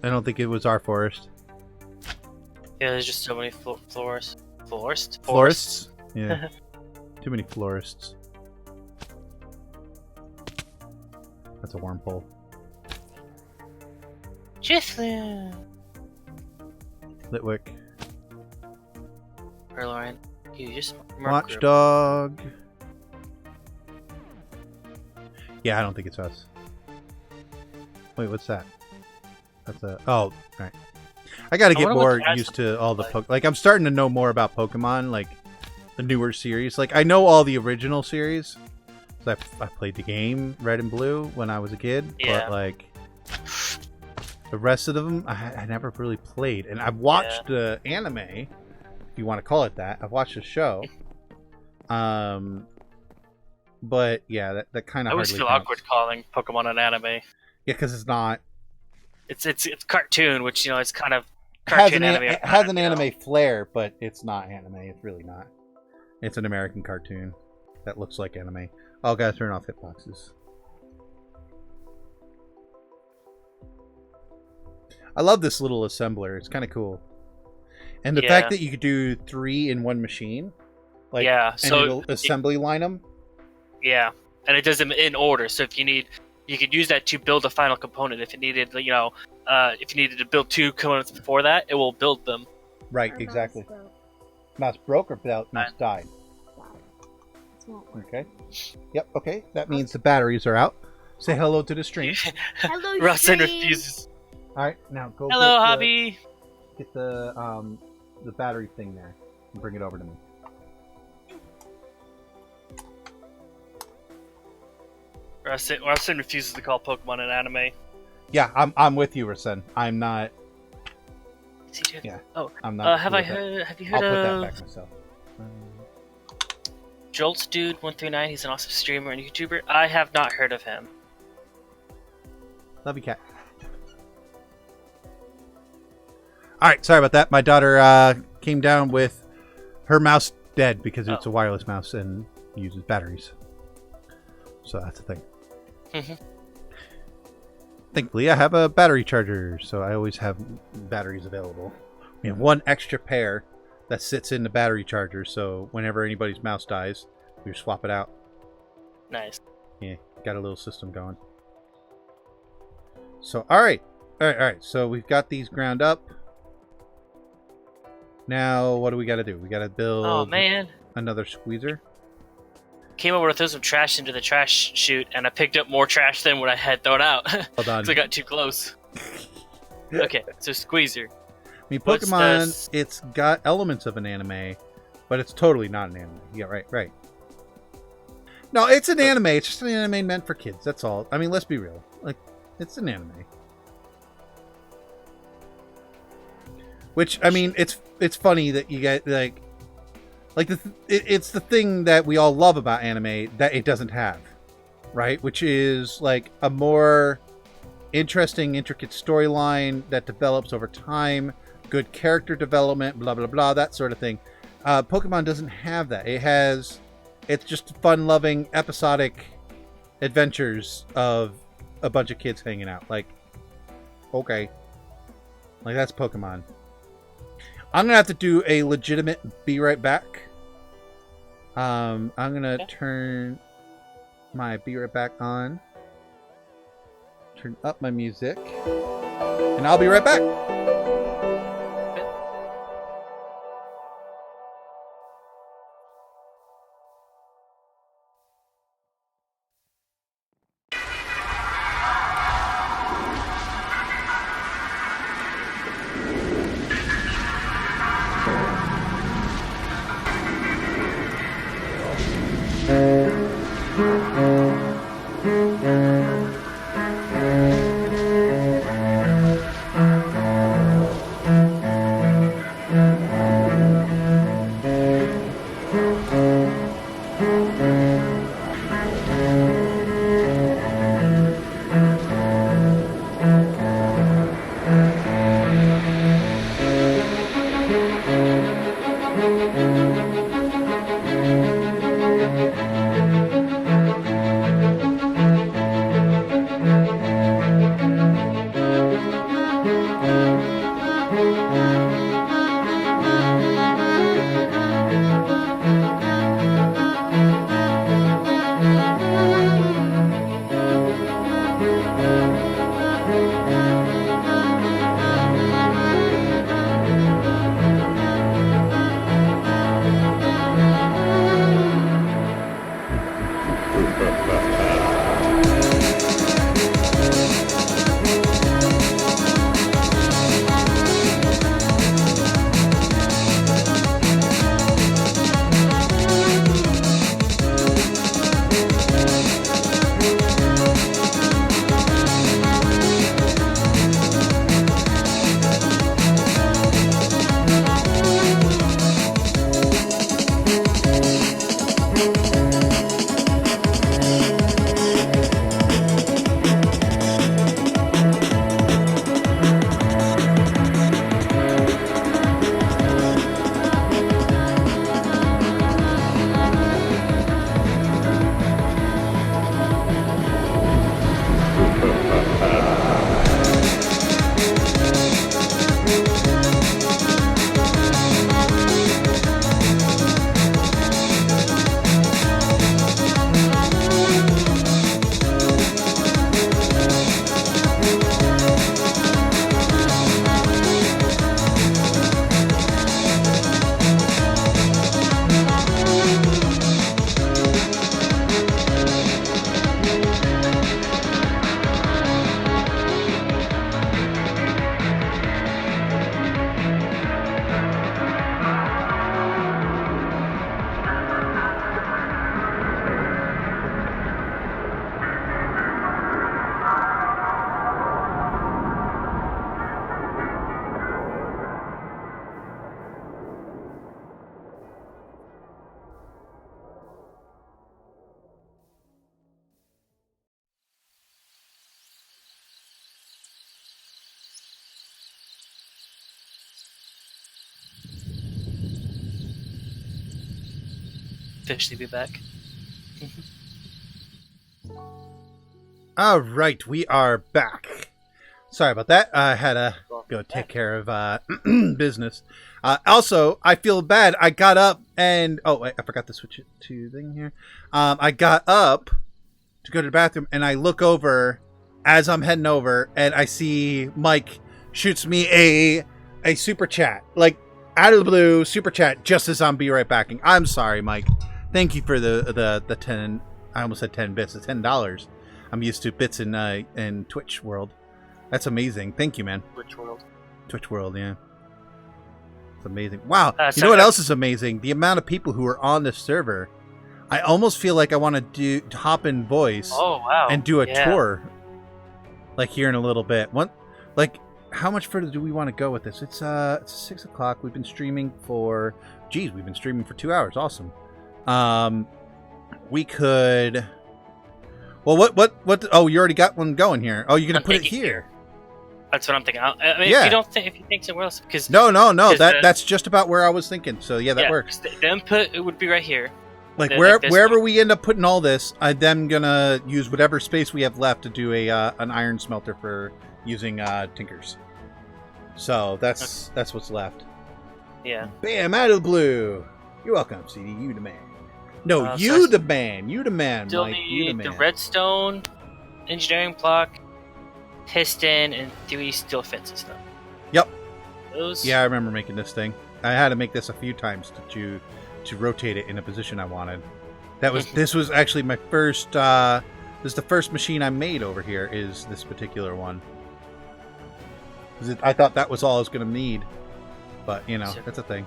S1: I don't think it was our forest.
S2: Yeah, there's just so many florists.
S1: Florists? Yeah. Too many florists. That's a wormhole.
S2: Drifloon.
S1: Litwick.
S2: Purloin. You just
S1: Watchdog. Yeah, I don't think it's us. Wait, what's that? That's a... Oh, right. I gotta get more used to all the like, I'm starting to know more about Pokemon, like the newer series. Like, I know all the original series. I played the game Red and Blue when I was a kid, but like the rest of them, I never really played. And I've watched the anime, if you want to call it that. I've watched the show. But yeah, that kind of.
S2: I always feel awkward calling Pokemon an anime.
S1: Yeah, because it's not.
S2: It's cartoon, which it's kind of cartoon anime.
S1: It has an anime flair, but it's not anime. It's really not. It's an American cartoon that looks like anime. Oh, gotta turn off hitboxes. I love this little assembler. It's kind of cool, and the fact that you could do 3 in one machine, like so it'll assembly line them.
S2: Yeah, and it does them in order. So if you need, you could use that to build a final component. If it needed, if you needed to build 2 components before that, it will build them.
S1: Right, exactly. Mouse broke or mouse died? Okay. Yep, okay. That means the batteries are out. Say hello to the stream.
S3: Hello,
S2: Russell
S3: stream.
S2: refuses.
S1: Alright, now go
S2: Hello, Hobby.
S1: Get the battery thing there and bring it over to me.
S2: Russell refuses to call Pokemon an anime.
S1: Yeah, I'm with you, Rasen. I'm not. Yeah.
S2: Oh,
S1: I'm not.
S2: Have you heard
S1: I'll put
S2: of
S1: that back myself.
S2: Jolts Dude 139? He's an awesome streamer and YouTuber. I have not heard of him.
S1: Love you, cat. All right, sorry about that. My daughter came down with her mouse dead because it's a wireless mouse and uses batteries. So that's the thing. Thankfully, I have a battery charger, so I always have batteries available. We have 1 extra pair that sits in the battery charger, so whenever anybody's mouse dies, we swap it out.
S2: Nice.
S1: Yeah, got a little system going. So, all right. So we've got these ground up. Now, what do we got to do? We got to build another squeezer.
S2: Came over to throw some trash into the trash chute, and I picked up more trash than what I had thrown out.
S1: Hold on.
S2: Because I got too close. Okay, so Squeezer.
S1: I mean, Pokemon, it's got elements of an anime, but it's totally not an anime. Yeah, right. No, it's an anime. It's just an anime meant for kids. That's all. I mean, let's be real. Like, it's an anime. Which, I mean, it's funny that you get, it's the thing that we all love about anime that it doesn't have, right? Which is like a more interesting, intricate storyline that develops over time, good character development, blah blah blah, that sort of thing. Pokemon doesn't have that. It's just fun-loving, episodic adventures of a bunch of kids hanging out. Like, okay, like that's Pokemon. I'm gonna have to do a legitimate be right back. I'm gonna turn my be right back on. Turn up my music. And I'll be right back.
S2: Officially be back.
S1: All right, we are back. Sorry about that. I had to go take care of business. Also, I feel bad. I got up and... Oh, wait, I forgot to switch it to thing here. I got up to go to the bathroom, and I look over as I'm heading over, and I see Mike shoots me a super chat. Like, out of the blue, super chat, just as I'm be right backing. I'm sorry, Mike. Thank you for the 10... I almost said 10 bits. It's $10. I'm used to bits in Twitch world. That's amazing. Thank you, man. Twitch world, yeah. It's amazing. Wow. You know what else is amazing? The amount of people who are on this server. I almost feel like I want to hop in voice.
S2: Oh, wow.
S1: And do a tour. Like here in a little bit. How much further do we want to go with this? It's 6 o'clock. We've been streaming for 2 hours. Awesome. We could... Well, what? Oh, you already got one going here. Oh, you're gonna put it here.
S2: That's what I'm thinking. I mean, if you think somewhere else, because
S1: no, that's just about where I was thinking. So yeah, that works.
S2: The input would be right here.
S1: Like wherever we end up putting all this, I'm then gonna use whatever space we have left to do an iron smelter for using tinkers. So that's what's left.
S2: Yeah.
S1: Bam! Out of the blue. You're welcome, CD. You the man. No, the man. You the man,
S2: still
S1: Mike. You the man.
S2: The redstone, engineering block, piston, and 3 steel fences, though.
S1: Yep.
S2: Those...
S1: Yeah, I remember making this thing. I had to make this a few times to rotate it in a position I wanted. This was actually my first. This is the first machine I made over here. Is this particular one? I thought that was all I was going to need, but that's a thing.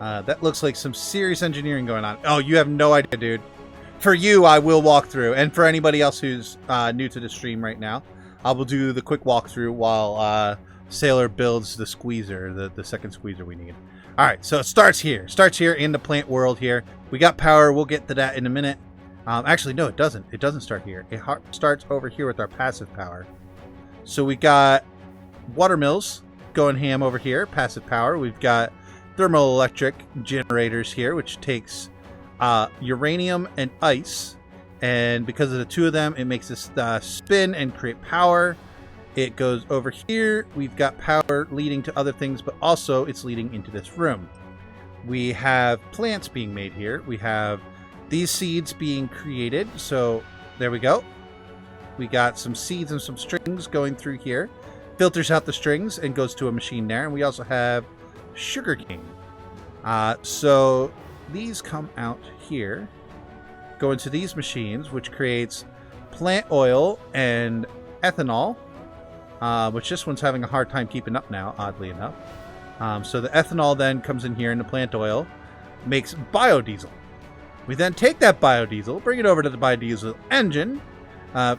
S1: That looks like some serious engineering going on. Oh, you have no idea, dude. For you, I will walk through. And for anybody else who's new to the stream right now, I will do the quick walkthrough while Sailor builds the squeezer, the second squeezer we need. All right, so it starts here. Starts here in the plant world here. We got power. We'll get to that in a minute. Actually, no, it doesn't. It doesn't start here. It starts over here with our passive power. So we got water mills going ham over here, passive power. We've got thermoelectric generators here, which takes uranium and ice. And because of the two of them, it makes this spin and create power. It goes over here. We've got power leading to other things, but also it's leading into this room. We have plants being made here. We have these seeds being created. So there we go. We got some seeds and some strings going through here. Filters out the strings and goes to a machine there. And we also have sugarcane. So these come out here, go into these machines, which creates plant oil and ethanol, which this one's having a hard time keeping up now, oddly enough. So the ethanol then comes in here, and the plant oil makes biodiesel. We then take that biodiesel, bring it over to the biodiesel engine.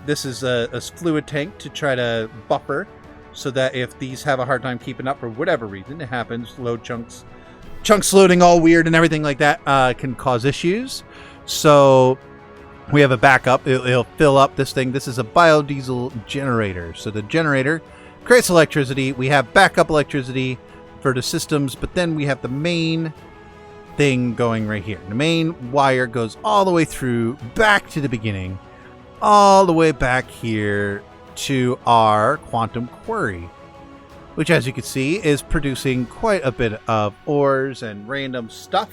S1: This is a fluid tank to try to buffer, so that if these have a hard time keeping up for whatever reason, it happens, load chunks loading all weird and everything like that can cause issues. So we have a backup. It'll fill up this thing. This is a biodiesel generator. So the generator creates electricity. We have backup electricity for the systems, but then we have the main thing going right here. The main wire goes all the way through, back to the beginning, all the way back here to our quantum quarry, which, as you can see, is producing quite a bit of ores and random stuff.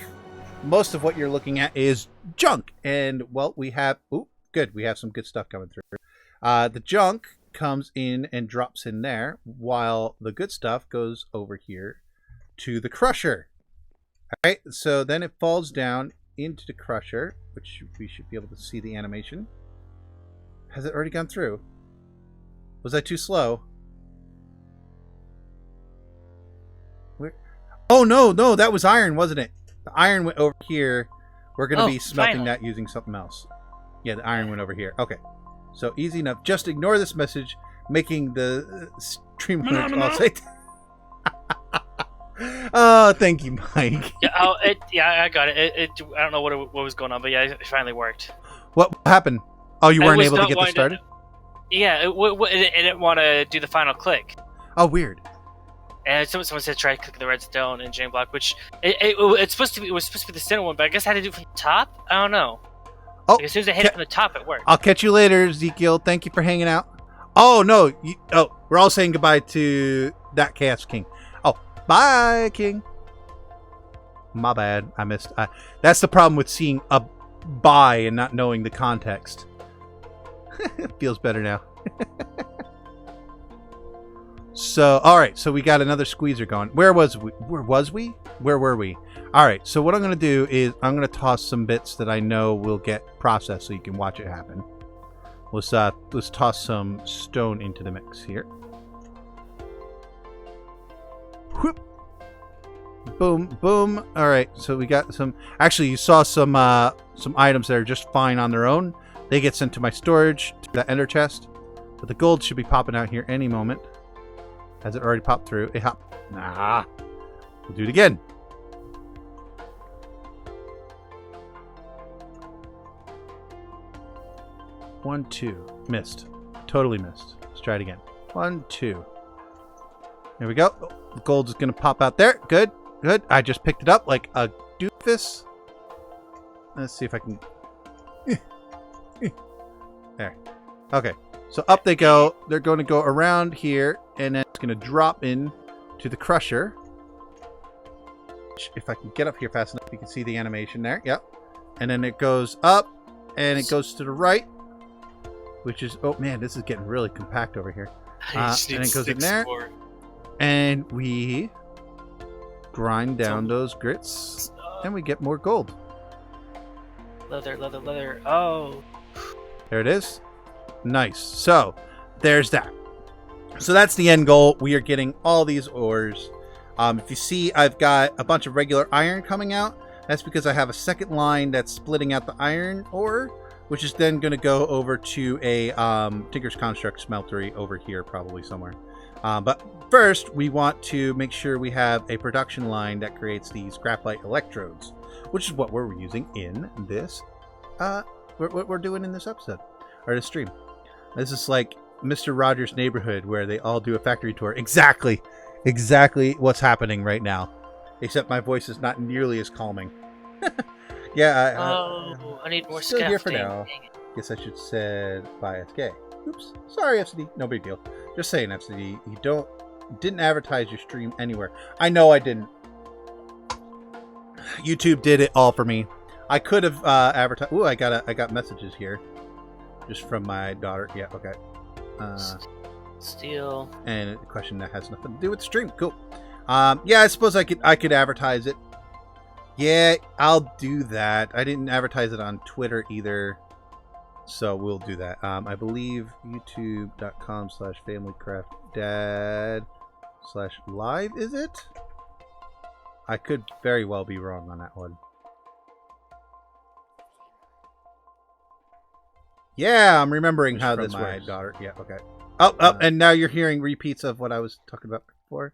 S1: Most of what you're looking at is junk. And, well, we have... Ooh, good. We have some good stuff coming through. The junk comes in and drops in there, while the good stuff goes over here to the crusher. All right, so then it falls down into the crusher, which we should be able to see the animation. Has it already gone through? Was I too slow? Where? Oh, no, that was iron, wasn't it? The iron went over here. We're going to be smelting that using something else. Yeah, the iron went over here. Okay. So easy enough. Just ignore this message, making the stream all say. Oh, thank you, Mike.
S2: I got it. I don't know what was going on, but yeah, it finally worked.
S1: What happened? Oh, you weren't able to get this started?
S2: Yeah, it didn't want to do the final click.
S1: Oh, weird.
S2: And someone said try clicking the redstone and chain block, which it was supposed to be the center one, but I guess I had to do it from the top. I don't know.
S1: Oh,
S2: as soon as I hit it from the top, it worked.
S1: I'll catch you later, Ezekiel. Thank you for hanging out. Oh no! We're all saying goodbye to that Chaos King. Oh, bye, King. My bad. I missed. That's the problem with seeing a bye and not knowing the context. It feels better now. So, all right. So we got another squeezer going. Where was we? Where were we? All right. So what I'm going to do is I'm going to toss some bits that I know will get processed so you can watch it happen. Let's toss some stone into the mix here. Whoop. Boom, boom. All right. So we got some. Actually, you saw some items that are just fine on their own. They get sent to my storage, to that ender chest. But the gold should be popping out here any moment. Has it already popped through? It hopped. Nah. We'll do it again. One, two. Missed. Totally missed. Let's try it again. 1, 2. There we go. The gold is going to pop out there. Good. Good. I just picked it up like a doofus. Let's see if I can... There. Okay. So up they go. They're going to go around here, and then it's going to drop in to the crusher. If I can get up here fast enough, you can see the animation there. Yep. And then it goes up, and it goes to the right, which is... Oh, man, this is getting really compact over here. And it goes in there. And we grind down those grits, and we get more gold.
S2: Leather. Oh.
S1: There it is. Nice. So, there's that. So that's the end goal. We are getting all these ores. If you see, I've got a bunch of regular iron coming out. That's because I have a second line that's splitting out the iron ore, which is then going to go over to a Tinker's Construct smeltery over here, probably somewhere. But first, we want to make sure we have a production line that creates these graphite electrodes, which is what we're using in this. What we're doing in this episode or this stream. This is like Mr. Rogers' Neighborhood, where they all do a factory tour. Exactly what's happening right now. Except my voice is not nearly as calming. Yeah.
S2: I need more
S1: still
S2: scaffolding.
S1: Here for now. Guess I should said bye SK. Oops. Sorry, FCD. No big deal. Just saying, FCD. You didn't advertise your stream anywhere. I know I didn't. YouTube did it all for me. I could have advertised. Ooh, I got messages here, just from my daughter. Yeah. Okay.
S2: Steal.
S1: And a question that has nothing to do with the stream. Cool. Yeah, I suppose I could advertise it. Yeah, I'll do that. I didn't advertise it on Twitter either, so we'll do that. I believe youtube.com/familycraftdad/live, is it? I could very well be wrong on that one. Yeah, I'm remembering how this works. My daughter. Yeah, okay. Oh, and now you're hearing repeats of what I was talking about before.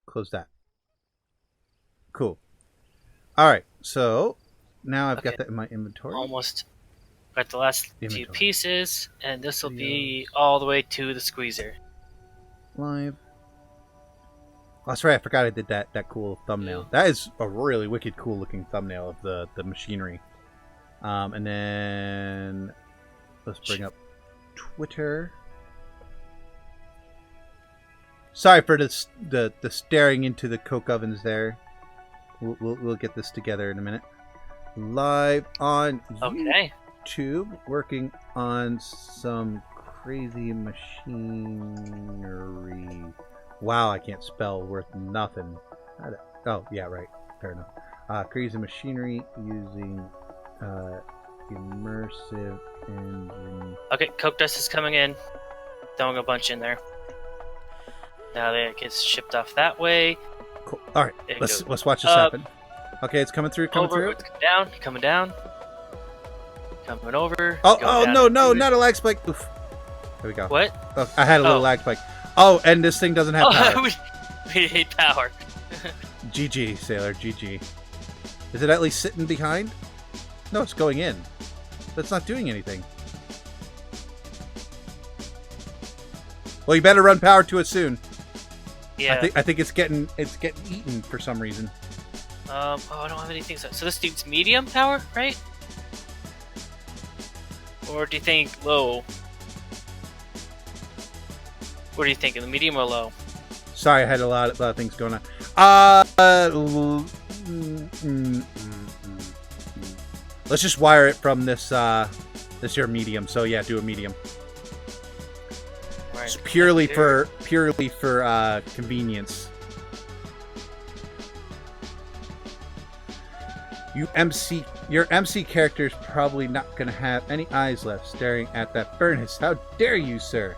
S1: Close that. Cool. All right, so now I've got that in my inventory.
S2: Almost got the last few pieces, and this will be all the way to the squeezer.
S1: Live. Oh, that's right, I forgot I did that cool thumbnail. That is a really wicked cool looking thumbnail of the machinery. And then let's bring up Twitter. Sorry for the staring into the coke ovens there. We'll get this together in a minute. Live on YouTube, working on some crazy machinery. Wow, I can't spell worth nothing. Oh, yeah, right. Fair enough. Crazy machinery using immersive engine.
S2: Okay, coke dust is coming in. Throwing a bunch in there. Now that it gets shipped off that way.
S1: Cool. All right, let's watch this happen. Okay, it's coming through. Coming over.
S2: Coming down. Coming over.
S1: Oh no, not a lag spike. Oof. There we go.
S2: What?
S1: Oh, I had a little lag spike. Oh, and this thing doesn't have power.
S2: we hate power.
S1: GG, Sailor. GG. Is it at least sitting behind? No, it's going in. That's not doing anything. Well, you better run power to it soon.
S2: Yeah.
S1: I think it's getting eaten for some reason.
S2: I don't have anything. So this dude's medium power, right? Or do you think low? What are you thinking, the medium or low?
S1: Sorry, I had a lot of things going on. Let's just wire it from this here medium. So yeah, do a medium. Right. It's purely for convenience. Your MC character is probably not going to have any eyes left staring at that furnace. How dare you, sir?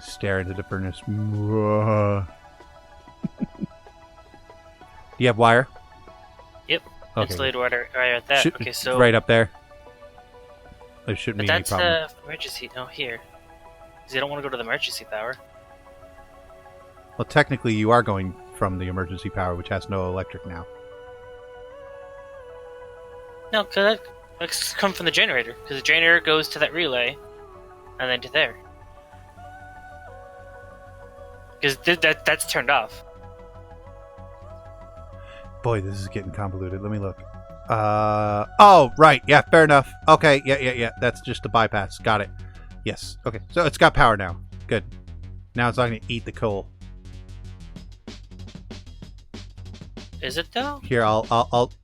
S1: Stare into the furnace. Do you have wire?
S2: Yep. Okay. Insulated wire right at that. Okay, so
S1: right up there. There shouldn't be any problem.
S2: That's the emergency. No, here. Because you don't want to go to the emergency power.
S1: Well, technically, you are going from the emergency power, which has no electric now.
S2: No, because that comes from the generator. Because the generator goes to that relay, and then to there. Because that's turned off.
S1: Boy, this is getting convoluted. Let me look. Oh, right. Yeah, fair enough. Okay, yeah. That's just a bypass. Got it. Yes. Okay, so it's got power now. Good. Now it's not going to eat the coal.
S2: Is it though?
S1: Here, I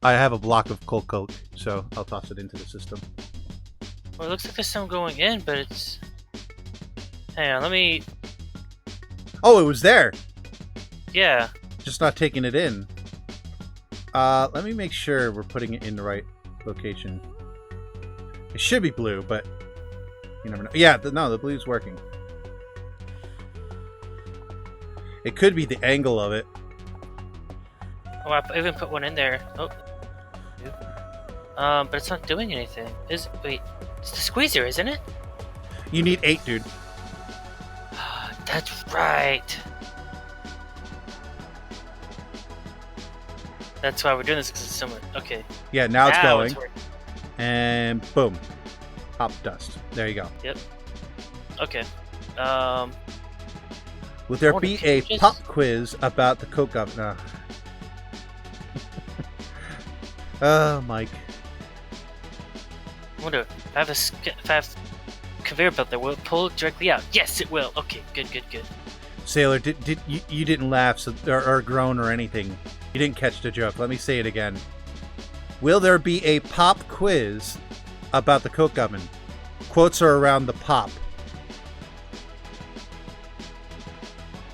S1: have a block of coal coke, so I'll toss it into the system.
S2: Well, it looks like there's some going in, but it's... Hang on, let me...
S1: Oh, it was there!
S2: Yeah.
S1: Just not taking it in. Let me make sure we're putting it in the right location. It should be blue, but you never know. Yeah, the blue's working. It could be the angle of it.
S2: Oh, I even put one in there. Oh. But it's not doing anything. Wait, it's the squeezer, isn't it?
S1: You need 8, dude.
S2: That's right. That's why we're doing this, because it's similar. Okay.
S1: Yeah, now it's going. And boom. Pop dust. There you go.
S2: Yep. Okay.
S1: Will there
S2: Oh,
S1: be
S2: the
S1: a
S2: pages?
S1: pop quiz about the Coke oven? Oh, Mike.
S2: I wonder if I have conveyor belt there, will it pull it directly out? Yes, it will. Okay, good.
S1: Sailor, did you didn't laugh or groan or anything. You didn't catch the joke. Let me say it again. Will there be a pop quiz about the Coke oven? Quotes are around the pop.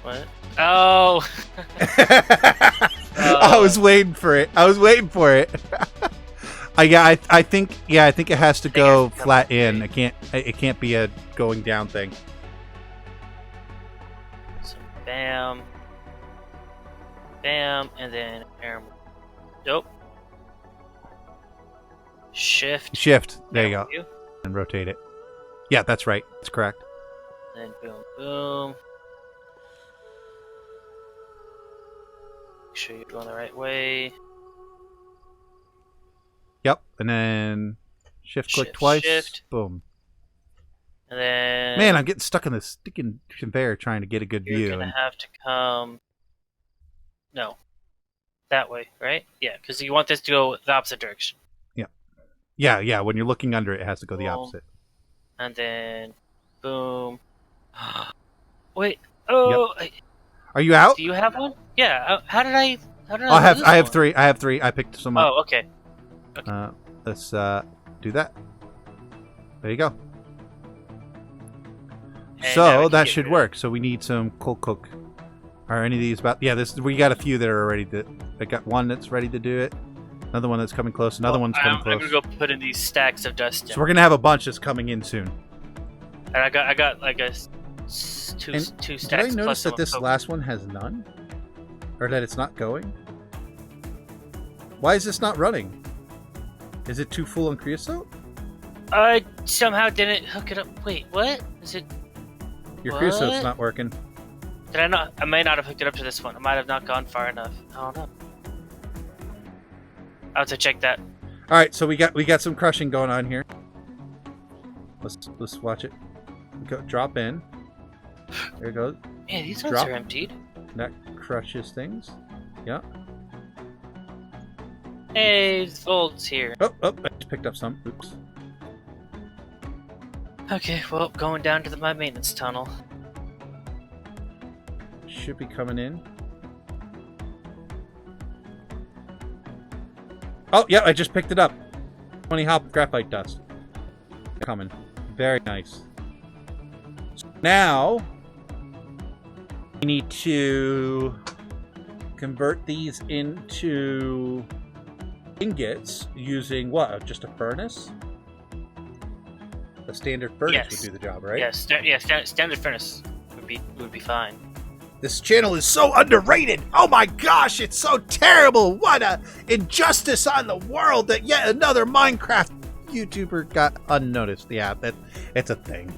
S2: What? Oh.
S1: I was waiting for it. I think it has to go flat in. It can't be a going down thing.
S2: So bam, bam, and then air. Nope. Shift.
S1: There you go. And rotate it. Yeah, that's right. That's correct.
S2: Then boom, boom. Make sure you're going the right way.
S1: Yep. And then click twice.
S2: Shift.
S1: Boom.
S2: And then...
S1: Man, I'm getting stuck in this sticking conveyor trying to get a good view.
S2: You're going to have to come... No. That way, right? Yeah, because you want this to go the opposite direction.
S1: Yeah. When you're looking under it, it has to go the opposite.
S2: And then... Boom. Wait. Oh!
S1: Yep. Are you out?
S2: Do you have one? Yeah. How did I
S1: I have three. I picked some up.
S2: Oh, okay.
S1: Let's do that. There you go.
S2: And
S1: so that should work. So we need some cold cook. Are any of these about? Yeah, we got a few that are ready to. I got one that's ready to do it. Another one that's coming close. Another one's coming close.
S2: I'm gonna go put in these stacks of dust.
S1: So we're gonna have a bunch that's coming in soon.
S2: And I got like two stacks.
S1: Did I notice
S2: plus
S1: that this last one has none, or that it's not going? Why is this not running? Is it too full on creosote?
S2: I somehow didn't hook it up. Wait, what? Is it?
S1: Your creosote's not working.
S2: Did I not? I may not have hooked it up to this one. I might have not gone far enough. I don't know. I'll have to check that.
S1: All right, so we got some crushing going on here. Let's watch it. Drop in. There it goes.
S2: Man, these ones are emptied.
S1: That crushes things. Yeah.
S2: Hey, Volt's here.
S1: Oh, I just picked up some. Oops.
S2: Okay, well, going down to my maintenance tunnel.
S1: Should be coming in. Oh, yeah, I just picked it up. 20 hop graphite dust. Coming. Very nice. So now, we need to convert these into ingots using what? Just a furnace? A standard furnace would do the job, right?
S2: Yes, standard furnace would be fine.
S1: This channel is so underrated. Oh my gosh, it's so terrible. What a injustice on the world that yet another Minecraft YouTuber got unnoticed. Yeah, it's a thing.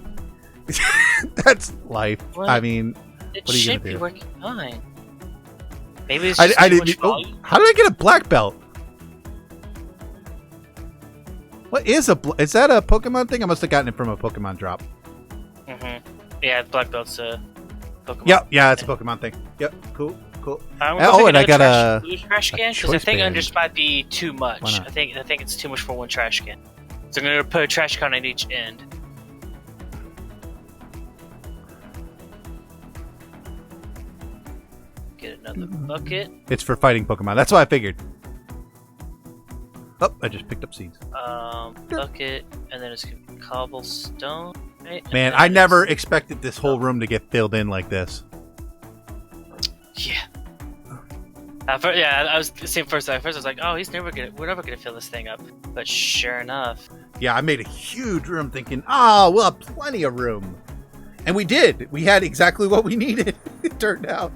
S1: That's life.
S2: Well,
S1: I mean,
S2: it
S1: what are you
S2: should
S1: gonna
S2: be
S1: do?
S2: working fine. Maybe it's just too much volume.
S1: How did I get a black belt? What is is that a Pokemon thing? I must have gotten it from a Pokemon drop.
S2: Yeah, black belt's a Pokemon.
S1: Yep, yeah, it's a Pokemon thing. Yep, cool.
S2: Oh, and
S1: I got a
S2: trash can because I think under might be too much.
S1: Why not?
S2: I think it's too much for one trash can. So I'm gonna put a trash can on each end. Get another bucket.
S1: It's for fighting Pokemon. That's what I figured. Oh, I just picked up seeds.
S2: Bucket, and then it's gonna be cobblestone. Right?
S1: Man, I never expected this whole room to get filled in like this.
S2: Yeah. I was the same first. At first, I was like, "Oh, we're never gonna fill this thing up." But sure enough,
S1: yeah, I made a huge room, thinking, "Oh, we'll have plenty of room," and we did. We had exactly what we needed. It turned out,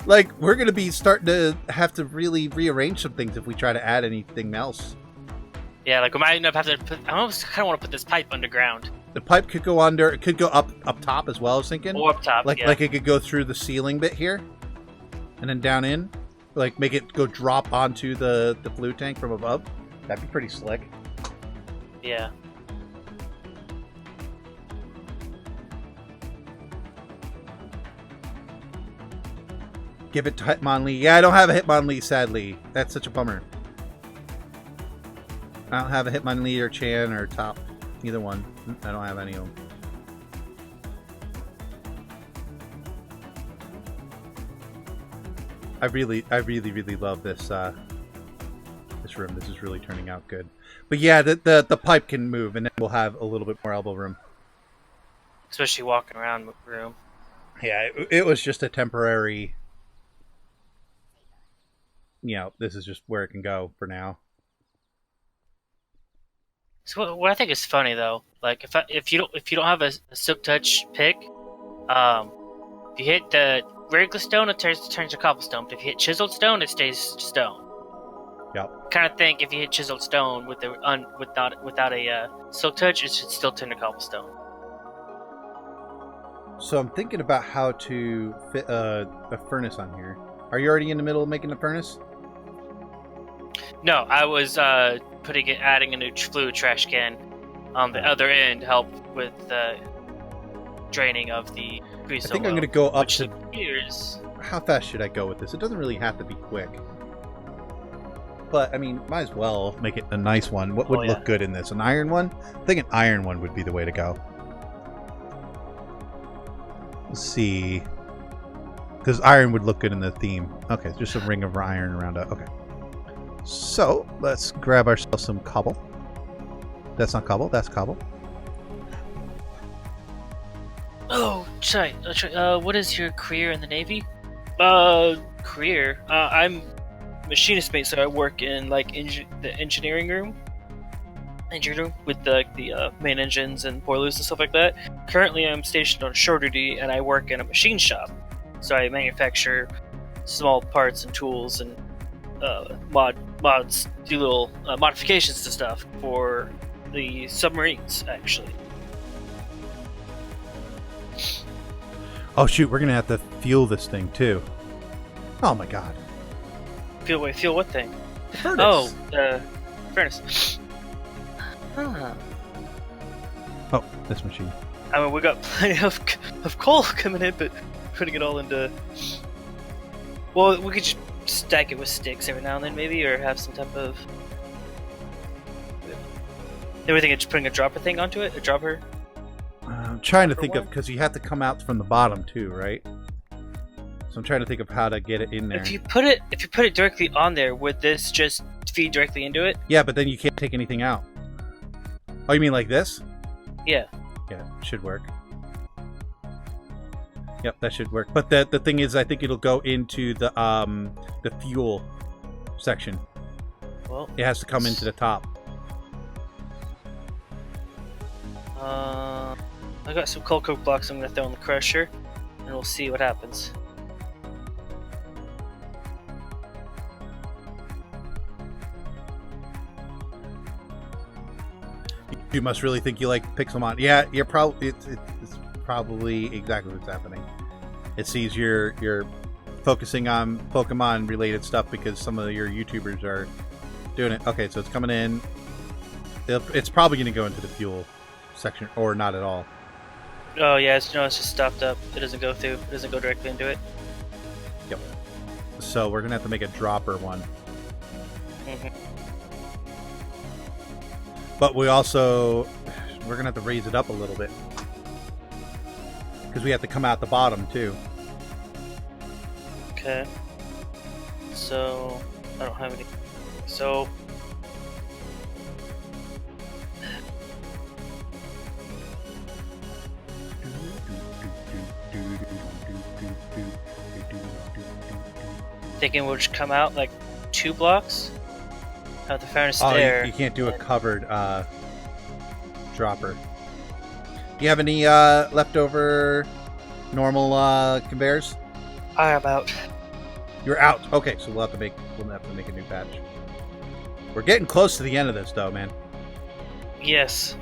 S1: like we're gonna be starting to have to really rearrange some things if we try to add anything else.
S2: Yeah, like we might end up having to put. I almost kind of want to put this pipe underground.
S1: The pipe could go under. It could go up top as well. I was thinking,
S2: or up top,
S1: like it could go through the ceiling bit here, and then down in. Like make it go drop onto the blue tank from above. That'd be pretty slick.
S2: Yeah.
S1: Give it to Hitmonlee. Yeah, I don't have a Hitmonlee, sadly. That's such a bummer. I don't have a Hitmonlee or Chan or Top. Either one. I don't have any of them. I really love this this room. This is really turning out good. But yeah, the pipe can move, and then we'll have a little bit more elbow room.
S2: Especially walking around the room.
S1: Yeah, it was just a temporary. This is just where it can go for now.
S2: So what I think is funny though, like if you don't have a silk touch pick, if you hit the regular stone, it turns to cobblestone. But if you hit chiseled stone, it stays stone.
S1: Yep.
S2: Kind of think if you hit chiseled stone without a silk touch, it should still turn to cobblestone.
S1: So I'm thinking about how to fit a furnace on here. Are you already in the middle of making the furnace?
S2: No, I was adding a new fluid trash can on the other end to help with the draining of the grease.
S1: I think I'm going to go up to...
S2: Appears...
S1: How fast should I go with this? It doesn't really have to be quick. But, I mean, might as well make it a nice one. What would look good in this? An iron one? I think an iron one would be the way to go. Let's see. Because iron would look good in the theme. Okay, just a ring of iron around it. Okay. So, let's grab ourselves some cobble. That's not cobble, that's cobble.
S2: Oh, sorry. What is your career in the Navy? Career? I'm machinist mate, so I work in like the engineering room with the main engines and boilers and stuff like that. Currently, I'm stationed on shore duty, and I work in a machine shop. So I manufacture small parts and tools and mods, do little modifications to stuff for the submarines, actually.
S1: Oh shoot, we're gonna have to fuel this thing too. Oh my god.
S2: Fuel what thing?
S1: Furnace.
S2: Oh, furnace. Huh.
S1: Oh, this machine.
S2: I mean, we got plenty of coal coming in, but putting it all into... Well, we could just stack it with sticks every now and then, maybe, or have some type of... Everything, just putting a dropper thing onto it? A dropper?
S1: I'm trying to think of... Because you have to come out from the bottom, too, right? So I'm trying to think of how to get it in there.
S2: If you put it directly on there, would this just feed directly into it?
S1: Yeah, but then you can't take anything out. Oh, you mean like this?
S2: Yeah.
S1: Yeah, should work. Yep, that should work. But the thing is, I think it'll go into the fuel section.
S2: Well,
S1: it has to come into the top.
S2: I got some coal coke blocks I'm gonna throw in the crusher, and we'll see what happens.
S1: You must really think you like Pixelmon. Yeah, you're probably it's probably exactly what's happening. It sees you're focusing on Pokemon related stuff because some of your YouTubers are doing it. Okay, so it's coming in. It's probably going to go into the fuel section or not at all.
S2: Oh yeah, it's just stopped up. It doesn't go through. It doesn't go directly into it.
S1: Yep. So we're gonna have to make a dropper one.
S2: Mm-hmm.
S1: But we're gonna have to raise it up a little bit because we have to come out the bottom too.
S2: Okay. So I don't have any. So. Thinking we'll just come out like 2 blocks. Have the furnace there.
S1: You can't do a covered dropper. Do you have any leftover normal conveyors?
S2: I am out.
S1: You're out. Okay, so we'll have to make a new batch. We're getting close to the end of this, though, man.
S2: Yes,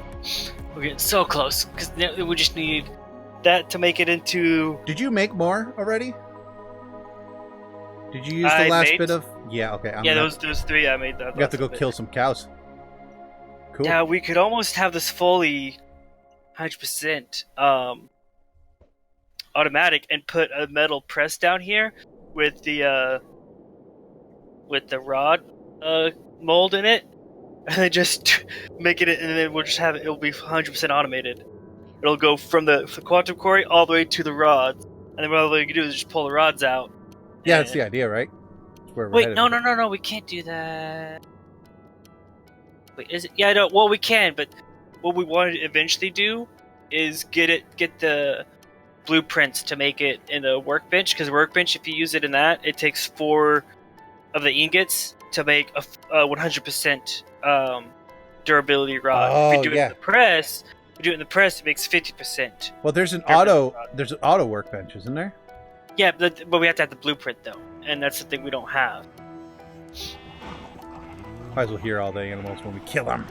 S2: we're getting so close because we just need that to make it into.
S1: Did you make more already? Did you use the last bit of? Yeah. Okay.
S2: Those 3 I made. That
S1: you have to go kill some cows. Cool.
S2: Yeah, we could almost have this fully 100% automatic and put a metal press down here with the rod mold in it, and then just make it, and then we'll just have it. It'll be 100% automated. It'll go from the quantum quarry all the way to the rods, and then all we can do is just pull the rods out.
S1: Yeah, that's the idea, right? That's where we're
S2: Wait,
S1: headed.
S2: no, we can't do that. Wait, is it? Yeah, no. Well, we can, but what we want to eventually do is get the blueprints to make it in a workbench, because workbench, if you use it in that, it takes 4 of the ingots to make a 100% durability rod. If you do it in the press, it makes 50%.
S1: Well, there's an auto workbench, isn't there?
S2: Yeah, but we have to have the blueprint though, and that's the thing we don't have.
S1: Might as well hear all the animals when we kill them.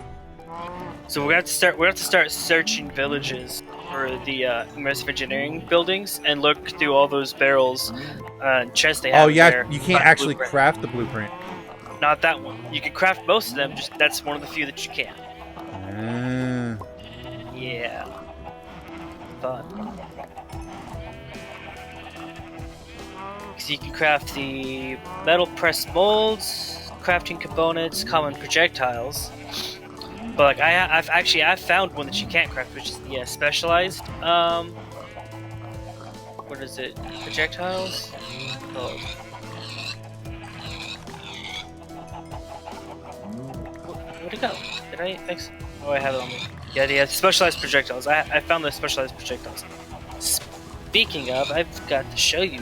S2: So we have to start searching villages for the immersive engineering buildings and look through all those barrels and chests they have.
S1: Oh yeah,
S2: there.
S1: you can't actually craft the blueprint.
S2: Not that one. You can craft most of them. Just that's one of the few that you can't. Yeah. Fun. So you can craft the metal press molds, crafting components, common projectiles. But like I've found one that you can't craft, which is the specialized. What is it? Projectiles. Oh. Where'd it go? Did I fix? Oh, I have it on me. Yeah, the specialized projectiles. I found the specialized projectiles. Speaking of, I've got to show you.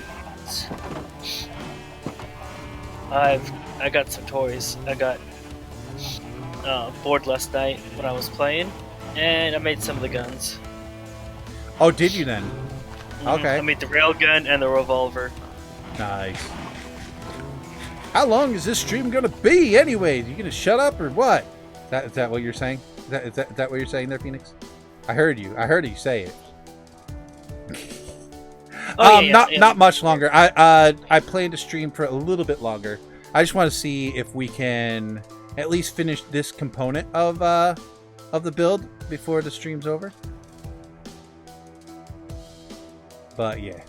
S2: I got some toys. I got bored last night when I was playing, and I made some of the guns.
S1: Oh, did you then? Okay.
S2: I made the railgun and the revolver.
S1: Nice. How long is this stream gonna be, anyways? You gonna shut up or what? Is that what you're saying? Is that what you're saying there, Phoenix? I heard you. I heard you say it. Not much longer. I plan to stream for a little bit longer. I just want to see if we can at least finish this component of the build before the stream's over. But yeah.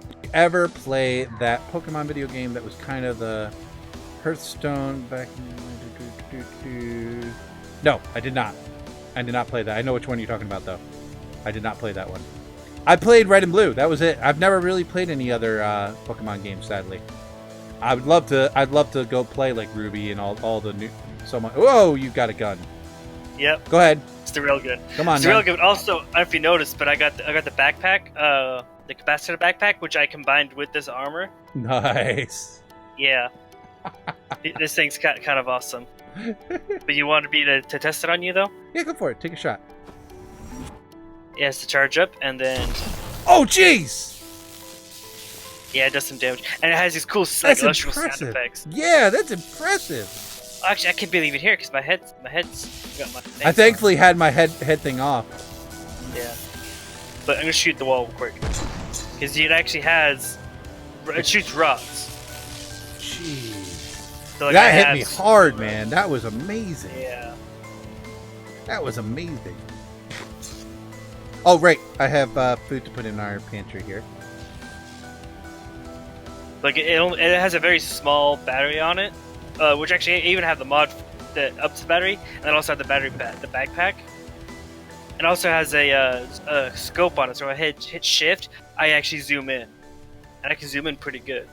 S1: Did you ever play that Pokemon video game that was kind of the Hearthstone back in... No, I did not. I did not play that. I know which one you're talking about, though. I did not play that one. I played Red and Blue. That was it. I've never really played any other Pokemon games, sadly. I'd love to go play like Ruby and all the new. Someone. Whoa, you got a gun.
S2: Yep.
S1: Go ahead.
S2: It's the railgun.
S1: Come on.
S2: It's the railgun. Also, I don't know if you noticed, but I got the backpack, the capacitor backpack, which I combined with this armor.
S1: Nice.
S2: Yeah. This thing's kind of awesome. But you wanted me to test it on you, though?
S1: Yeah, go for it. Take a shot.
S2: Yeah, it's to charge up, and then...
S1: Oh, jeez!
S2: Yeah, it does some damage. And it has these cool electrical sound effects.
S1: Yeah, that's impressive.
S2: Actually, I can't believe it here, because my head's got my thing
S1: I thankfully had my head thing off.
S2: Yeah. But I'm going to shoot the wall real quick. Because it actually has... It shoots rods.
S1: Jeez.
S2: So, like,
S1: that hit me hard, man. That was amazing.
S2: Yeah.
S1: That was amazing. Oh, right. I have food to put in our pantry here.
S2: Like, it has a very small battery on it, which actually I even have the mod that ups the battery, and then also have the battery the backpack. And also has a scope on it, so when I hit shift, I actually zoom in. And I can zoom in pretty good.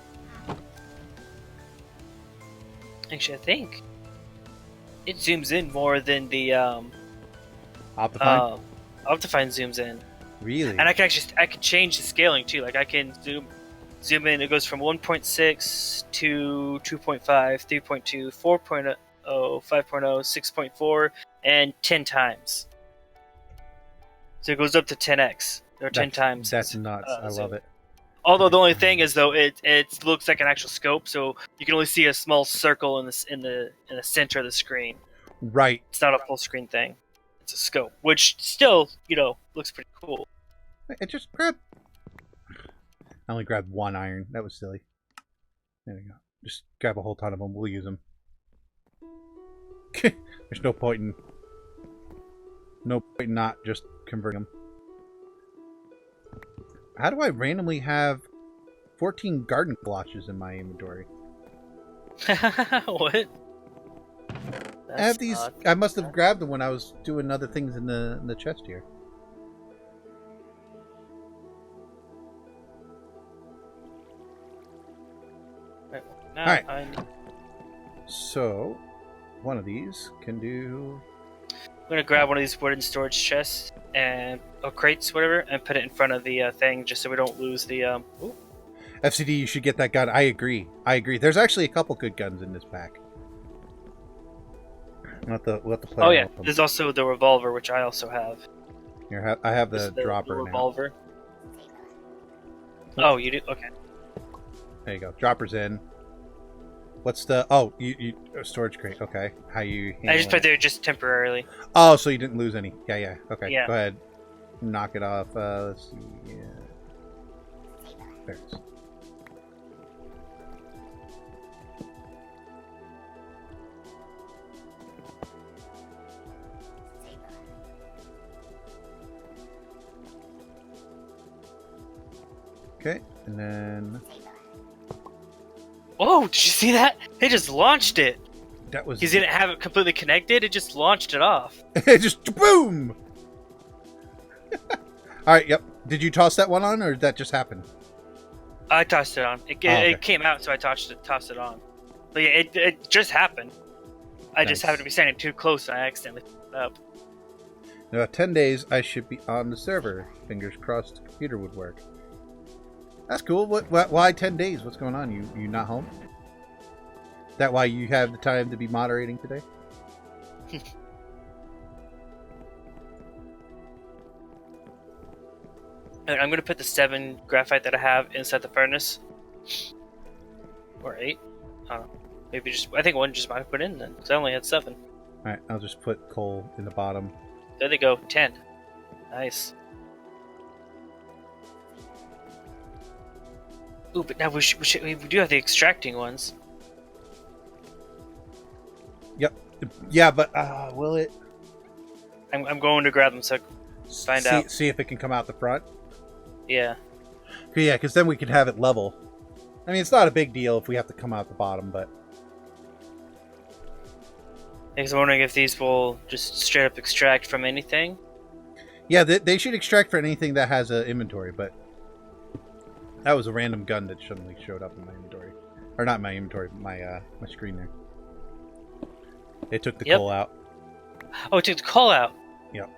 S2: Actually, I think it zooms in more than the
S1: Optifine?
S2: Optifine zooms in.
S1: Really?
S2: And I can change the scaling too. Like I can zoom in. It goes from 1.6 to 2.5, 3.2, 4.0, 5.0, 6.4, and 10 times. So it goes up to 10x or 10 times.
S1: That's nuts. I love it.
S2: Although the only thing is, though, it looks like an actual scope, so you can only see a small circle in the center of the screen.
S1: Right.
S2: It's not a full screen thing. It's a scope, which still, looks pretty cool.
S1: I just grabbed... I only grabbed one iron. That was silly. There we go. Just grab a whole ton of them. We'll use them. There's no point in not just converting them. How do I randomly have 14 garden blotches in my inventory.
S2: What?
S1: I have these.
S2: Odd.
S1: I must have grabbed them when I was doing other things in the chest here.
S2: Right,
S1: All right. So, one of these can do.
S2: I'm gonna grab one of these wooden storage chests or crates, whatever, and put it in front of the thing, just so we don't lose the. Ooh.
S1: FCD, you should get that gun. I agree. There's actually a couple good guns in this pack. We'll have to play.
S2: Oh yeah, there's also the revolver, which I also have.
S1: Here, I have the dropper
S2: the
S1: now.
S2: revolver. Oh, you do? Okay.
S1: There you go. Dropper's in. What's the... Oh, you storage crate. Okay. How you...
S2: I just put it there just temporarily.
S1: Oh, so you didn't lose any. Yeah. Okay.
S2: Yeah.
S1: Go ahead. Knock it off. Let's see. Yeah. There it is. Okay. And then...
S2: Oh, did you see that? They just launched it.
S1: That was...
S2: Because he didn't have it completely connected, it just launched it off.
S1: It just boom! Alright, yep. Did you toss that one on, or did that just happen?
S2: I tossed it on. It came out, so I tossed it on. But yeah, it just happened. I just happened to be standing too close, and I accidentally put it up.
S1: In about 10 days, I should be on the server. Fingers crossed the computer would work. That's cool. Why 10 days? What's going on? You not home? That why you have the time to be moderating today?
S2: I'm going to put the 7 graphite that I have inside the furnace. Or 8. I don't know. Maybe just... I think one just might have put in then, because I only had 7.
S1: Alright, I'll just put coal in the bottom.
S2: There they go. 10. Nice. Ooh, but now we do have the extracting ones.
S1: Yep. Yeah, but will it...
S2: I'm going to grab them so I can find out.
S1: See if it can come out the front?
S2: Yeah.
S1: Yeah, because then we could have it level. I mean, it's not a big deal if we have to come out the bottom, but...
S2: I was wondering if these will just straight up extract from anything.
S1: Yeah, they should extract for anything that has an inventory, but... That was a random gun that suddenly showed up in my inventory. Or not my inventory, my screen there. It took the coal out.
S2: Oh, it took the coal out?
S1: Yep.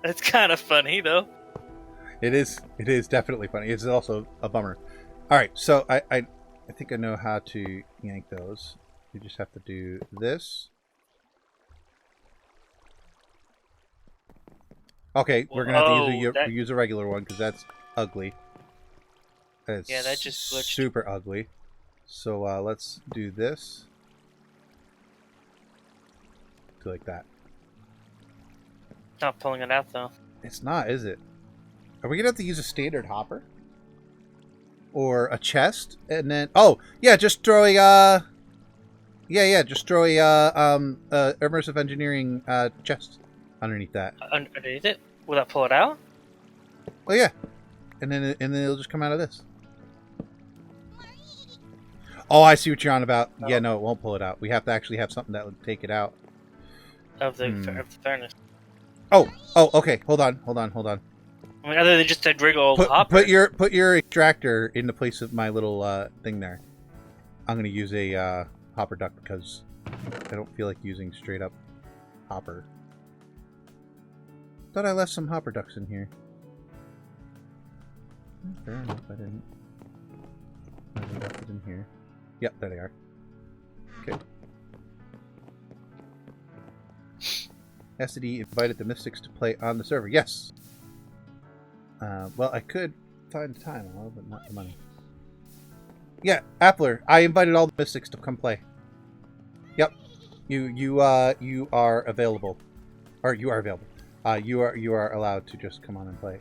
S2: That's kind of funny, though.
S1: It is definitely funny. It's also a bummer. Alright, so I think I know how to yank those. You just have to do this. Okay, we're gonna have to use a regular one because that's ugly. That's
S2: that just glitched.
S1: Super ugly. So let's do this. Like that.
S2: Not pulling it out though.
S1: It's not, is it? Are we gonna have to use a standard hopper? Or a chest? And then just throw a just throw a immersive engineering chest underneath that.
S2: Underneath it? Will that pull it out?
S1: Oh yeah. And then it'll just come out of this. Oh, I see what you're on about. Oh. Yeah, no, it won't pull it out. We have to actually have something that would take it out.
S2: Of the furnace.
S1: Oh, okay. Hold on.
S2: I mean, other than just a wriggle hopper.
S1: Put your extractor in the place of my little thing there. I'm gonna use a hopper duck because I don't feel like using straight up hopper. Thought I left some hopper ducks in here. Fair enough, I didn't. I left it in here. Yep, there they are. Okay. SCD invited the Mystics to play on the server. Yes! Well, I could find the time, but not the money. Yeah, Appler, I invited all the Mystics to come play. Yep. You are available. Or you are available. You are allowed to just come on and play.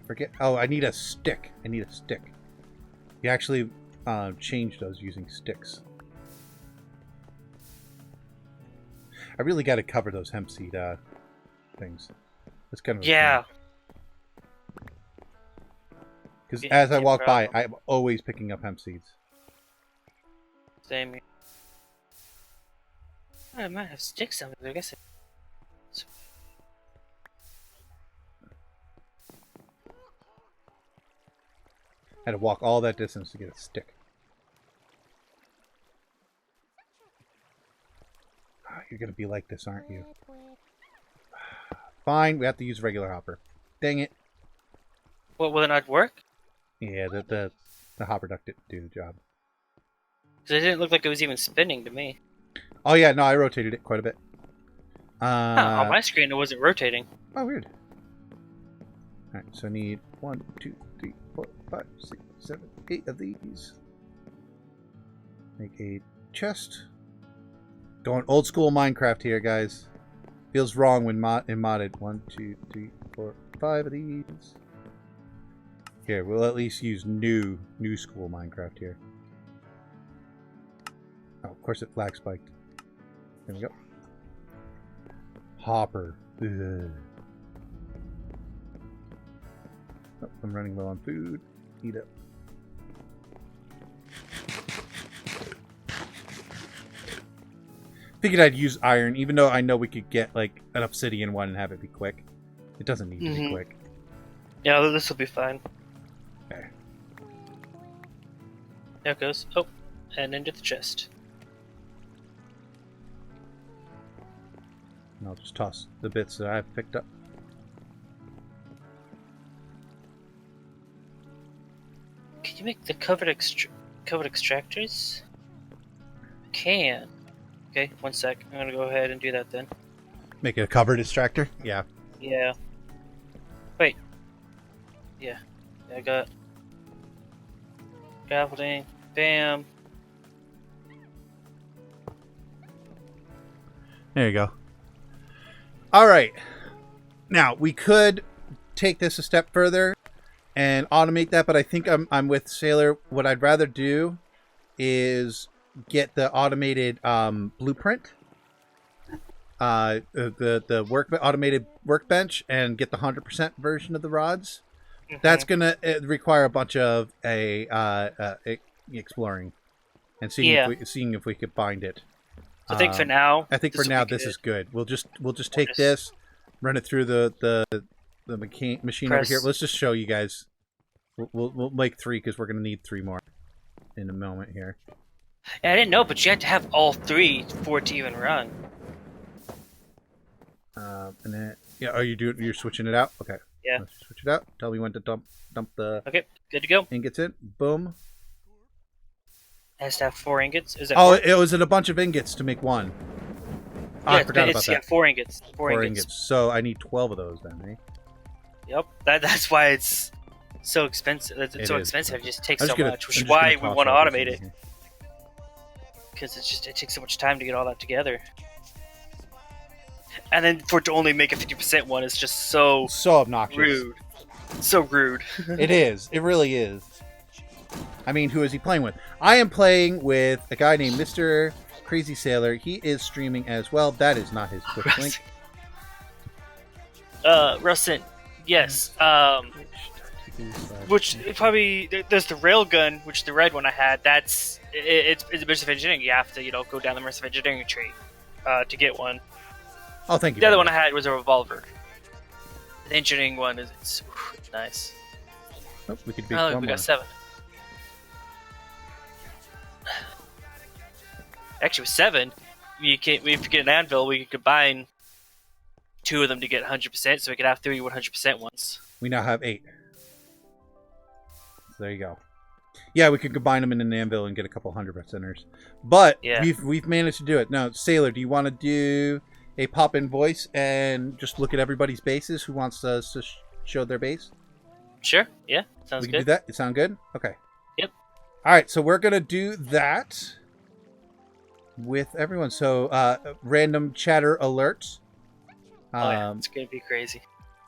S1: Forget. Oh, I need a stick. You actually change those using sticks. I really got to cover those hemp seed things. That's kind of Because
S2: Yeah,
S1: as I
S2: same
S1: walk by,
S2: problem.
S1: I'm always picking up hemp seeds.
S2: Same. I might have sticks on it. I guess.
S1: I had to walk all that distance to get a stick. You're gonna be like this, aren't you? Fine, we have to use regular hopper. Dang it.
S2: What, will it not work?
S1: Yeah, the hopper duck didn't do the job.
S2: Because it didn't look like it was even spinning to me.
S1: Oh yeah, no, I rotated it quite a bit.
S2: On my screen, it wasn't rotating.
S1: Oh, weird. Alright, so I need 1, 2, 3, 4, 5, 6, 7, 8 of these. Make a chest. Going old school Minecraft here, guys. Feels wrong when modded. 1, 2, 3, 4, 5 of these. Here, we'll at least use new school Minecraft here. Oh, of course it lag spiked. There we go. Hopper. Ugh. Oh, I'm running low on food. Eat up. Figured I'd use iron, even though I know we could get like an obsidian one and have it be quick. It doesn't need to be quick.
S2: Yeah, this will be fine.
S1: Okay.
S2: There it goes. Oh, and into the chest.
S1: And I'll just toss the bits that I've picked up.
S2: Can you make the covered extractors? Can. Okay, 1 sec. I'm gonna go ahead and do that then.
S1: Make it a covered extractor? Yeah.
S2: Yeah. Wait. Yeah. I got scaffolding. Bam.
S1: There you go. Alright. Now, we could take this a step further and automate that, but I think I'm with Sailor. What I'd rather do is get the automated blueprint, the automated workbench, and get the 100% version of the rods. Mm-hmm. That's gonna require a bunch of exploring and seeing if we could find it.
S2: So I think for now,
S1: this is good. We'll just take this, run it through the machine over here. Let's just show you guys. We'll make 3 because we're gonna need 3 more in a moment here.
S2: Yeah, I didn't know, but you had to have all 3 for it to even run.
S1: And then you're switching it out? Okay.
S2: Yeah.
S1: Let's switch it out. Tell me when to dump the
S2: good to go.
S1: Ingots in. Boom.
S2: It has to have 4 ingots. Is it?
S1: Oh, it was in a bunch of ingots to make 1.
S2: Yeah, I forgot about that. Yeah, 4 ingots. 4 ingots.
S1: So I need 12 of those then, eh?
S2: Yep. That's why it's so expensive. It's so expensive. It just takes so much, which is why we want to automate it. Because it takes so much time to get all that together. And then for it to only make a 50% one is just so
S1: obnoxious.
S2: Rude. So rude.
S1: It is. It really is. I mean, who is he playing with? I am playing with a guy named Mr. Crazy Sailor. He is streaming as well. That is not his Twitch link.
S2: Rustin, yes. Which probably there's the railgun, which the red one I had. It's immersive engineering. You have to go down the immersive engineering tree to get one.
S1: Oh, thank you.
S2: The other one I had was a revolver. The engineering one it's nice.
S1: Oh, we could be.
S2: We got 7. Actually, with 7, if you get an anvil, we could combine 2 of them to get 100%, so we could have 3 100% ones.
S1: We now have 8. So there you go. Yeah, we could combine them in an anvil and get a couple 100%ers. But we've managed to do it. Now, Sailor, do you want to do a pop-in voice and just look at everybody's bases? Who wants us to show their base?
S2: Sure. Yeah. Sounds good.
S1: We can do that? It sound good? Okay.
S2: Yep.
S1: All right, so we're going to do that with everyone. So, random chatter alerts.
S2: It's going to be crazy.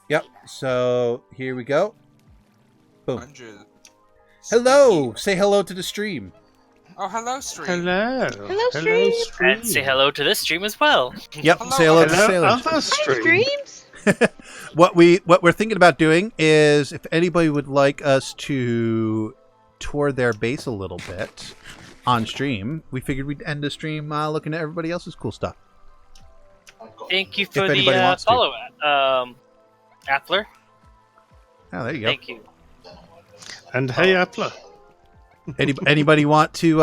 S1: Yep. So, here we go. Boom. 100. Hello! Say hello to the stream.
S3: Oh, hello, stream.
S4: Hello.
S2: Hello, stream. And say hello to this stream as well.
S1: Yep. Say hello to Sailor.
S4: Other stream.
S5: Hi, streams.
S1: What we're thinking about doing is, if anybody would like us to tour their base a little bit on stream, we figured we'd end the stream looking at everybody else's cool stuff.
S2: Thank you for the follow, Appler.
S1: Oh, there you go.
S2: Thank you.
S3: And hey, Appler.
S1: Anybody want to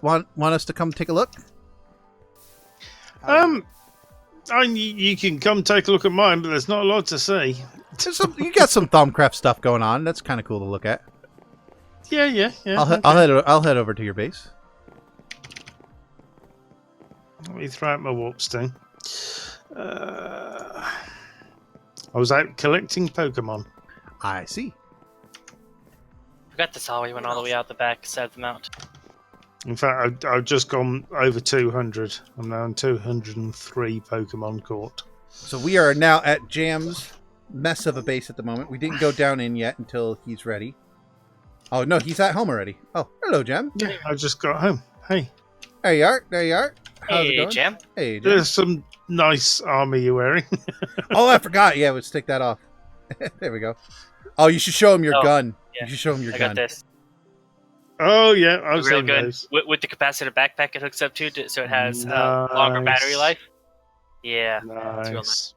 S1: want us to come take a look?
S3: You can come take a look at mine, but there's not a lot to see.
S1: You got some Thumbcraft stuff going on. That's kind of cool to look at.
S3: Yeah.
S1: I'll head over to your base.
S3: Let me throw out my warp stone. I was out collecting Pokemon.
S1: I see.
S2: Forgot this hallway went all the way out the back side of the mount.
S3: In fact, I've just gone over 200. I'm now on 203 Pokemon caught.
S1: So we are now at Jam's mess of a base at the moment. We didn't go down in yet until he's ready. Oh, no, he's at home already. Oh, hello, Jam.
S3: Yeah, I just got home. Hey.
S1: There you are. How's it
S2: Hey,
S1: going?
S2: Jam.
S1: Hey, Jam.
S3: There's some nice armor you're wearing.
S1: Oh, I forgot. Yeah, let's take that off. There we go. Oh, you should show him your gun.
S2: Yeah.
S1: You should show him your
S2: I
S1: gun.
S2: got this.
S3: Oh, yeah. I've
S2: Real
S3: seen
S2: good.
S3: those.
S2: With the capacitor backpack it hooks up to, so it has longer battery life. Yeah. That's real nice.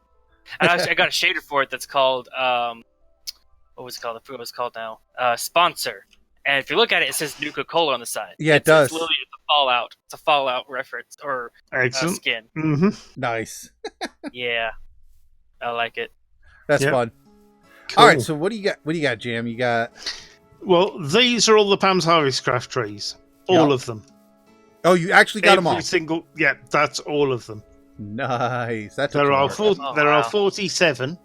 S2: And I got a shader for it that's called, what was it called? I forget what it's called now. Sponsor. And if you look at it, it says Nuka-Cola on the side.
S1: Yeah, it does.
S2: It's literally Fallout. It's a Fallout reference or
S3: Excellent.
S2: skin.
S3: Mm-hmm.
S1: Nice.
S2: Yeah. I like it.
S1: That's fun.
S3: Cool.
S1: All right, so what do you got, Jam? You got...
S3: Well, these are all the Pam's Harvest Craft trees. All of them.
S1: Oh, you actually got them all.
S3: Every single... Yeah, that's all of them.
S1: Nice. That's
S3: There are
S2: wow.
S3: 47.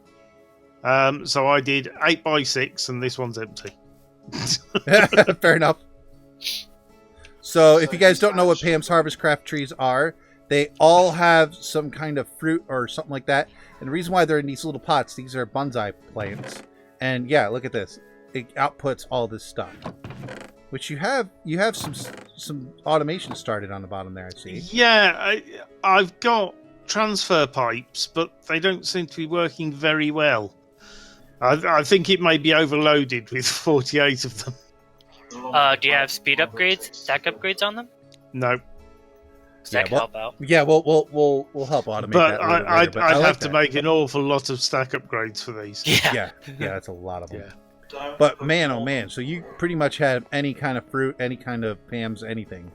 S3: So I did 8x6, and this one's empty.
S1: Fair enough. So, if you guys don't know what Pam's Harvest Craft trees are, they all have some kind of fruit or something like that. And the reason why they're in these little pots, these are bonsai plants. And yeah, look at this. It outputs all this stuff. Which you have some automation started on the bottom there, I see.
S3: Yeah, I've got transfer pipes, but they don't seem to be working very well. I think it may be overloaded with 48 of them.
S2: Do you have speed upgrades, stack upgrades on them?
S3: No.
S2: That could help out.
S1: Yeah, we'll help automate
S3: But
S1: that. Later,
S3: I'd
S1: I like
S3: have to
S1: that.
S3: make an awful lot of stack upgrades for these.
S2: Yeah.
S1: Yeah, that's a lot of them.
S3: Yeah.
S1: But man, oh man, so you pretty much have any kind of fruit, any kind of Pam's, anything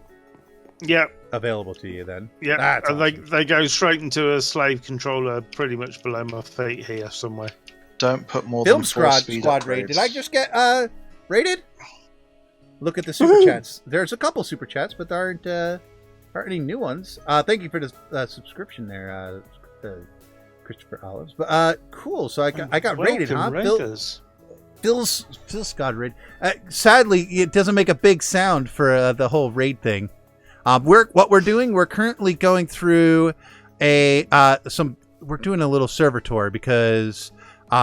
S3: Yeah,
S1: available to you then.
S3: yeah.
S1: That's
S3: And
S1: awesome.
S3: they go straight into a slave controller pretty much below my feet here somewhere.
S4: Don't put more
S1: Film
S4: than 4
S1: Squad
S4: speed
S1: raid.
S4: upgrades.
S1: Did I just get rated? Look at the super chats. There's a couple super chats, but there aren't any new ones. Thank you for the subscription there, Christopher Olives. But cool. So I got rated, huh? Phil's Scott raid. Sadly, it doesn't make a big sound for the whole raid thing. We're currently going through we're doing a little server tour because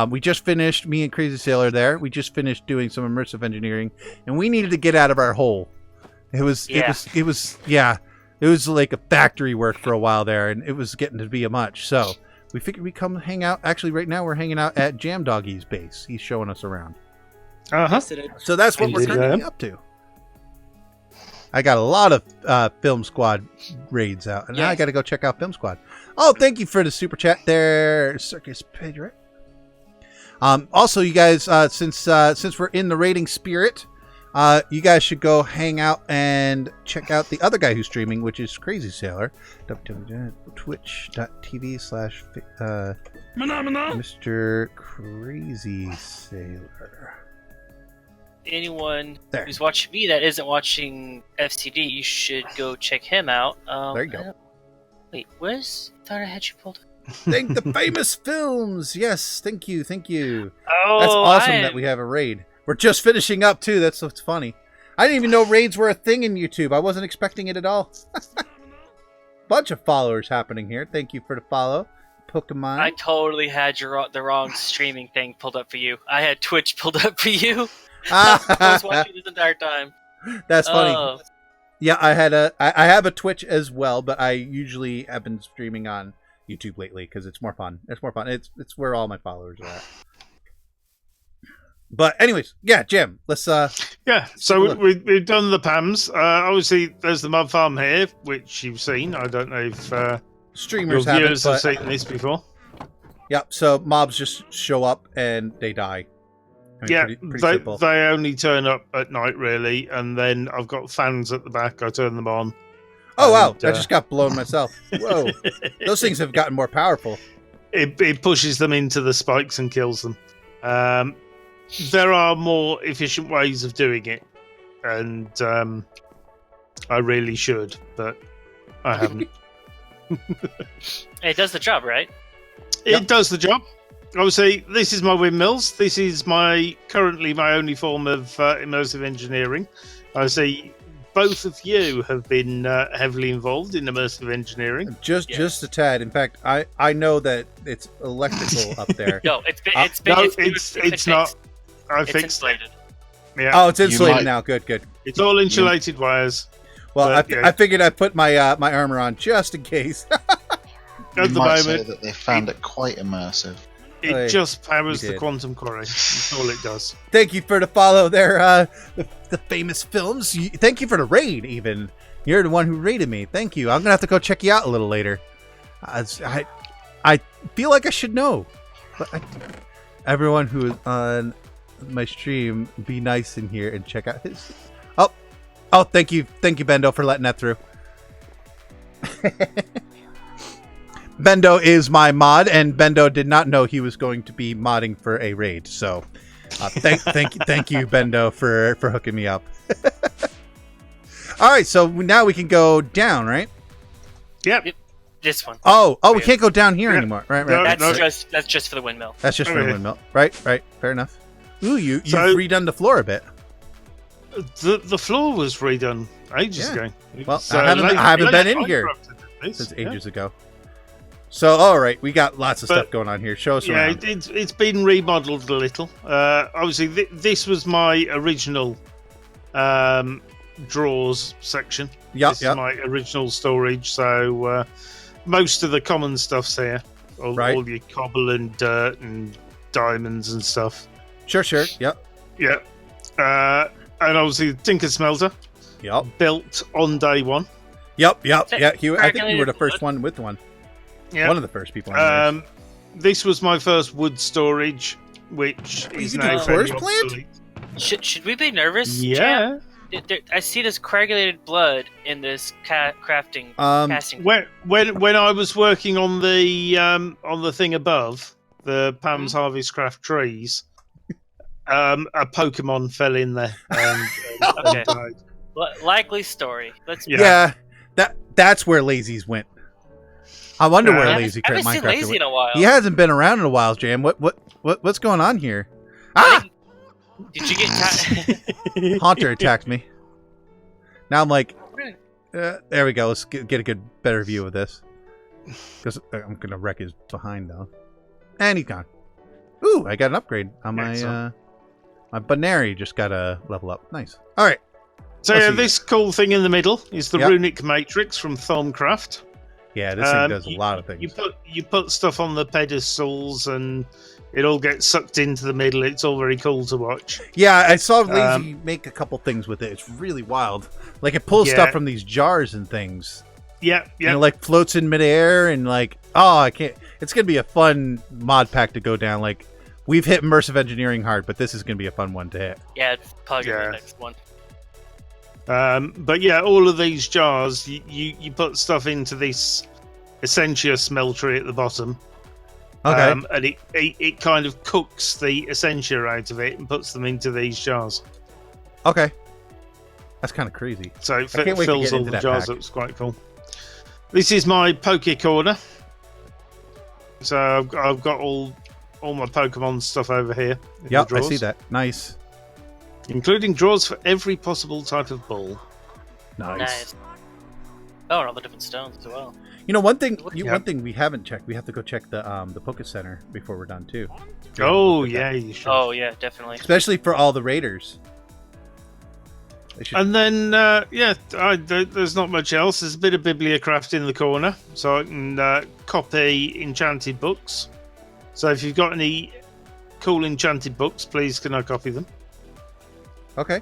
S1: we just finished, me and Crazy Sailor there, we just finished doing some immersive engineering, and we needed to get out of our hole. It was like a factory work for a while there, and it was getting to be a much. So we figured we'd come hang out. Actually, right now we're hanging out at Jam Doggy's base. He's showing us around. So that's what we're currently up to. I got a lot of Film Squad raids out, and now I got to go check out Film Squad. Oh, thank you for the super chat there, Circus Pedro. Also, you guys, since we're in the raiding spirit, you guys should go hang out and check out the other guy who's streaming, which is Crazy Sailor. Twitch.tv/Mr. Crazy Sailor.
S2: Anyone
S1: There.
S2: who's watching me that isn't watching FCD, you should go check him out.
S1: There you go.
S2: Wait, where's? I thought I had you pulled.
S1: Thank the famous films. Yes, thank you.
S2: Oh,
S1: That's awesome that we have a raid. We're just finishing up too. That's what's funny. I didn't even know raids were a thing in YouTube. I wasn't expecting it at all. Bunch of followers happening here. Thank you for the follow, Pokemon.
S2: I totally had the wrong streaming thing pulled up for you. I had Twitch pulled up for you. I was watching this entire time.
S1: That's funny.
S2: Oh.
S1: Yeah, I have a Twitch as well, but I usually have been streaming on YouTube lately because it's more fun. It's more fun. It's where all my followers are at. But anyways, yeah, Jim, let's
S3: Yeah, so we've done the PAMs. Obviously, there's the Mud Farm here, which you've seen. I don't know if
S1: streamers
S3: your viewers
S1: have
S3: seen this before.
S1: Yep. So mobs just show up and they die. I mean,
S3: Yeah,
S1: pretty simple.
S3: they only turn up at night, really, and then I've got fans at the back. I turn them on.
S1: Oh wow! I just got blown myself. Whoa! Those things have gotten more powerful.
S3: It pushes them into the spikes and kills them. There are more efficient ways of doing it, and I really should, but I haven't.
S2: It does the job, right?
S3: It does the job. Obviously, this is my windmills. This is currently my only form of immersive engineering. I see both of you have been heavily involved in immersive engineering.
S1: Just a tad. In fact, I know that it's electrical up there.
S2: No,
S3: it's not. I
S2: it's
S3: fixed
S2: insulated.
S3: it. Yeah.
S1: Oh, it's insulated now. Good.
S3: It's all insulated wires.
S1: Well,
S3: But,
S1: I figured I'd put my my armor on just in case.
S3: At the
S4: might say
S3: moment,
S4: that they found it quite immersive.
S3: it just powers
S1: we
S3: the
S1: did.
S3: quantum quarry. That's all it does.
S1: Thank you for the follow there, the famous films. Thank you for the raid, even. You're the one who raided me. Thank you. I'm going to have to go check you out a little later. I feel like I should know. But everyone who is on my stream, be nice in here and check out his... Oh, thank you, Bendo, for letting that through. Bendo is my mod, and Bendo did not know he was going to be modding for a raid. So, thank you, Bendo, for hooking me up. All right, so now we can go down, right?
S3: Yep.
S2: This one.
S1: Oh, we can't go down here anymore. Right.
S3: No,
S2: That's just for the windmill.
S1: That's just for the windmill. Right. Fair enough. Ooh, you've
S3: So-
S1: redone the floor a bit.
S3: The floor was redone ages ago.
S1: Well,
S3: So
S1: I haven't been in here
S3: Minecraft did this,
S1: since
S3: yeah.
S1: ages ago. So, all right, we got lots of stuff going on here. Show us
S3: Yeah,
S1: around.
S3: it's been remodeled a little. Obviously, this was my original drawers section. This is my original storage. So most of the common stuff's here. All your cobble and dirt and diamonds and stuff.
S1: Sure. Yep.
S3: Yeah. And obviously, the Tinker Smelter.
S1: Yep.
S3: Built on day one.
S1: Yep. Yeah, I think you were the first one with one.
S3: Yeah.
S1: One of the first people. On
S3: this was my first wood storage, which is now
S1: forest
S3: very
S1: plant?
S3: obsolete.
S2: Should we be nervous?
S3: Yeah.
S2: Champ? I see this coagulated blood in this casting.
S3: When I was working on the thing above the Pam's Harvest Craft trees, a Pokemon fell in there and
S2: Okay.
S3: died.
S2: Likely story.
S1: That's where Lazy's went. I wonder where Lazy
S2: I haven't seen
S1: Minecraft
S2: Lazy
S1: went.
S2: in a while.
S1: He hasn't been around in a while, Jam. What's going on here?
S2: Did you get
S1: Haunter attacked me. Now I'm like, there we go. Let's get a better view of this. Because I'm gonna wreck his behind though. And he's gone. Ooh, I got an upgrade on my my Banary. Just got a level up. Nice. All right.
S3: So this cool thing in the middle is the runic matrix from Thorncraft.
S1: Yeah, this thing does a lot of things.
S3: You put stuff on the pedestals and it all gets sucked into the middle. It's all very cool to watch.
S1: Yeah, I saw Lazy make a couple things with it. It's really wild. Like it pulls stuff from these jars and things.
S3: Yeah.
S1: And it like floats in midair and like, I can't. It's gonna be a fun mod pack to go down. Like we've hit immersive engineering hard, but this is gonna be a fun one to hit.
S2: Yeah, it's probably the next one.
S3: But yeah, all of these jars, you put stuff into this Essentia smeltery at the bottom.
S1: Okay.
S3: And it kind of cooks the Essentia out of it and puts them into these jars.
S1: Okay. That's kind of crazy.
S3: So it fills all the jars up. It's quite cool. This is my Poke Corner. So I've got all my Pokemon stuff over here.
S1: Yep, I see that. Nice.
S3: Including drawers for every possible type of ball.
S1: Nice.
S2: Oh, and all the different stones as well.
S1: You know, one thing we haven't checked. We have to go check the Poke Center before we're done too.
S3: Oh yeah, you should.
S2: Oh yeah, definitely.
S1: Especially for all the raiders.
S3: And then, there's not much else. There's a bit of bibliocraft in the corner, so I can copy enchanted books. So if you've got any cool enchanted books, please can I copy them?
S1: Okay,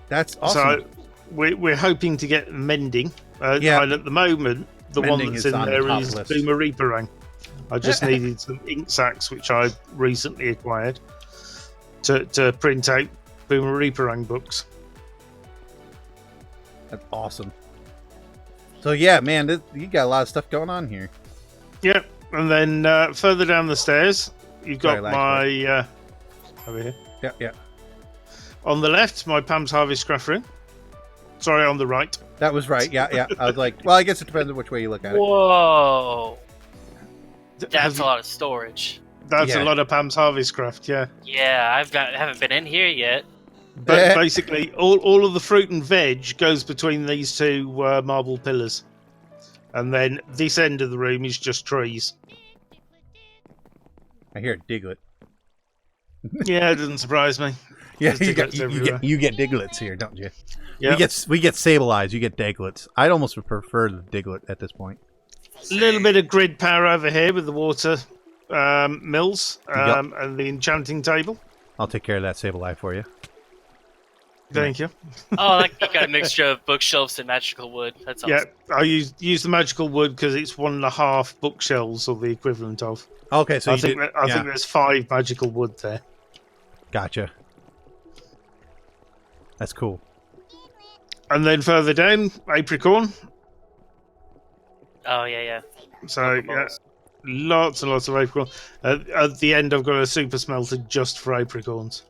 S1: that's awesome.
S3: So we're hoping to get mending.
S1: Yeah.
S3: And at the moment, the
S1: Mending
S3: one that's
S1: is
S3: in
S1: on
S3: there
S1: the top
S3: is
S1: list.
S3: Boomerang. I just needed some ink sacs, which I recently acquired, to print out Boomerang books.
S1: That's awesome. So yeah, man, you got a lot of stuff going on here.
S3: Yeah, and then further down the stairs, you've got my over here.
S1: Yeah.
S3: On the left, my Pam's Harvest craft room. Sorry, on the right.
S1: That was right. Yeah. I was like, well, I guess it depends on which way you look at it.
S2: Whoa. That's a lot of storage.
S3: That's a lot of Pam's Harvest craft, yeah.
S2: Yeah, I haven't been in here yet.
S3: But basically, all of the fruit and veg goes between these two marble pillars. And then this end of the room is just trees.
S1: I hear a Diglett.
S3: Yeah, it doesn't surprise me.
S1: Yeah,
S3: There's
S1: you get Diglets here, don't you?
S3: Yeah.
S1: We get Sable Eyes, you get Diglets. I'd almost prefer the Diglett at this point.
S3: A little bit of grid power over here with the water mills and the enchanting table.
S1: I'll take care of that Sable Eye for you.
S3: Thank you.
S2: Oh, you got a mixture of bookshelves and magical wood. That's awesome.
S3: Yeah, I use the magical wood because it's 1.5 bookshelves or the equivalent of.
S1: Okay, so
S3: I think there's 5 magical wood there.
S1: Gotcha. That's cool.
S3: And then further down, apricorn.
S2: Oh, yeah.
S3: So, yeah, lots and lots of apricorn. At the end, I've got a super smelter just for apricorns.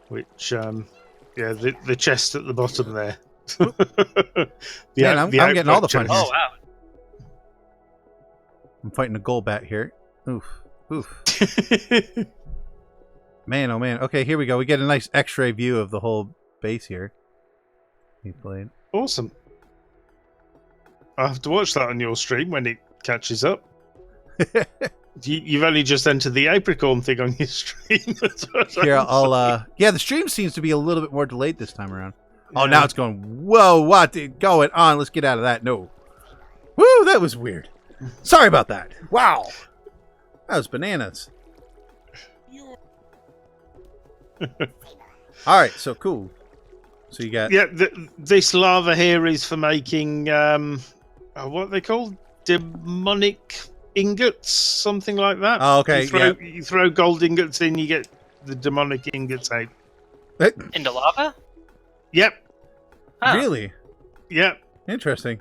S3: Which, the chest at the bottom there.
S1: I'm getting all the fun here.
S2: Oh, wow.
S1: I'm fighting a Golbat here. Oof. Man, oh man. Okay, here we go. We get a nice X-ray view of the whole base here. You played.
S3: Awesome. I'll have to watch that on your stream when it catches up. You've only just entered the apricorn thing on your stream.
S1: Here, the stream seems to be a little bit more delayed this time around. Oh, now it's going, whoa, what is going on? Let's get out of that. No. Woo, that was weird. Sorry about that. Wow. That was bananas. All right, so cool. So you got...
S3: Yeah, this lava here is for making, what are they called? Demonic ingots, something like that.
S1: Oh, okay.
S3: You throw gold ingots in, you get the demonic ingots out.
S2: Into lava?
S3: Yep.
S2: Huh.
S1: Really?
S3: Yep.
S1: Interesting.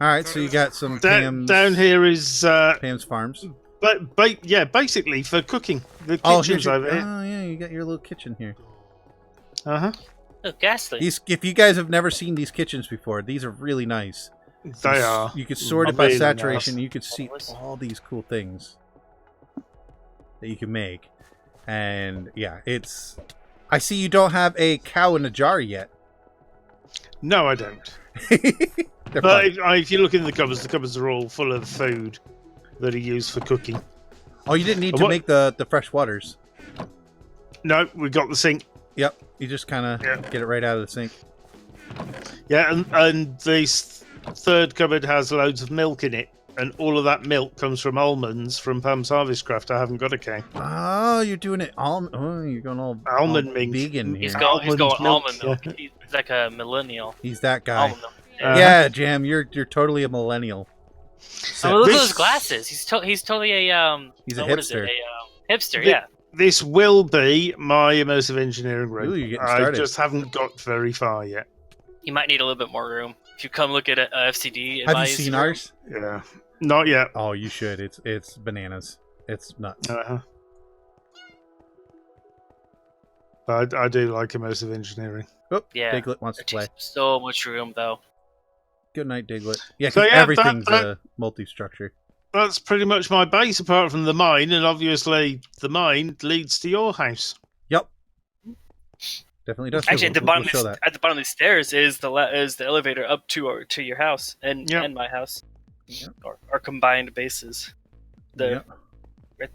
S1: All right, so you got some
S3: down here is
S1: Pam's Farms.
S3: But basically for cooking. The kitchen's over here.
S1: Oh yeah, you got your little kitchen here.
S3: Uh-huh.
S2: Oh, ghastly.
S1: If you guys have never seen these kitchens before, these are really nice.
S3: They are.
S1: You could sort it by
S3: Really
S1: saturation.
S3: nice.
S1: You could see all these cool things that you can make. And yeah, it's... I see you don't have a cow in a jar yet.
S3: No, I don't. But if you look in the cupboards are all full of food that are used for cooking.
S1: Oh, you didn't need to make the fresh waters.
S3: No, we got the sink.
S1: Yep, you just kind of get it right out of the sink.
S3: Yeah, and this third cupboard has loads of milk in it, and all of that milk comes from almonds from Pam's Harvest Craft. I haven't got a cow.
S1: Oh, you're doing it you're going all
S3: almond milk.
S1: Vegan here.
S2: He's going almond milk.
S3: Yeah.
S2: He's like a millennial.
S1: He's that guy.
S2: Almond milk.
S1: Yeah, Jam, you're totally a millennial.
S2: Oh, look at those glasses. He's totally a
S1: He's a
S2: what is
S1: hipster.
S2: it? A hipster, yeah.
S3: This will be my immersive engineering room.
S1: Ooh, you're getting
S3: I
S1: started.
S3: just haven't got very far yet.
S2: You might need a little bit more room. If you come look at FCD,
S1: Have you seen ours?
S3: Yeah, not yet.
S1: Oh, you should. It's bananas. It's nuts.
S3: But I do like immersive engineering.
S1: Oh,
S2: Yeah.
S1: Diglett wants to play.
S2: So much room, though.
S1: Good night, Diglett. Yeah,
S3: So,
S1: because
S3: yeah,
S1: everything's a multi-structure.
S3: That's pretty much my base, apart from the mine, and obviously the mine leads to your house.
S1: Yep. Definitely does.
S2: Actually, at the bottom,
S1: we'll show that.
S2: at the bottom of the stairs is the elevator up to your house and my house, our combined bases. Right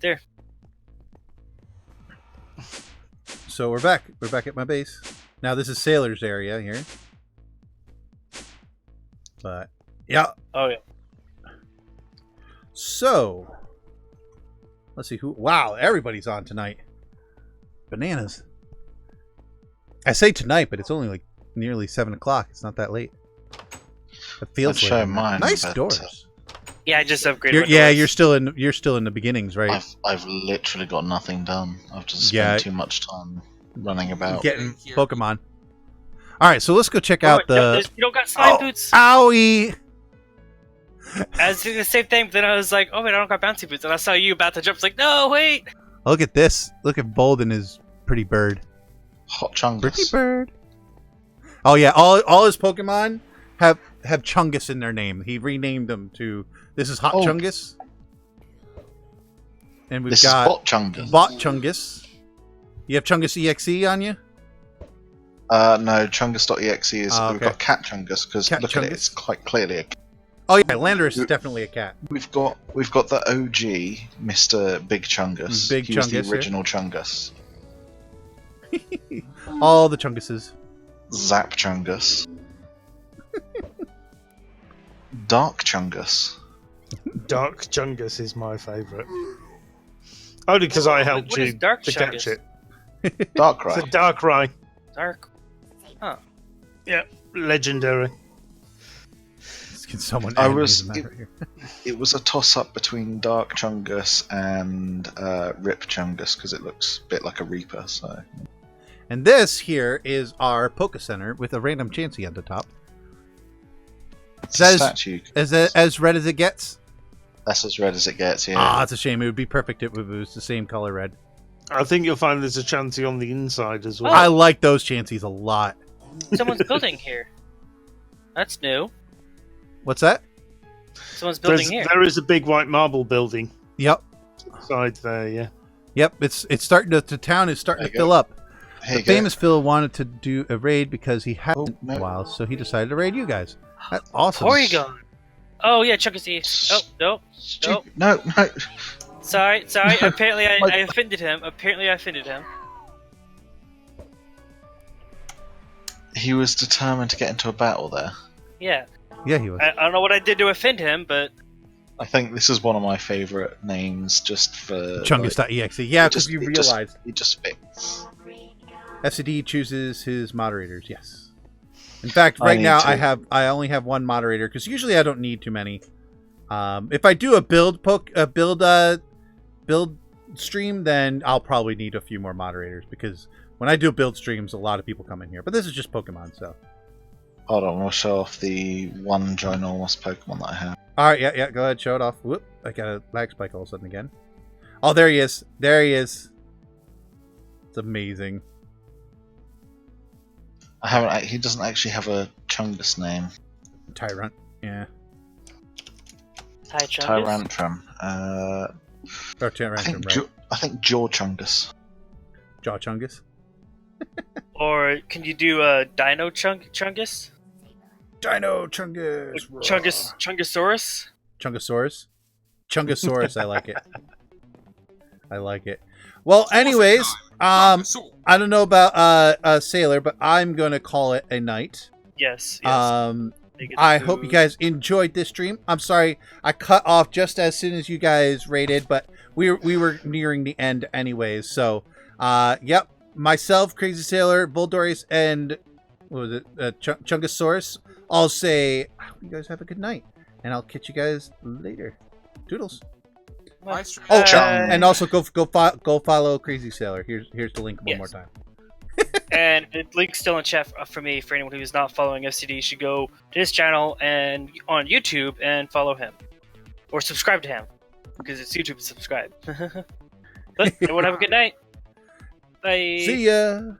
S2: there.
S1: So we're back. We're back at my base. Now this is Sailor's area here. But yeah.
S2: Oh yeah.
S1: So let's see who. Wow, everybody's on tonight. Bananas. I say tonight, but it's only like nearly 7 o'clock. It's not that late. It feels
S4: I'd
S1: like
S4: show mine,
S1: nice
S4: but,
S1: doors.
S2: Yeah, I just upgraded.
S1: You're still in the beginnings, right?
S4: I've literally got nothing done. I've just spent too much time running about.
S1: Getting Pokemon. All right, so let's go check out the.
S2: You don't got slime boots.
S1: Owie!
S2: I was doing the same thing, but then I was like, "Oh wait, I don't got bouncy boots," and I saw you about to jump. I was like, "No, wait!"
S1: Look at this. Look at Bold and his pretty bird.
S4: Hot Chungus.
S1: Pretty bird. Oh yeah, all his Pokemon have Chungus in their name. He renamed them to. This is Hot Chungus. And we've got
S4: Bot Chungus.
S1: Bot Chungus. You have Chungus EXE on you?
S4: No, Chungus.exe is.
S1: Oh, okay.
S4: We've got Cat Chungus because look at it. It's quite clearly a.
S1: Oh yeah, Landorus is definitely a cat.
S4: We've got the OG Mr. Big Chungus.
S1: Big
S4: he was
S1: Chungus,
S4: the original Chungus.
S1: All the Chunguses.
S4: Zap Chungus. Dark Chungus.
S3: Dark Chungus is my favourite. Only because I helped
S2: What
S3: you
S2: is Dark
S3: to catch
S2: Chungus?
S3: it.
S4: Darkrai.
S3: It's a Darkrai.
S2: Dark. Huh.
S3: Yeah, legendary.
S1: Can someone
S4: I
S1: animate
S4: was-
S1: the map right here?
S4: It was a toss-up between Dark Chungus and Rip Chungus because it looks a bit like a Reaper. So
S1: And this here is our Poke Center with a random Chansey at the top.
S4: it's
S1: That
S4: a
S1: is-
S4: statue.
S1: Is it as red as it gets?
S4: That's as red as it gets. Yeah.
S1: Ah, it's a shame. It would be perfect if it was the same color red.
S3: I think you'll find there's a Chansey on the inside as well.
S1: I like those Chanseys a lot.
S2: Someone's building here. That's new.
S1: What's that?
S2: Someone's building here.
S3: There is a big white marble building
S1: Yep.
S3: inside there, yeah.
S1: Yep. It's starting to. The town is starting
S4: There
S1: to
S4: you
S1: fill
S4: go.
S1: up.
S4: Here
S1: The
S4: you go.
S1: famous Phil wanted to do a raid because he hadn't
S4: Oh, no.
S1: in a while, so he decided to raid you guys. That's awesome.
S2: Porygon. Oh yeah, Chungus. Oh no.
S4: Stupid. No.
S2: Sorry. Apparently I offended him.
S4: He was determined to get into a battle there.
S2: Yeah.
S1: Yeah, he was.
S2: I don't know what I did to offend him, but
S4: I think this is one of my favourite names just for
S1: Chungus.exe. Yeah,
S4: it
S1: because
S4: just-
S1: you
S4: it just-
S1: realize
S4: it just fits.
S1: FCD chooses his moderators. Yes. In fact, right
S4: need
S1: now
S4: to.
S1: I only have one moderator because usually I don't need too many. If I do a build stream, then I'll probably need a few more moderators because when I do build streams, a lot of people come in here. But this is just Pokemon, so.
S4: Hold on, we'll show off the one ginormous Pokemon that I have.
S1: All right, yeah, go ahead, show it off. Whoop, I got a lag spike all of a sudden again. Oh, there he is. It's amazing.
S4: He doesn't actually have a Chungus name.
S1: Tyrant. Yeah.
S2: hi Chungus.
S4: Tyrantrum.
S1: Or Tyrant, right?
S4: I think Jaw Chungus.
S1: Jaw Chungus.
S2: Or can you do Dino Chungus?
S1: Dino Chungus.
S2: Chungusaurus?
S1: Chungosaurus. Chungosaurus, I like it. I like it. Well, anyways, I don't know about Sailor, but I'm gonna call it a night.
S2: Yes.
S1: I hope you guys enjoyed this stream. I'm sorry I cut off just as soon as you guys rated, but we were nearing the end anyways. So, yep, myself, Crazy Sailor, Bulldoris, and what was it, Chungosaurus. I'll say you guys have a good night, and I'll catch you guys later. Toodles. Oh, and also go follow Crazy Sailor. Here's the link one more time.
S2: And the link's still in chat for me. For anyone who's not following FCD, should go to his channel and on YouTube and follow him, or subscribe to him because it's YouTube to subscribe. But everyone have a good night. Bye.
S1: See ya.